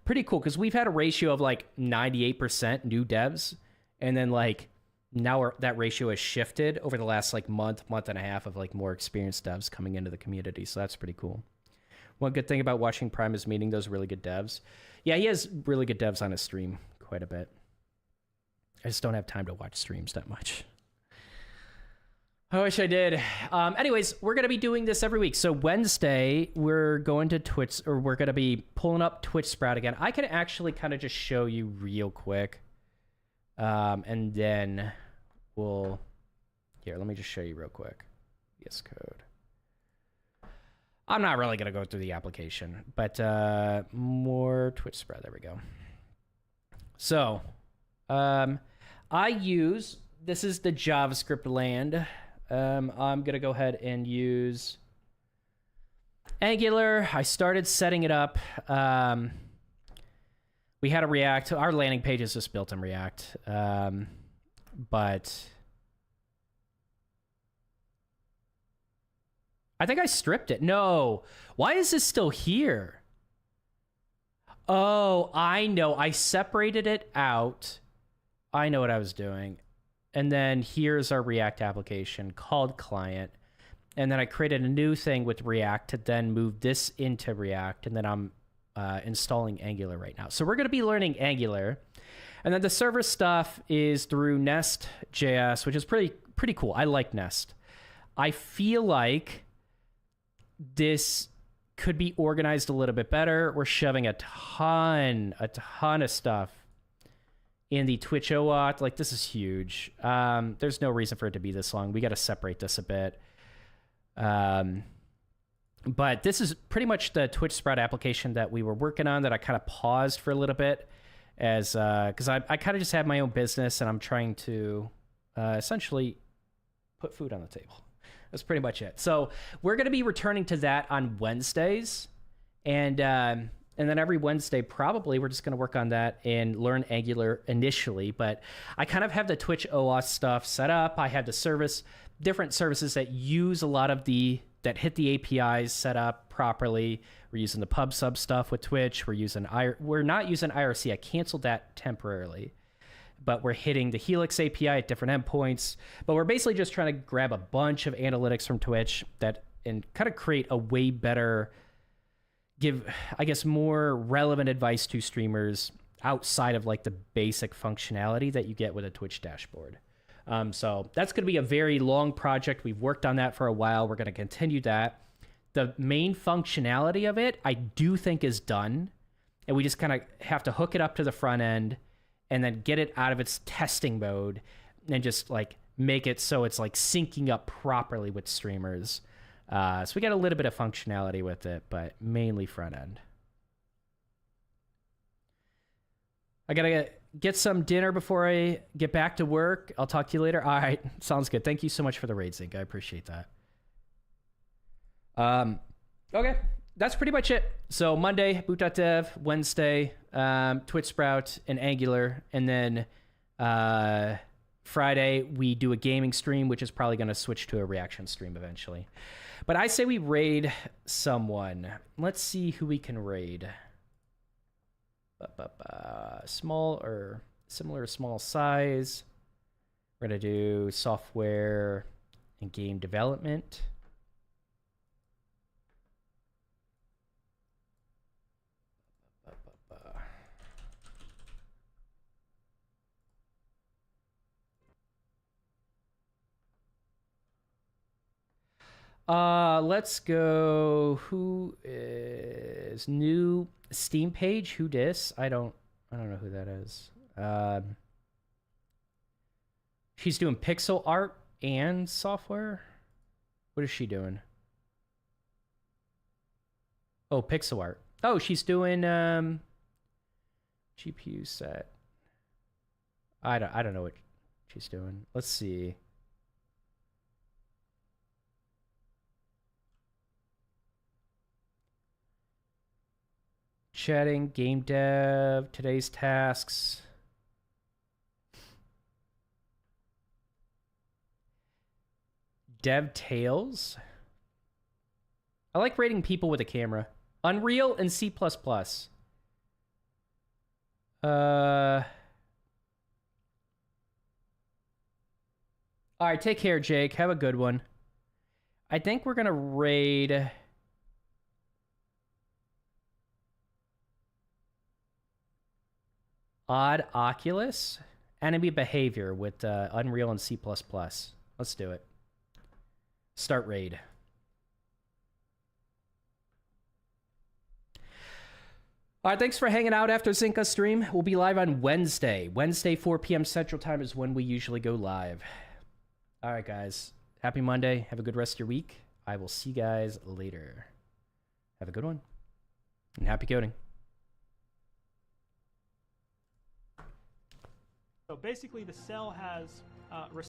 pretty cool because we've had a ratio of, like, 98% new devs, and then, like, now that ratio has shifted over the last like month and a half of like more experienced devs coming into the community. So that's pretty cool. One good thing about watching Prime is meeting those really good devs. Yeah, he has really good devs on his stream quite a bit. I just don't have time to watch streams that much. I wish I did. Anyways, we're going to be doing this every week. So Wednesday, we're going to Twitch, or we're going to be pulling up Twitch Sprout again. I can actually kind of just show you real quick. And then we'll, here, let me just show you real quick. VS Code. I'm not really going to go through the application, but more Twitch Sprout. There we go. So I use, this is the JavaScript land. I'm going to go ahead and use Angular. I started setting it up. We had a React. Our landing page is just built in React. But I think I stripped it. No. Why is this still here? Oh, I know. I separated it out. I know what I was doing. And then here's our React application called client. And then I created a new thing with React to then move this into React. And then I'm installing Angular right now. So we're going to be learning Angular. And then the server stuff is through Nest.js, which is pretty cool. I like Nest. I feel like this could be organized a little bit better. We're shoving a ton of stuff in the Twitch OAuth. Like, this is huge. There's no reason for it to be this long. We got to separate this a bit. But this is pretty much the Twitch Sprout application that we were working on that I kind of paused for a little bit as because I kind of just have my own business and I'm trying to essentially put food on the table. That's pretty much it. So we're going to be returning to that on Wednesdays. And And then every Wednesday, probably, we're just going to work on that and learn Angular initially. But I kind of have the Twitch OAuth stuff set up. I have the different services that use a lot of that hit the APIs set up properly. We're using the pub sub stuff with Twitch. We're not using IRC. I canceled that temporarily. But we're hitting the Helix API at different endpoints. But we're basically just trying to grab a bunch of analytics from Twitch and kind of create a way better, give, I guess, more relevant advice to streamers outside of like the basic functionality that you get with a Twitch dashboard. So that's going to be a very long project. We've worked on that for a while. We're going to continue that. The main functionality of it, I do think, is done. And we just kind of have to hook it up to the front end and then get it out of its testing mode and just like make it so it's like syncing up properly with streamers. So we got a little bit of functionality with it, but mainly front end. I gotta get some dinner before I get back to work. I'll talk to you later. All right, sounds good. Thank you so much for the raid, Zinc. I appreciate that. Okay, that's pretty much it. So Monday, Boot.dev, Wednesday, Twitch Sprout and Angular, and then Friday we do a gaming stream, which is probably going to switch to a reaction stream eventually. But I say we raid someone. Let's see who we can raid. Small or similar small size. We're going to do software and game development. Let's go. Who is new Steam page? Who dis? I don't know who that is. She's doing pixel art and software. What is she doing? Oh, pixel art. Oh, she's doing GPU set. I don't know what she's doing. Let's see. Chatting, game dev, today's tasks. Dev Tales. I like rating people with a camera. Unreal and C++. All right, take care, Jake. Have a good one. I think we're going to raid... Odd Oculus, enemy behavior with Unreal and C++. Let's do it. Start raid. All right, thanks for hanging out after Zinka stream. We'll be live on Wednesday. Wednesday, 4 p.m. Central Time is when we usually go live. All right, guys. Happy Monday. Have a good rest of your week. I will see you guys later. Have a good one. And happy coding. So basically, the cell has